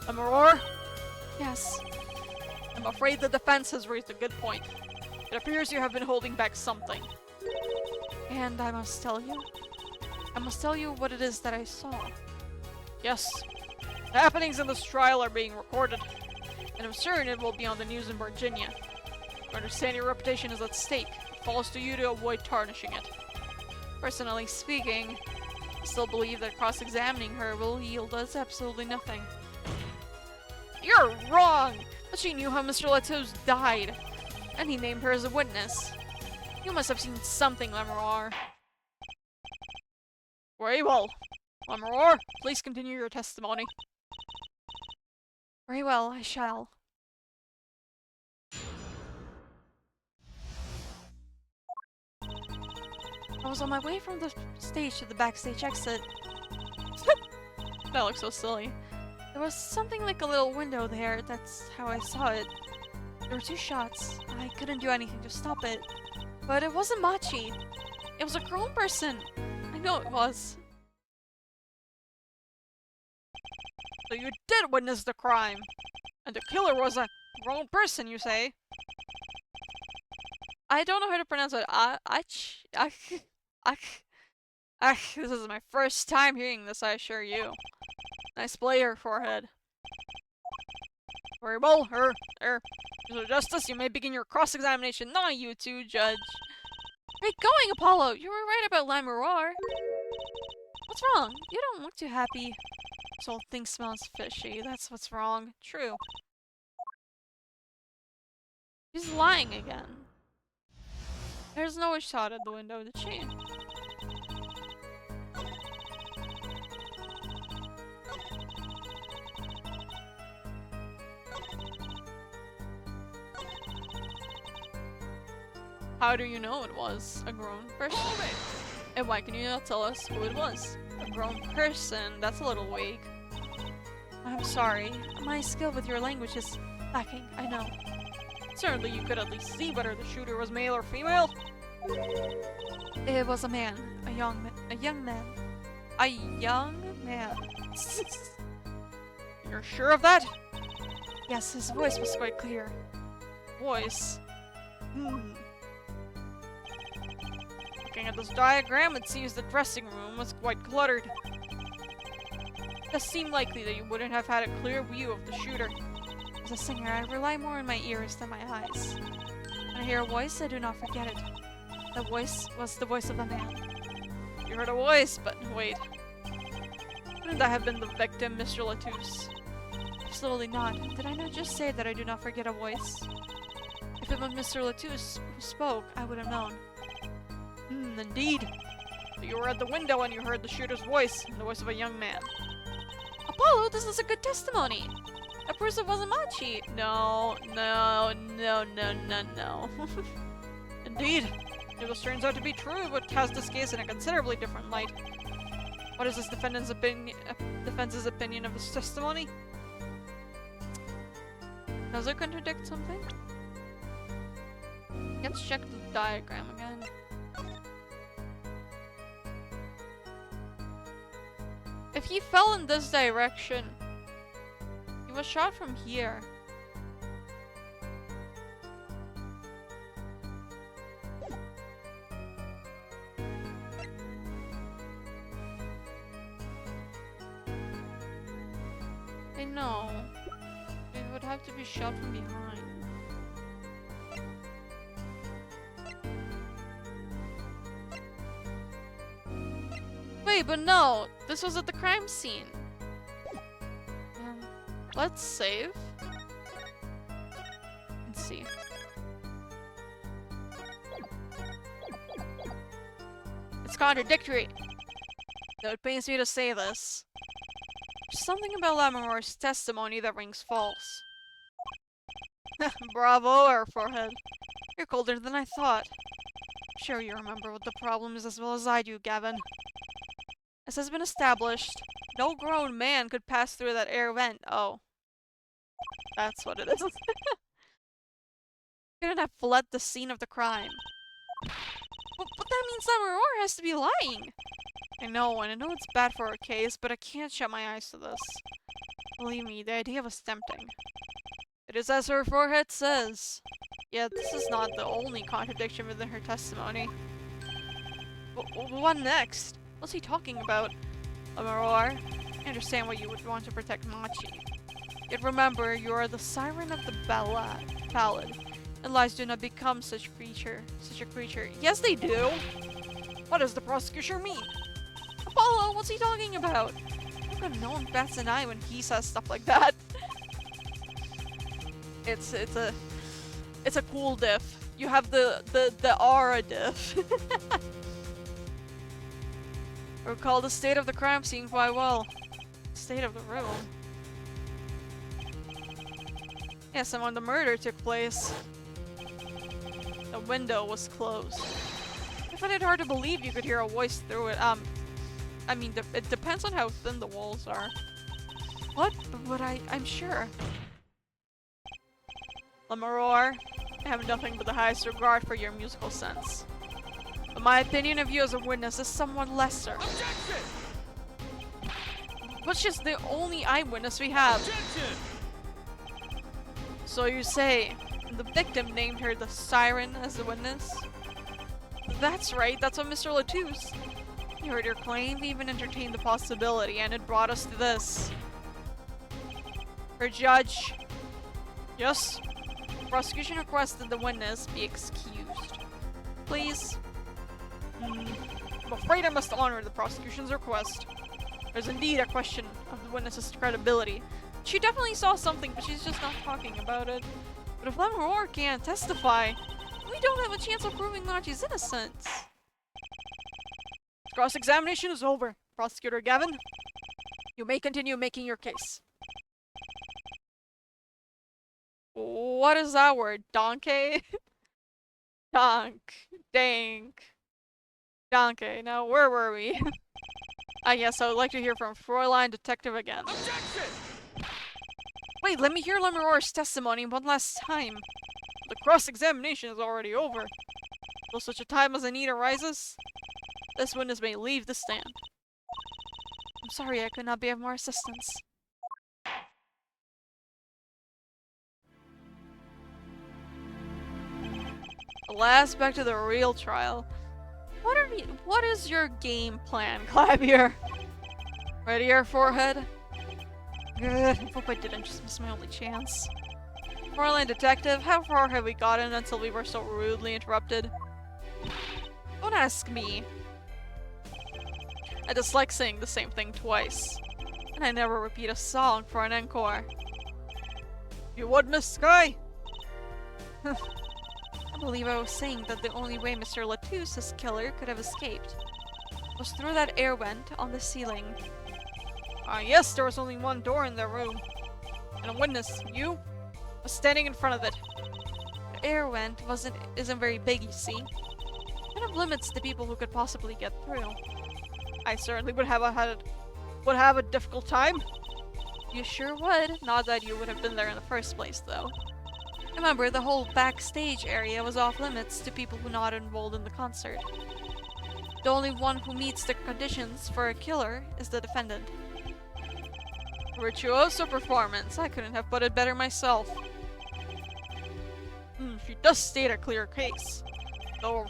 Lamiroir? Yes. I'm afraid the defense has raised a good point. It appears you have been holding back something. And I must tell you what it is that I saw. Yes. The happenings in this trial are being recorded, and I'm certain it will be on the news in Virginia. I understand your reputation is at stake. It falls to you to avoid tarnishing it. Personally speaking, I still believe that cross-examining her will yield us absolutely nothing. You're wrong! But she knew how Mr. Latouche died, and he named her as a witness. You must have seen something, Lamiroir. Very well. Lamiroir, please continue your testimony. Very well, I shall. I was on my way from the stage to the backstage exit. That looks so silly. There was something like a little window there, that's how I saw it. There were 2 shots. I couldn't do anything to stop it. But it wasn't Machi. It was a grown person. I know it was. So you did witness the crime. And the killer was a grown person, you say? I don't know how to pronounce it. This is my first time hearing this, I assure you. Nice play, her forehead. Very well, Mr. Justice, you may begin your cross-examination. Not you two, Judge. Where are you going, Apollo? You were right about Lamiroir. What's wrong? You don't look too happy. This whole thing smells fishy. That's what's wrong. True. She's lying again. There's no shot at the window, did she? How do you know it was a grown person? And why can you not tell us who it was? A grown person? That's a little vague. I'm sorry. My skill with your language is lacking, I know. Certainly you could at least see whether the shooter was male or female. It was a man. A young man. A young man. You're sure of that? Yes, his voice was quite clear. Voice? Looking at this diagram, it seems the dressing room was quite cluttered. It does seem likely that you wouldn't have had a clear view of the shooter. As a singer, I rely more on my ears than my eyes. When I hear a voice, I do not forget it. The voice was the voice of a man. You heard a voice, but wait. Couldn't that have been the victim, Mr. Latouche? Absolutely not. Did I not just say that I do not forget a voice? If it was Mr. Latouche who spoke, I would have known. Indeed. So you were at the window and you heard the shooter's voice, the voice of a young man. Apollo, this is a good testimony. That person wasn't Machi. No. Indeed. If this turns out to be true, it would cast this case in a considerably different light. What is this defense's opinion of this testimony? Does it contradict something? Let's check the diagram again. If he fell in this direction, he was shot from here. I know. It would have to be shot from behind. Wait, but no! This was at the crime scene. Let's save. And see. contradictory. Though it pains me to say this. There's something about Lamiroir's testimony that rings false. Bravo, our forehead. You're colder than I thought. I'm sure you remember what the problem is as well as I do, Gavin. As has been established, no grown man could pass through that air vent. Oh. That's what it is. Couldn't have fled the scene of the crime. But that means Lamiroir has to be lying! I know, and I know it's bad for our case, but I can't shut my eyes to this. Believe me, the idea was tempting. It is as her forehead says. Yet this is not the only contradiction within her testimony. What next? What's he talking about? Lamiroir, I understand why you would want to protect Machi. Yet remember, you are the siren of the ballad. And lies do not become such a creature. Yes, they do! What does the prosecution mean? Apollo, what's he talking about? Who could have known bats an eye when he says stuff like that? It's a cool diff. You have the aura diff. I recall the state of the crime scene quite well. State of the room. Yes, and when the murder took place, the window was closed. I find it hard to believe you could hear a voice through it. I mean, it depends on how thin the walls are. What? But I'm sure. Lamiroir, I have nothing but the highest regard for your musical sense. But my opinion of you as a witness is somewhat lesser. Objection! But she's the only eyewitness we have. Objection! So you say, the victim named her the Siren as the witness? That's right, that's what Mr. Latouche. He heard her claim, he even entertained the possibility, and it brought us to this. Her judge. Yes? The prosecution requested the witness be excused. Please? I'm afraid I must honor the prosecution's request. There's indeed a question of the witness's credibility. She definitely saw something, but she's just not talking about it. But if Lamiroir can't testify, we don't have a chance of proving Machi's innocence. Cross-examination is over. Prosecutor Gavin, you may continue making your case. What is that word? Donkey? Donk. Dank. Donkey. Now, where were we? Yes, I would like to hear from Fräulein Detective again. Objection! Wait, let me hear Lamiroir's testimony one last time. The cross-examination is already over. Till such a time as a need arises, this witness may leave the stand. I'm sorry I could not be of more assistance. Last, back to the real trial. What is your game plan, Clavier? Ready, your forehead? Good. I hope I didn't just miss my only chance. Fräulein Detective, how far have we gotten until we were so rudely interrupted? Don't ask me. I dislike saying the same thing twice. And I never repeat a song for an encore. You would, Miss Sky? I believe I was saying that the only way Mr. Latouche's killer could have escaped was through that air vent on the ceiling. Yes, there was only one door in the room. And a witness, you, was standing in front of it. The air vent isn't very big, you see. It kind of limits the people who could possibly get through. I certainly would have a difficult time. You sure would. Not that you would have been there in the first place, though. Remember, the whole backstage area was off limits to people who not enrolled in the concert. The only one who meets the conditions for a killer is the defendant. Virtuoso performance. I couldn't have put it better myself. She does state a clear case. Though,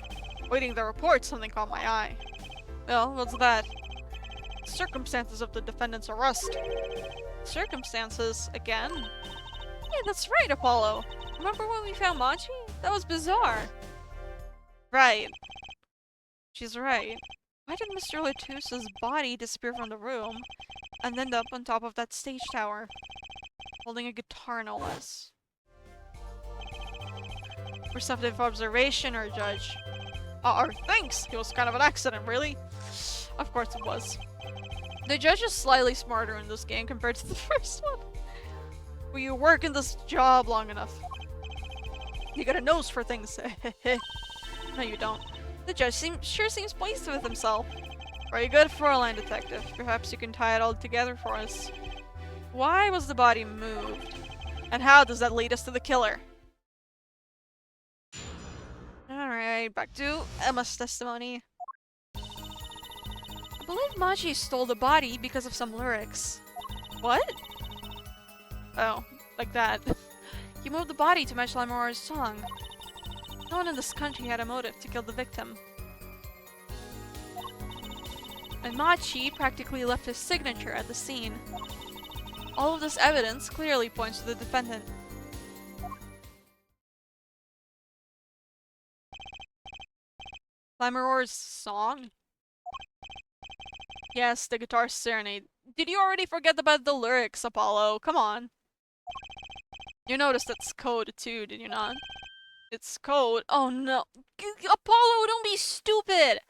waiting the report, something caught my eye. Well, what's that? Circumstances of the defendant's arrest. Circumstances? Again? Yeah, that's right, Apollo. Remember when we found Machi? That was bizarre. Right. She's right. Why did Mr. Latouche's body disappear from the room and end up on top of that stage tower? Holding a guitar, no less. Perceptive observation, or judge. Or thanks! It was kind of an accident, really? Of course it was. The judge is slightly smarter in this game compared to the first one. Well, you work in this job long enough. You got a nose for things. No, you don't. The judge sure seems pleased with himself. Very good, Fräulein Detective. Perhaps you can tie it all together for us. Why was the body moved? And how does that lead us to the killer? Alright, back to Emma's testimony. I believe Machi stole the body because of some lyrics. What? Oh, like that. He moved the body to match Lamiroir's song. No one in this country had a motive to kill the victim. And Machi practically left his signature at the scene. All of this evidence clearly points to the defendant. Lamiroir's song? Yes, the guitar serenade. Did you already forget about the lyrics, Apollo? Come on. You noticed it's code too, did you not? It's code. Oh no. Apollo, don't be stupid!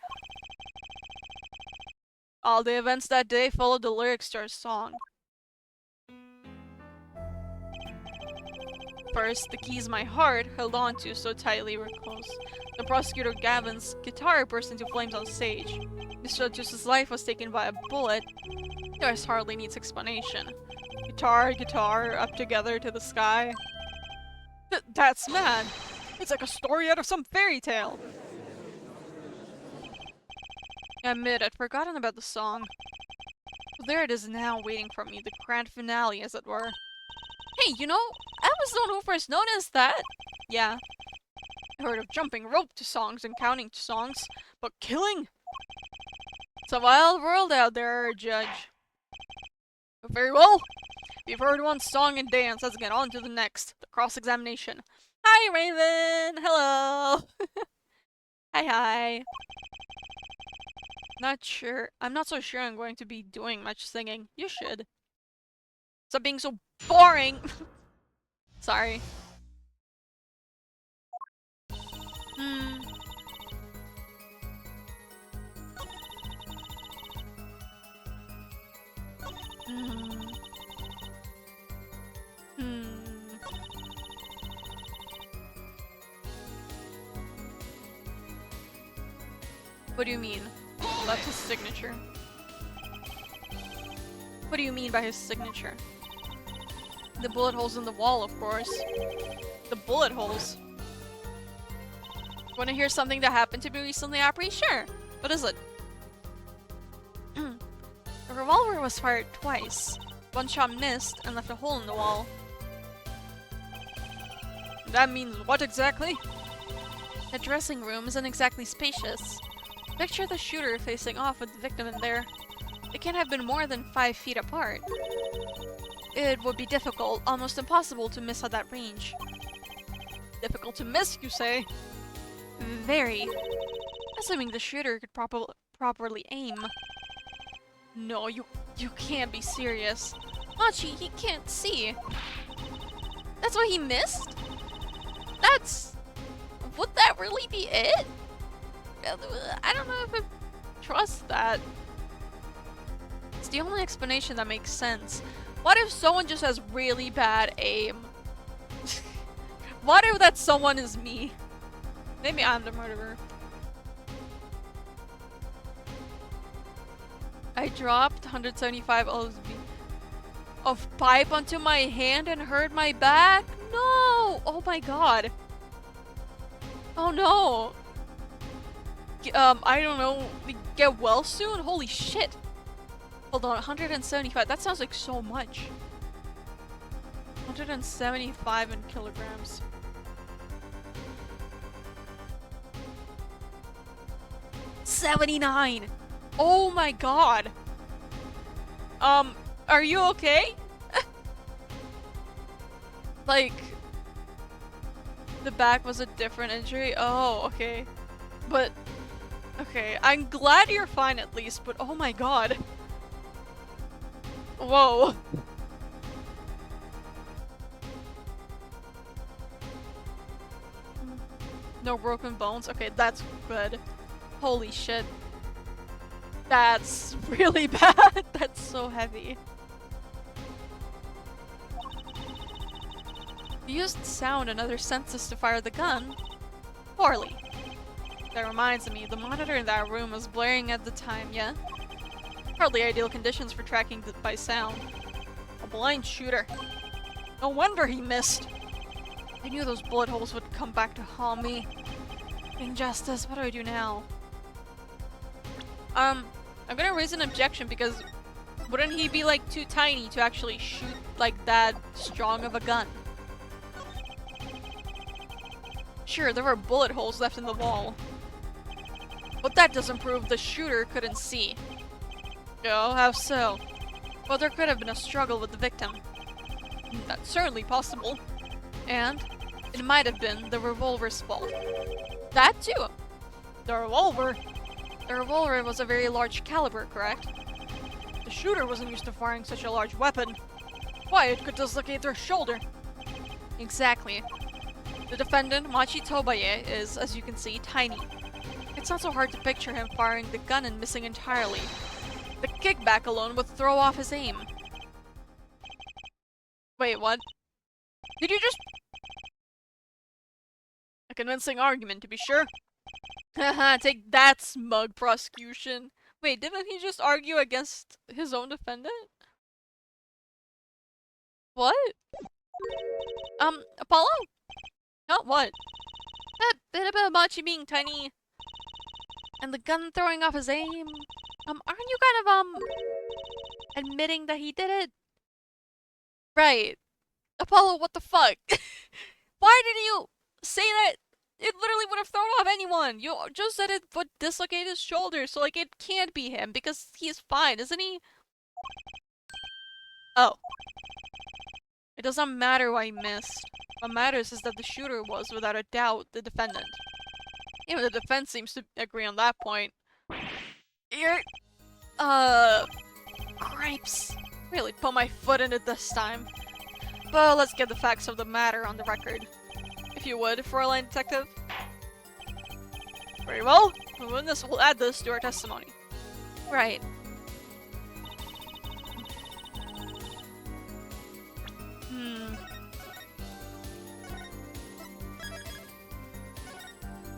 All the events that day followed the lyrics to our song. First, the keys my heart held on to so tightly were close. The prosecutor Gavin's guitar burst into flames on stage. Mr. Juice's life was taken by a bullet. This hardly needs explanation. Guitar, guitar, up together to the sky. That's mad! It's like a story out of some fairy tale! I admit, I'd forgotten about the song. But there it is now, waiting for me, the grand finale, as it were. Hey, you know, I was the one who first noticed that! Yeah. I heard of jumping rope to songs and counting to songs, but killing? It's a wild world out there, Judge. Very well. We've heard one song and dance, let's get on to the next. The cross-examination. Hi, Raven! Hello! Hi. I'm not so sure I'm going to be doing much singing. You should. Stop being so boring! Sorry. What do you mean? That's his signature. What do you mean by his signature? The bullet holes in the wall, of course. The bullet holes? Wanna hear something that happened to me recently, Apri? Sure. What is it? The revolver was fired twice. One shot missed and left a hole in the wall. That means what exactly? The dressing room isn't exactly spacious. Picture the shooter facing off with the victim in there. They can't have been more than 5 feet apart. It would be difficult, almost impossible to miss at that range. Difficult to miss, you say? Very. Assuming the shooter could properly aim. No, you can't be serious. Machi, he can't see. That's why he missed? Would that really be it? I don't know if I trust that. It's the only explanation that makes sense. What if someone just has really bad aim? What if that someone is me? Maybe I'm the murderer. I dropped 175 of pipe onto my hand and hurt my back? No! Oh my god. Oh no. I don't know. Get well soon? Holy shit. Hold on, 175. That sounds like so much. 175 in kilograms. $79! Oh my god! Are you okay? Like, the back was a different injury? Oh, okay. But, okay, I'm glad you're fine at least, but oh my god. Whoa. No broken bones? Okay, that's good. Holy shit. That's really bad. That's so heavy. You used sound and other senses to fire the gun? Poorly. That reminds me, the monitor in that room was blaring at the time, yeah? Hardly ideal conditions for tracking by sound. A blind shooter. No wonder he missed. I knew those bullet holes would come back to haunt me. Injustice, what do I do now? I'm gonna raise an objection because wouldn't he be like too tiny to actually shoot like that strong of a gun? Sure, there were bullet holes left in the wall. But that doesn't prove the shooter couldn't see. Oh, how so? Well, there could have been a struggle with the victim. That's certainly possible. And it might have been the revolver's fault. That too! The revolver? The revolver was a very large caliber, correct? The shooter wasn't used to firing such a large weapon. Why, it could dislocate their shoulder. Exactly. The defendant, Machi Tobaye, is, as you can see, tiny. It's not so hard to picture him firing the gun and missing entirely. The kickback alone would throw off his aim. Wait, what? Did you just... A convincing argument, to be sure. Haha, take that, smug prosecution. Wait, didn't he just argue against his own defendant? What? Apollo? Not what? That bit about Machi being tiny and the gun throwing off his aim. Aren't you kind of, admitting that he did it? Right. Apollo, what the fuck? Why did you say that? It literally would have thrown off anyone. You just said it would dislocate his shoulder, so like it can't be him because he's fine, isn't he? Oh. It doesn't matter why he missed. What matters is that the shooter was, without a doubt, the defendant. Even the defense seems to agree on that point. You're... Cripes. Really put my foot in it this time. But let's get the facts of the matter on the record. If you would, Fräulein Detective. Very well. We'll add this to our testimony. Right.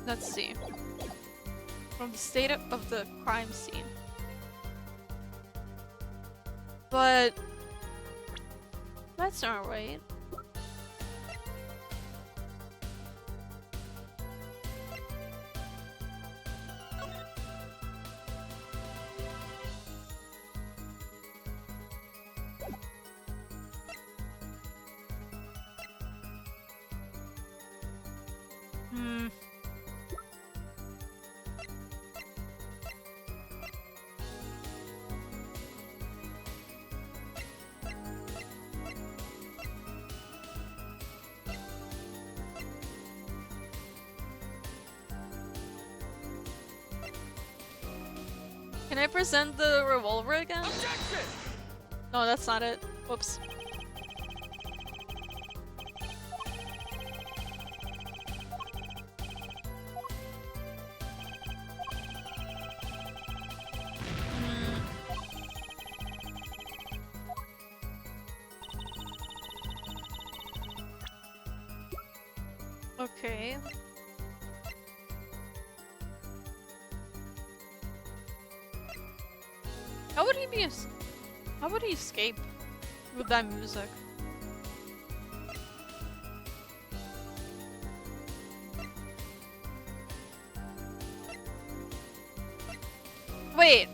Let's see. From the state of the crime scene. But... that's not right. Can I present the revolver again? Objection! No, that's not it. Whoops. Okay. How would he be how would he escape with that music? Wait.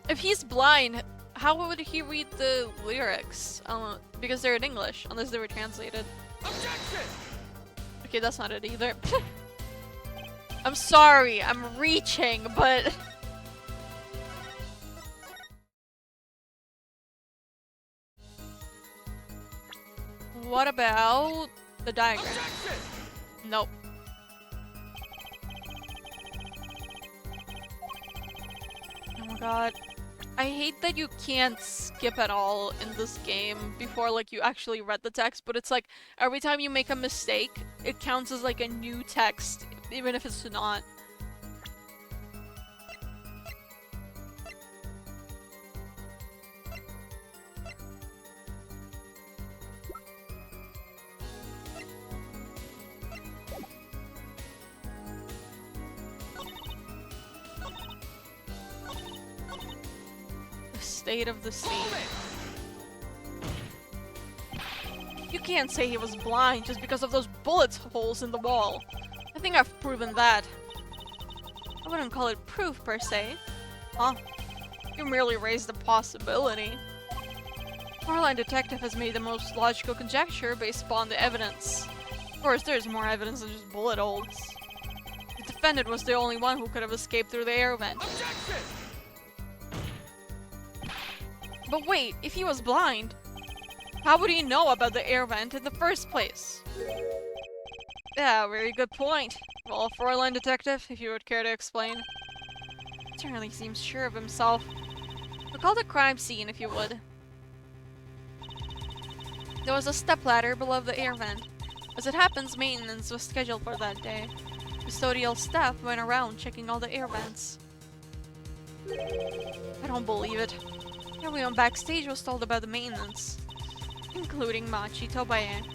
If he's blind, how would he read the lyrics? Because they're in English, unless they were translated. Objection! Okay, that's not it either. I'm sorry, I'm reaching, but... What about the diagram? Objection! Nope. Oh my god. I hate that you can't skip at all in this game before like you actually read the text, but it's like every time you make a mistake, it counts as like a new text, even if it's not. State of the scene. You can't say he was blind just because of those bullet holes in the wall. I think I've proven that. I wouldn't call it proof per se. Huh? You merely raised the possibility. Our detective has made the most logical conjecture based upon the evidence. Of course, there's more evidence than just bullet holes. The defendant was the only one who could have escaped through the air vent. Objection! But wait, if he was blind, how would he know about the air vent in the first place? Yeah, very good point. Well, Fräulein Detective, if you would care to explain. Certainly seems sure of himself. Recall the crime scene, if you would. There was a stepladder below the air vent. As it happens, maintenance was scheduled for that day. Custodial staff went around checking all the air vents. I don't believe it. Everyone backstage was told about the maintenance, including Machi Tobaye.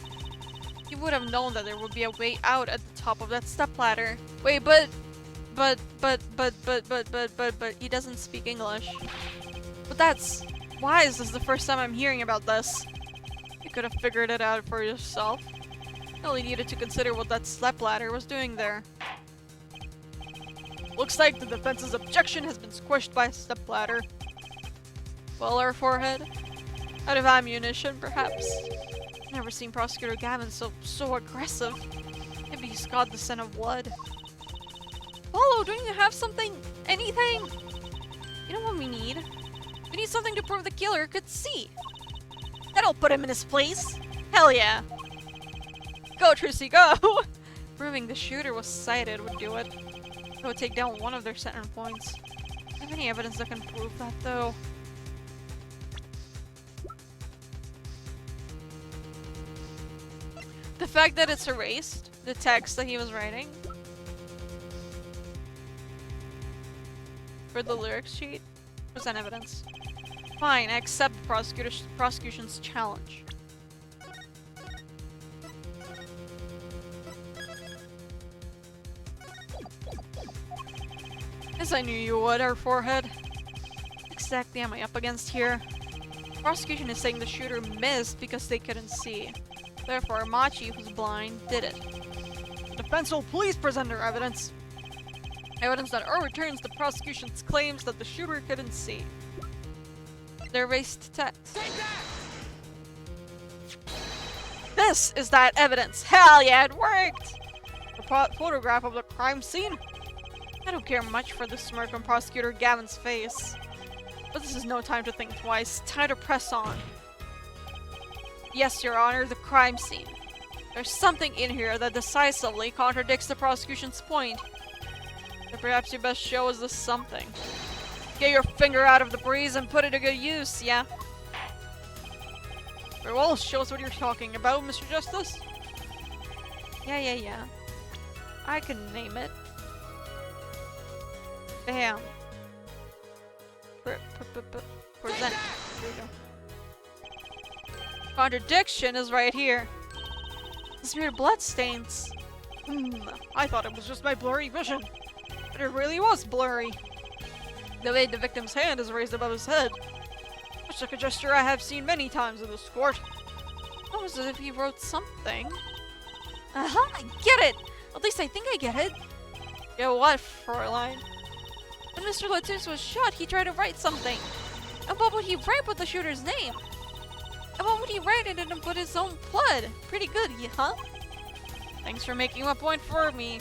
He would have known that there would be a way out at the top of that stepladder. Wait, but he doesn't speak English. But that's... why is this the first time I'm hearing about this? You could have figured it out for yourself. You only needed to consider what that stepladder was doing there. Looks like the defense's objection has been squished by a stepladder. Well, our forehead? Out of ammunition, perhaps? Never seen Prosecutor Gavin so aggressive. Maybe he's got the scent of blood. Polo, don't you have something? Anything? You know what we need? We need something to prove the killer could see. That'll put him in his place. Hell yeah. Go, Trissy, go! Proving the shooter was sighted would do it. It would take down one of their center points. I have any evidence that can prove that, though? The fact that it's erased, the text that he was writing, for the lyrics sheet, present evidence. Fine, I accept the prosecution's challenge. Yes, I knew you would, our forehead. What exactly am I up against here? The prosecution is saying the shooter missed because they couldn't see. Therefore, Machi, who's blind, did it. The defense will please present their evidence. Evidence that overturns the prosecution's claims that the shooter couldn't see. The erased text. This is that evidence! Hell yeah, it worked! The photograph of the crime scene? I don't care much for the smirk on Prosecutor Gavin's face. But this is no time to think twice. Time to press on. Yes, Your Honor, the crime scene. There's something in here that decisively contradicts the prosecution's point. So perhaps you best show us this something. Get your finger out of the breeze and put it to good use, yeah? Very well, show us what you're talking about, Mr. Justice. Yeah. I can name it. Bam. Present. There you go. Contradiction is right here. These weird bloodstains. I thought it was just my blurry vision. But it really was blurry. The way the victim's hand is raised above his head. Much like a gesture I have seen many times in this court. Almost as if he wrote something. I get it! At least I think I get it. Get what, Fräulein? When Mr. Latus was shot, he tried to write something. And what would he write with the shooter's name? And what would he write in it and put his own blood? Pretty good, huh? Thanks for making a point for me.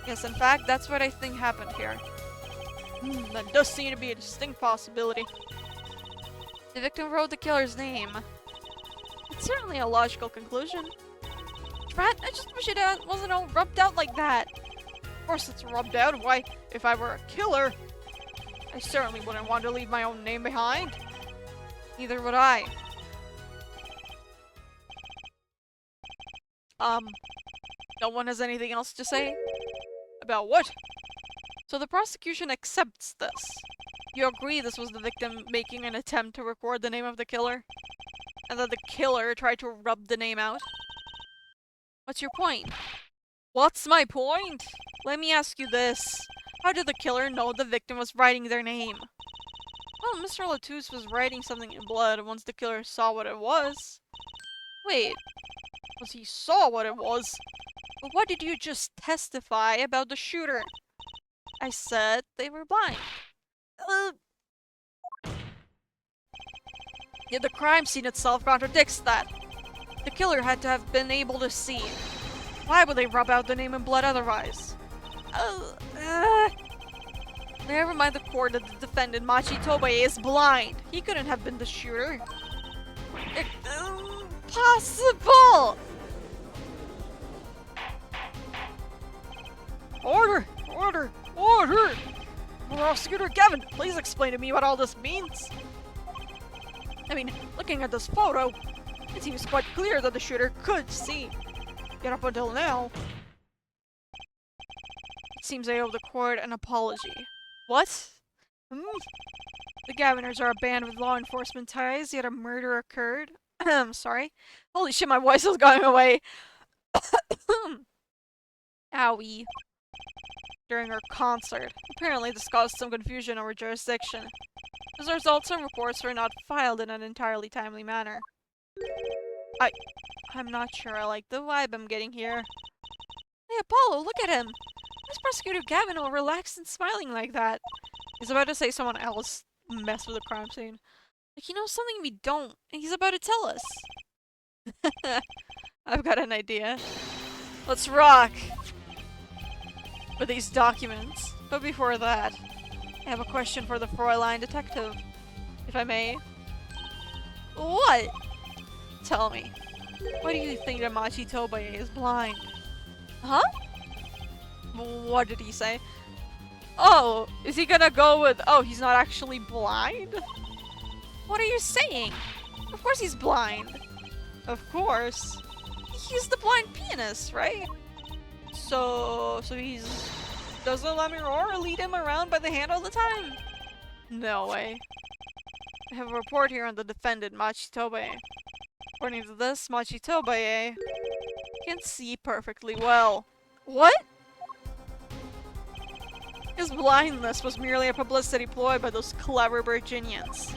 Yes, in fact, that's what I think happened here. That does seem to be a distinct possibility. The victim wrote the killer's name. It's certainly a logical conclusion. Drat, I just wish it wasn't all rubbed out like that. Of course it's rubbed out. Why, if I were a killer, I certainly wouldn't want to leave my own name behind. Neither would I. No one has anything else to say? About what? So the prosecution accepts this. You agree this was the victim making an attempt to record the name of the killer? And that the killer tried to rub the name out? What's your point? What's my point? Let me ask you this. How did the killer know the victim was writing their name? Well, Mr. Latouche was writing something in blood once the killer saw what it was. Wait. Once he saw what it was? But what did you just testify about the shooter? I said they were blind. Yet the crime scene itself contradicts that. The killer had to have been able to see. Why would they rub out the name in blood otherwise? Never mind the court that the defendant, Machi Tobae, is blind. He couldn't have been the shooter. Impossible! Order! Order! Order! Prosecutor Gavin, please explain to me what all this means. I mean, looking at this photo, it seems quite clear that the shooter could see. Yet up until now, it seems I owe the court an apology. What? The Gaviners are a band with law enforcement ties, yet a murder occurred. Sorry. Holy shit, my voice is going away. Owie. During our concert. Apparently this caused some confusion over jurisdiction. As a result, some reports were not filed in an entirely timely manner. I'm not sure I like the vibe I'm getting here. Hey, Apollo, look at him! Why is Prosecutor Gavin all relaxed and smiling like that? He's about to say someone else messed with the crime scene. Like, he knows something we don't, and he's about to tell us. I've got an idea. Let's rock! With these documents. But before that, I have a question for the Fräulein detective. If I may. What? Tell me. Why do you think that Machi Tobae is blind? Huh? What did he say? Oh, is he gonna go with, oh, he's not actually blind? What are you saying? Of course he's blind. Of course. He's the blind pianist, right? So he's... Doesn't Lamiroir lead him around by the hand all the time? No way. I have a report here on the defendant, Machi Tobae. According to this, Machi Tobae can see perfectly well. What? His blindness was merely a publicity ploy by those clever Virginians.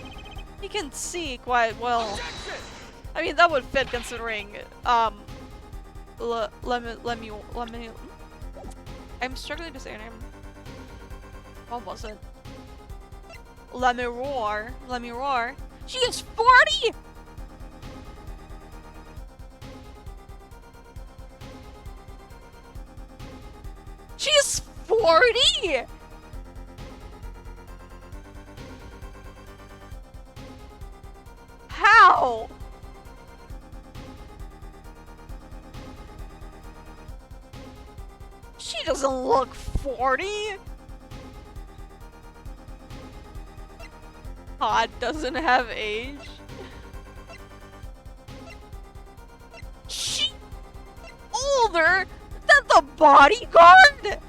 He can see quite well. I mean, that would fit considering, I'm struggling to say her name. What was it? Lamiroir. Lamiroir. She is 40! She is 40! How? She doesn't look 40! Hot doesn't have age. She older than the bodyguard?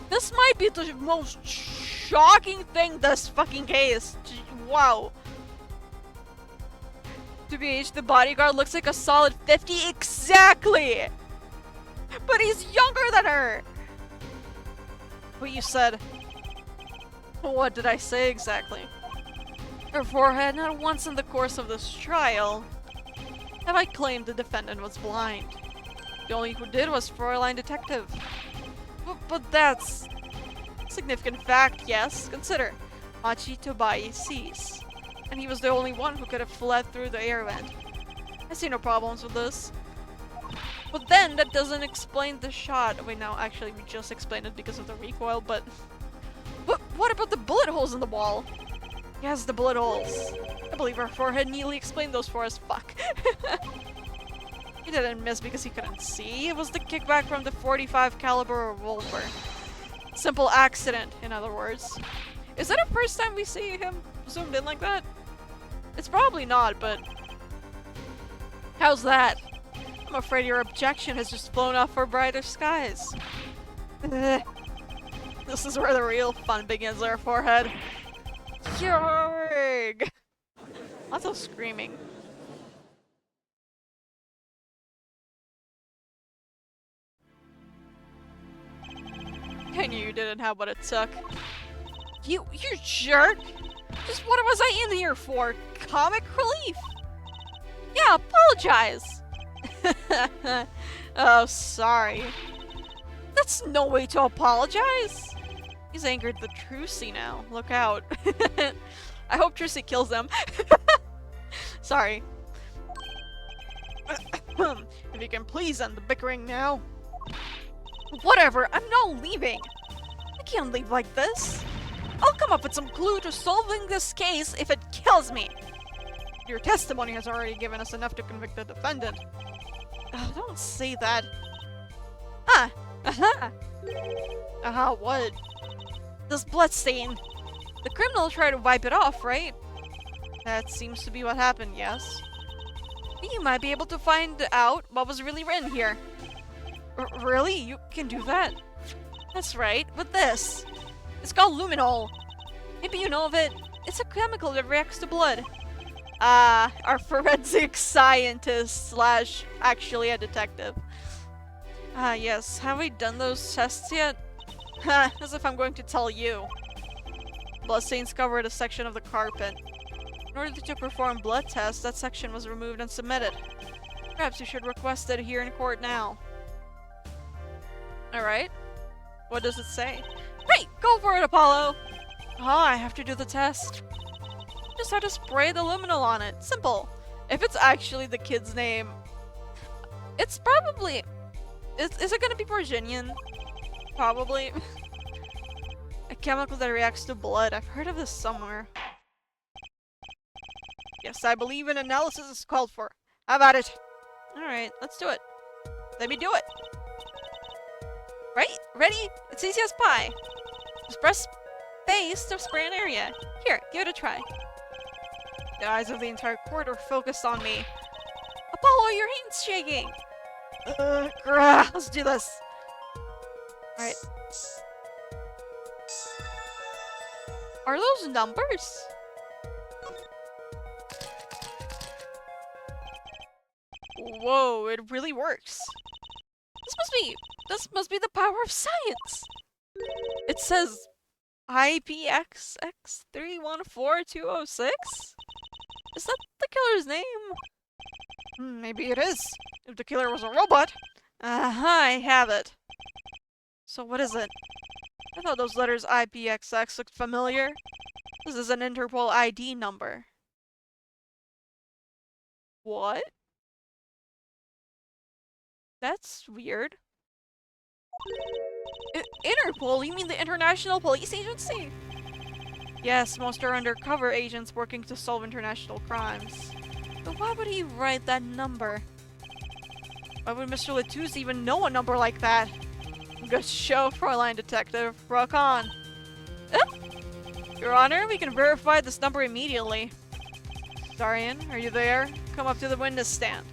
This might be the most shocking thing this fucking case. Wow. To be aged, the bodyguard looks like a solid 50 exactly! But he's younger than her! What you said. What did I say exactly? Her forehead, not once in the course of this trial have I claimed the defendant was blind. The only who did was Fräulein detective. But that's a significant fact, yes. Consider, Machi Tobae sees. And he was the only one who could have fled through the air vent. I see no problems with this. But then, that doesn't explain the shot. Wait, no, actually, we just explained it because of the recoil, but what about the bullet holes in the wall? Yes, the bullet holes. I believe our forehead neatly explained those for us. Fuck. He didn't miss because he couldn't see. It was the kickback from the 45 caliber revolver. Simple accident, in other words. Is that the first time we see him zoomed in like that? It's probably not, but... How's that? I'm afraid your objection has just flown off for brighter skies. This is where the real fun begins, our forehead. Yarg! Lots of screaming. I knew you didn't have what it took. You jerk! Just what was I in here for? Comic relief? Yeah, apologize! Oh, sorry. That's no way to apologize! He's angered the Trucy now. Look out. I hope Trucy kills them. Sorry. If you can please end the bickering now. Whatever, I'm not leaving. I can't leave like this. I'll come up with some clue to solving this case if it kills me. Your testimony has already given us enough to convict the defendant. Don't say that. Ah! Aha! Aha, what? This bloodstain. The criminal tried to wipe it off, right? That seems to be what happened, yes. You might be able to find out what was really written here. Really? You can do that? That's right, with this. It's called luminol. Maybe you know of it. It's a chemical that reacts to blood. Our forensic scientist slash actually a detective. Yes. Have we done those tests yet? As if I'm going to tell you. Bloodstains covered a section of the carpet. In order to perform blood tests, that section was removed and submitted. Perhaps you should request it here in court now. Alright. What does it say? Great! Go for it, Apollo! I have to do the test. Just have to spray the luminol on it. Simple. If it's actually the kid's name... It's probably... Is it gonna be Virginian? Probably. A chemical that reacts to blood. I've heard of this somewhere. Yes, I believe an analysis is called for. How about it? Alright, let's do it. Let me do it. Right? Ready? It's easy as pie. Just press space to spray an area. Here, give it a try. The eyes of the entire court are focused on me. Apollo, your hand's shaking! Let's do this. Alright. Are those numbers? Whoa, it really works. This must be the power of science. It says IPXX314206? Is that the killer's name? Maybe it is. If the killer was a robot. I have it. So what is it? I thought those letters IPXX looked familiar. This is an Interpol ID number. What? That's weird. Interpol? You mean the International Police Agency? Yes, most are undercover agents working to solve international crimes. But why would he write that number? Why would Mr. Latouche even know a number like that? Good show, Fräulein Detective. Rock on. Your Honor, we can verify this number immediately. Darian, are you there? Come up to the witness stand.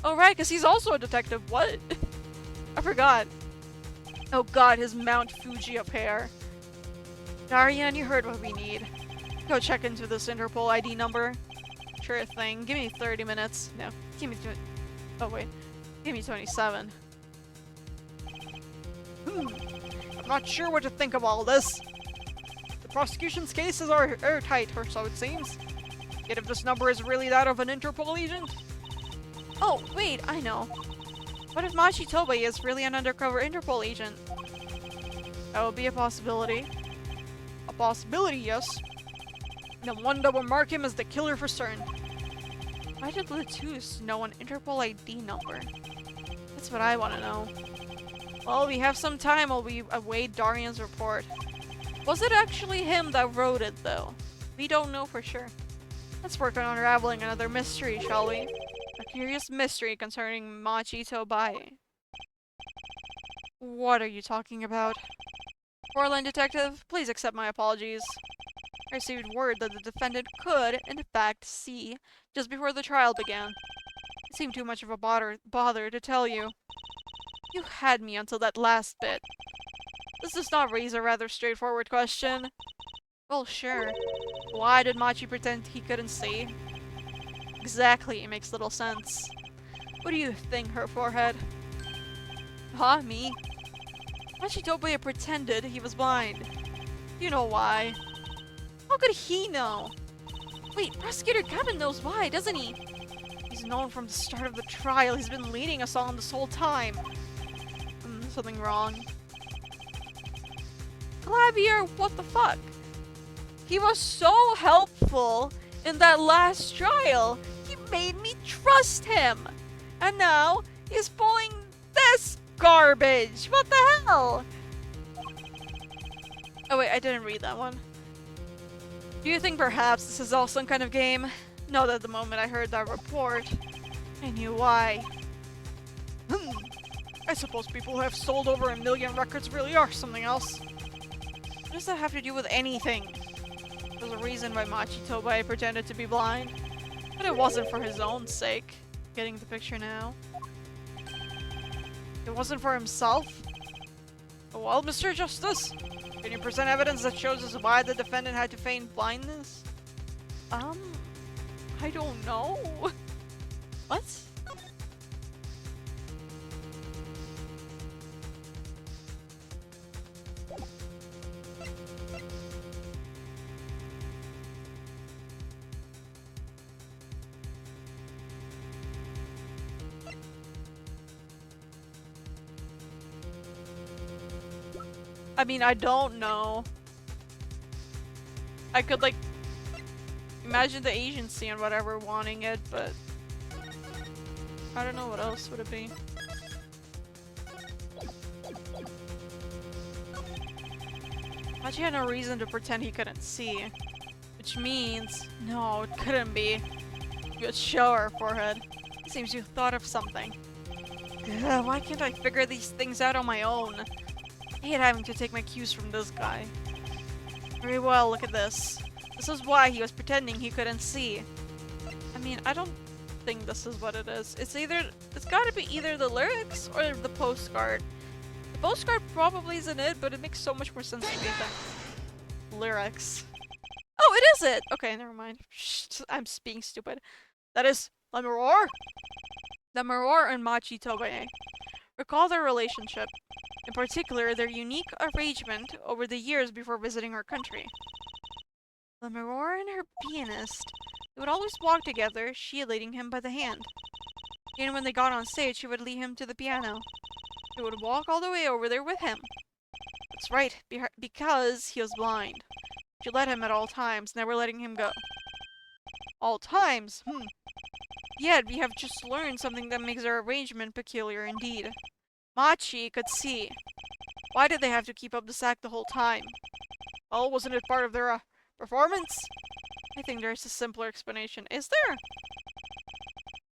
Oh right, because he's also a detective. What? I forgot. Oh god, his Mount Fuji of hair. Darian, you heard what we need. Go check into this Interpol ID number. Sure thing. Give me 30 minutes. No, give me... Oh wait. Give me 27. I'm not sure what to think of all this. The prosecution's cases are airtight, or so it seems. Yet if this number is really that of an Interpol agent... Oh, wait, I know. What if Machi Tobe is really an undercover Interpol agent? That would be a possibility. A possibility, yes. No wonder we'll mark him as the killer for certain. Why did Latouche know an Interpol ID number? That's what I want to know. Well, we have some time while we await Darian's report. Was it actually him that wrote it, though? We don't know for sure. Let's work on unraveling another mystery, shall we? A curious mystery concerning Machi Tobai. What are you talking about? Portland detective, please accept my apologies. I received word that the defendant could, in fact, see just before the trial began. It seemed too much of a bother to tell you. You had me until that last bit. This does not raise a rather straightforward question. Well, sure. Why did Machi pretend he couldn't see? Exactly, it makes little sense. What do you think, her forehead? Huh, me? Machi Tobai pretended he was blind. You know why. How could he know? Wait, Prosecutor Gavin knows why, doesn't he? He's known from the start of the trial. He's been leading us on this whole time. Something wrong. Clavier, what the fuck? He was so helpful in that last trial. He made me trust him. And now he's pulling this garbage. What the hell? Oh wait, I didn't read that one. Do you think perhaps this is all some kind of game? Not at the moment I heard that report. I knew why. I suppose people who have sold over 1 million records really are something else. What does that have to do with anything? There's a reason why Machi Tobai pretended to be blind. But it wasn't for his own sake. Getting the picture now. It wasn't for himself? Well, Mr. Justice, can you present evidence that shows us why the defendant had to feign blindness? I don't know. What? I mean, I don't know. I could, like, imagine the agency and whatever wanting it, but I don't know what else would it be. Machi had no reason to pretend he couldn't see. Which means, no, it couldn't be. Good show, her forehead. It seems you thought of something. Ugh, why can't I figure these things out on my own? I hate having to take my cues from this guy. Very well, look at this. This is why he was pretending he couldn't see. I mean, I don't think this is what it is. It's gotta be either the lyrics or the postcard. The postcard probably isn't it, but it makes so much more sense to me than lyrics. Oh, it is it! Okay, never mind. Shh, I'm being stupid. That is Lamiroir? Lamiroir and Machi Tobai. Recall their relationship. In particular, their unique arrangement over the years before visiting our country. Lamiroir and her pianist. They would always walk together, she leading him by the hand. Even when they got on stage, she would lead him to the piano. She would walk all the way over there with him. That's right, because he was blind. She led him at all times, never letting him go. All times? Yet, we have just learned something that makes their arrangement peculiar indeed. Machi could see. Why did they have to keep up this act the whole time? Well, wasn't it part of their performance? I think there's a simpler explanation. Is there?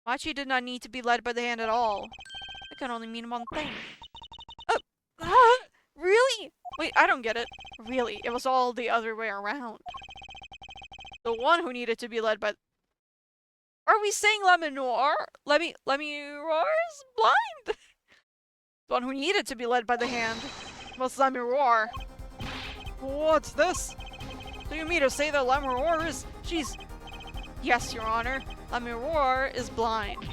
Machi did not need to be led by the hand at all. It can only mean one thing. Really? Wait, I don't get it. Really, it was all the other way around. The one who needed to be led by... Are we saying Lamiroir? Lamiroir's blind? The one who needed to be led by the hand was Lamiroir. What's this? Do you mean to say that Lamiroir is... Yes, Your Honor. Lamiroir is blind.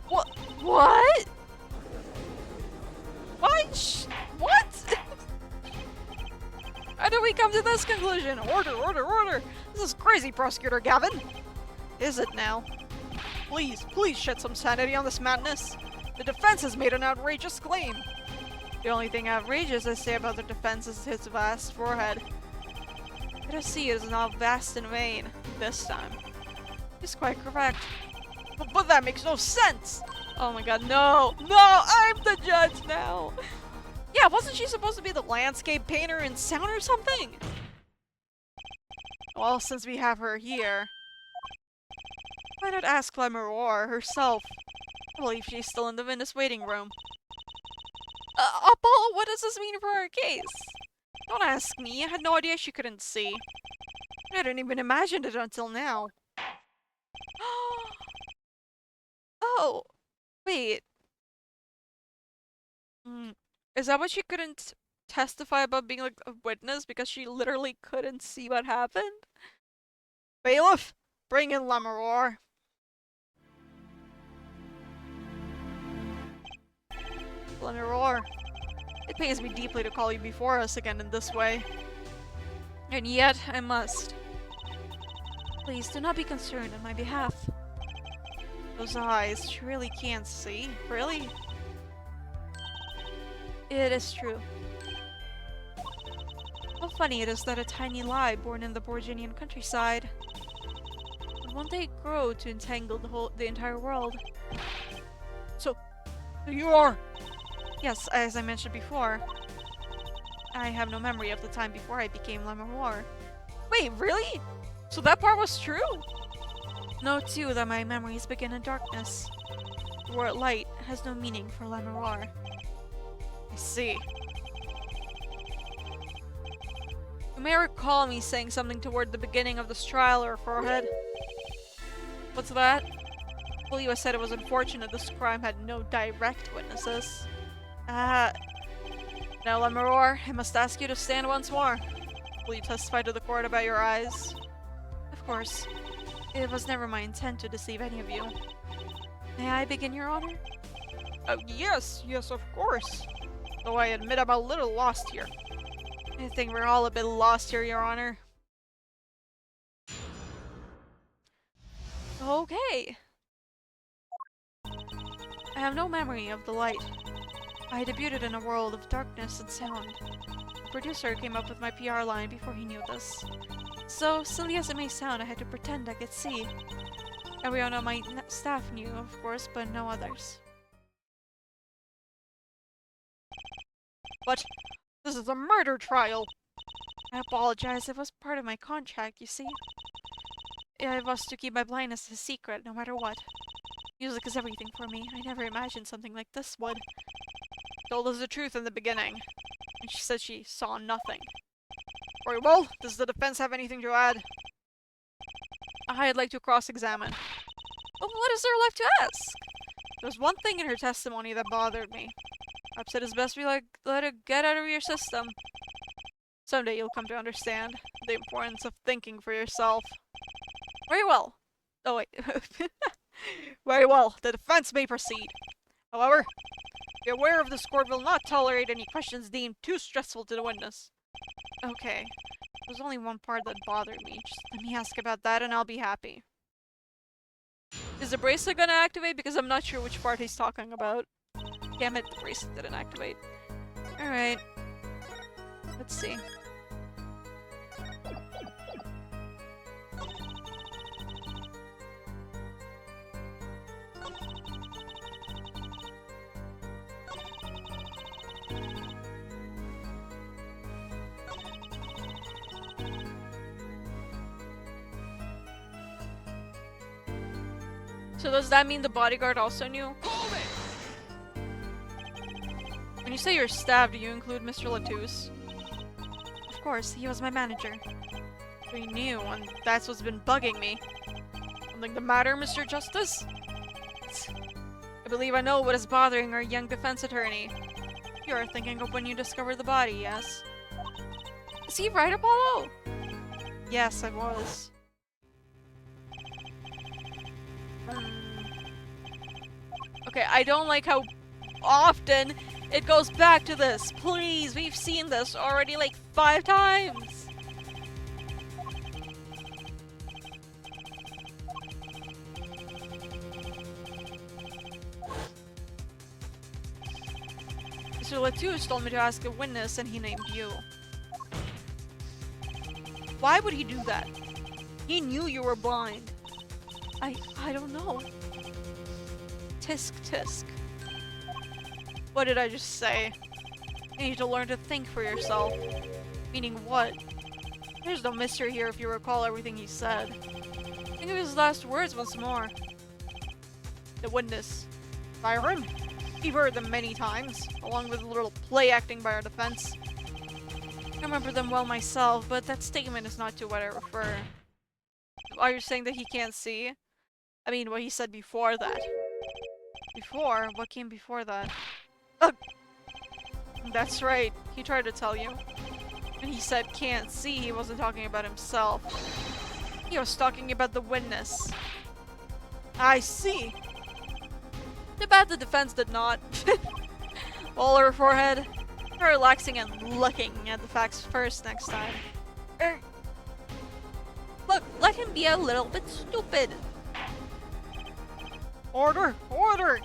What? What? What? What? How do we come to this conclusion? Order, order, order! This is crazy, Prosecutor Gavin! Is it now? Please, please shed some sanity on this madness. The defense has made an outrageous claim. The only thing outrageous I say about the defense is his vast forehead. Let us see, it is not vast in vain, this time. He's quite correct. But that makes no sense! Oh my god, no! No! I'm the judge now! Yeah, Yeah, wasn't she supposed to be the landscape painter in sound or something? Well, since we have her here, why not ask Lamiroir herself? I believe she's still in the Venus waiting room. Apollo, what does this mean for our case? Don't ask me. I had no idea she couldn't see. I hadn't even imagined it until now. Oh, wait. Is that why she couldn't testify about being like a witness? Because she literally couldn't see what happened? Bailiff, bring in Lamiroir. Lamiroir, it pains me deeply to call you before us again in this way. And yet, I must. Please, do not be concerned on my behalf. Those eyes, she really can't see. Really? It is true. How funny it is that a tiny lie born in the Borginian countryside would one day grow to entangle the entire world. So, you are... Yes, as I mentioned before, I have no memory of the time before I became Lamiroir. Wait, really? So that part was true? Note too that my memories begin in darkness. The word light has no meaning for Lamiroir. I see. You may recall me saying something toward the beginning of this trial or forehead. What's that? I believe I said it was unfortunate this crime had no direct witnesses. Now Lamiroir, I must ask you to stand once more. Will you testify to the court about your eyes? Of course. It was never my intent to deceive any of you. May I begin, Your Honor? Yes, of course. Though I admit I'm a little lost here. I think we're all a bit lost here, Your Honor. Okay. I have no memory of the light. I debuted in a world of darkness and sound. The producer came up with my PR line before he knew this. So, silly as it may sound, I had to pretend I could see. Everyone on my staff knew, of course, but no others. But this is a murder trial! I apologize, it was part of my contract, you see. I was to keep my blindness a secret, no matter what. Music is everything for me. I never imagined something like this would. Told us the truth in the beginning, and she said she saw nothing. Very well, does the defense have anything to add? I'd like to cross-examine. But what is there left to ask? There's one thing in her testimony that bothered me. Perhaps it is best we let it get out of your system. Someday you'll come to understand the importance of thinking for yourself. Very well. Oh wait. Very well, the defense may proceed. However, be aware of this court will not tolerate any questions deemed too stressful to the witness. Okay. There's only one part that bothered me. Just let me ask about that and I'll be happy. Is the bracelet gonna activate? Because I'm not sure which part he's talking about. Damn it, the bracelet didn't activate. Alright. Let's see. So does that mean the bodyguard also knew? Hold it! When you say your staff, do you include Mr. Latouche? Of course, he was my manager. So he knew, and that's what's been bugging me. Something the matter, Mr. Justice? I believe I know what is bothering our young defense attorney. You are thinking of when you discovered the body, yes? Is he right, Apollo? Yes, I was. Okay, I don't like how often it goes back to this. Please, we've seen this already like 5 times. Mr. Latouche told me to ask a witness and he named you. Why would he do that? He knew you were blind. I don't know. Tisk tisk. What did I just say? You need to learn to think for yourself. Meaning what? There's no mystery here if you recall everything he said. Think of his last words once more. The witness. Byron? We've heard them many times, along with a little play acting by our defense. I remember them well myself, but that statement is not to what I refer. Are you saying that he can't see? I mean, what he said before that. Before? What came before that? Ugh! That's right, he tried to tell you. When he said can't see, he wasn't talking about himself. He was talking about the witness. I see! Too bad the defense did not. Roll her forehead. Try relaxing and looking at the facts first next time. Look, let him be a little bit stupid. Order! Order!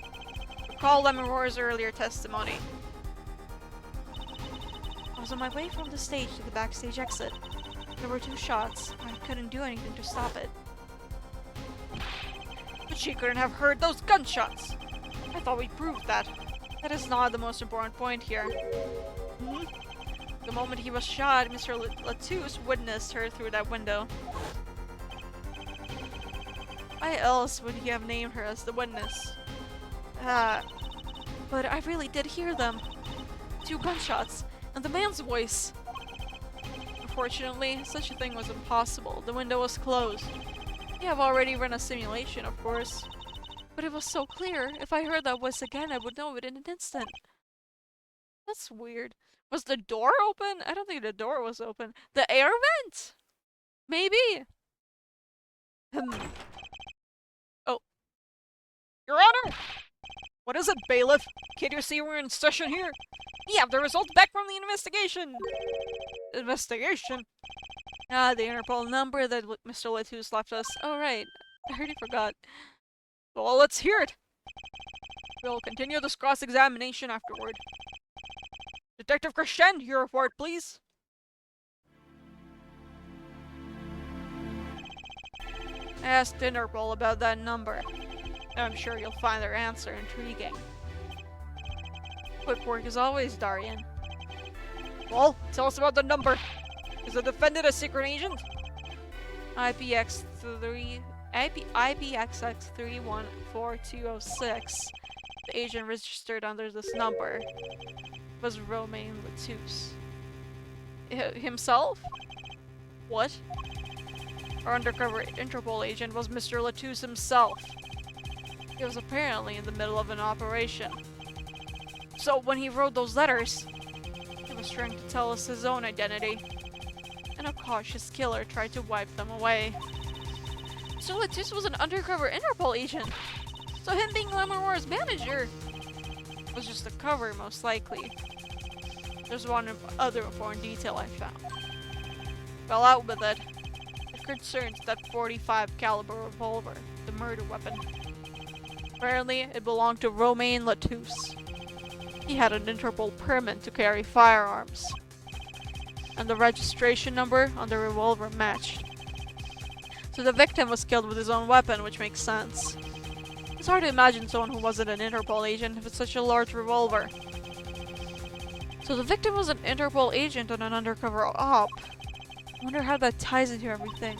Recall Lamiroir's earlier testimony. I was on my way from the stage to the backstage exit. There were 2 shots. I couldn't do anything to stop it. But she couldn't have heard those gunshots! I thought we proved that. That is not the most important point here. Hmm? The moment he was shot, Mr. Latouche witnessed her through that window. Why else would he have named her as the witness? But I really did hear them. 2 gunshots, and the man's voice. Unfortunately, such a thing was impossible. The window was closed. We have already run a simulation, of course. But it was so clear. If I heard that voice again, I would know it in an instant. That's weird. Was the door open? I don't think the door was open. The air vent? Maybe. Oh. Your Honor! What is it, bailiff? Can't you see we're in session here? We have the results back from the investigation! Investigation? Ah, the Interpol number that Mr. Latouche left us. Oh, right. I already forgot. Well, let's hear it! We'll continue this cross-examination afterward. Detective Christian, your report, please. I asked Interpol about that number. I'm sure you'll find their answer intriguing. Quick work as always, Darian. Well, tell us about the number. Is the defendant a secret agent? IPXX314206. The agent registered under this number was Romain Latouche. Himself? What? Our undercover Interpol agent was Mr. Latouche himself. He was apparently in the middle of an operation. So when he wrote those letters, he was trying to tell us his own identity. And a cautious killer tried to wipe them away. So Latouche was an undercover Interpol agent. So him being Lamiroir's manager was just a cover, most likely. There's one other important detail I found. Well, out with it. It concerns that .45 caliber revolver, the murder weapon. Apparently, it belonged to Romain Latouche. He had an Interpol permit to carry firearms. And the registration number on the revolver matched. So the victim was killed with his own weapon, which makes sense. It's hard to imagine someone who wasn't an Interpol agent with such a large revolver. So the victim was an Interpol agent and an undercover op. I wonder how that ties into everything.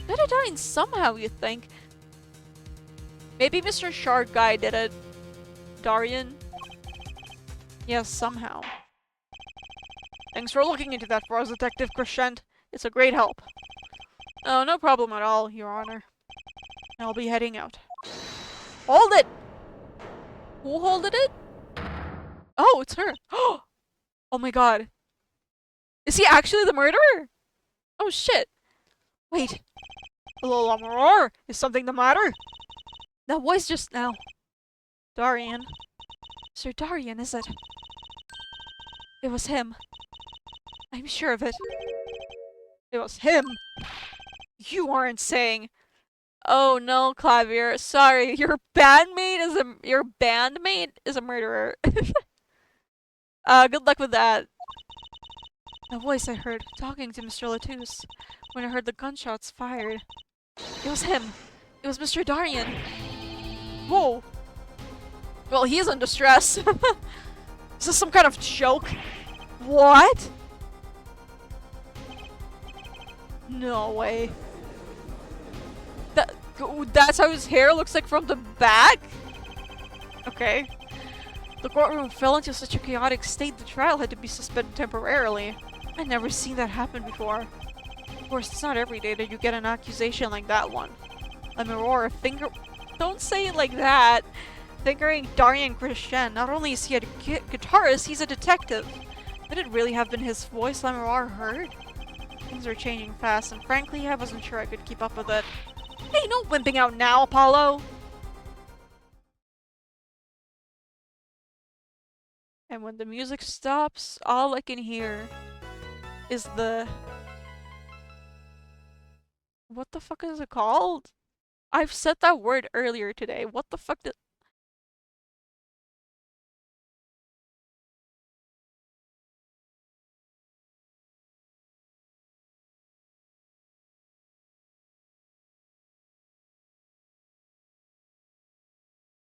Did it tie in somehow, you think? Maybe Mr. Shark Guy did it. Darian? Yes, somehow. Thanks for looking into that for us, Detective Crescent. It's a great help. Oh, no problem at all, Your Honor. I'll be heading out. Hold it! Who holded it? Oh, it's her. Oh my god. Is he actually the murderer? Oh shit. Wait. Hello, Lamiroir. Is something the matter? That voice just now. Darian. Sir Darian, is it? It was him. I'm sure of it. It was him? You aren't saying... Oh no, Clavier. Sorry, your bandmate is a murderer. Good luck with that. The voice I heard talking to Mr. Latouche when I heard the gunshots fired. It was him. It was Mr. Darian. Whoa. Well, he's under stress. Is this some kind of joke? What? No way. That's how his hair looks like from the back? Okay. The courtroom fell into such a chaotic state the trial had to be suspended temporarily. I'd never seen that happen before. Of course, it's not every day that you get an accusation like that one. Lamiroir Don't say it like that! Fingering Darian Christian, not only is he a guitarist, he's a detective. Could it really have been his voice Lamiroir heard? Things are changing fast, and frankly, I wasn't sure I could keep up with it. Hey, no wimping out now, Apollo! And when the music stops, all I can hear is the... What the fuck is it called? I've said that word earlier today. What the fuck did...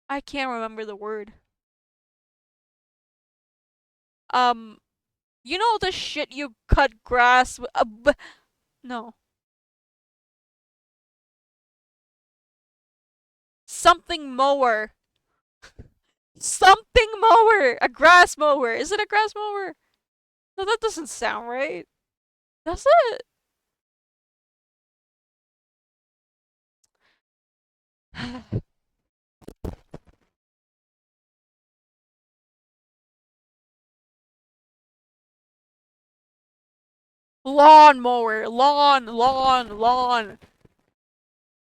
I can't remember the word. You know the shit you cut grass with... no. Something mower. Something mower! A grass mower! Is it a grass mower? No, that doesn't sound right. Does it? Lawn mower! Lawn! Lawn! Lawn!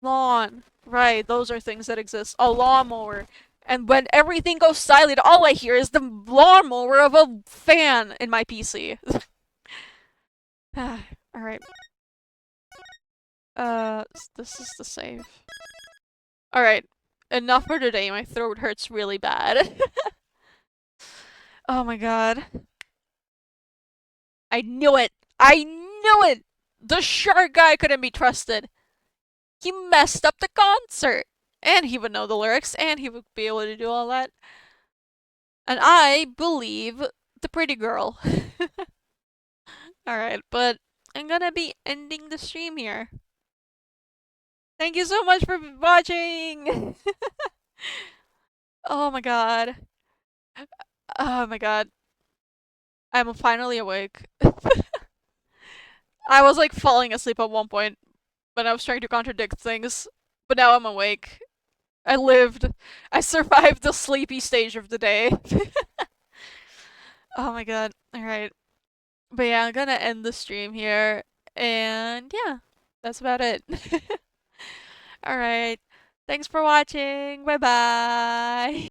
Lawn. Right, those are things that exist. A lawnmower. And when everything goes silent, all I hear is the lawnmower of a fan in my PC. Alright. This is the save. Alright. Enough for today. My throat hurts really bad. Oh my god. I knew it! I knew it! The shark guy couldn't be trusted. He messed up the concert! And he would know the lyrics, and he would be able to do all that. And I believe the pretty girl. Alright, but I'm gonna be ending the stream here. Thank you so much for watching! Oh my god. Oh my god. I'm finally awake. I was like falling asleep at one point, but I was trying to contradict things. But now I'm awake. I lived. I survived the sleepy stage of the day. Oh my god. Alright. But yeah, I'm gonna end the stream here. And yeah, that's about it. Alright. Thanks for watching. Bye bye.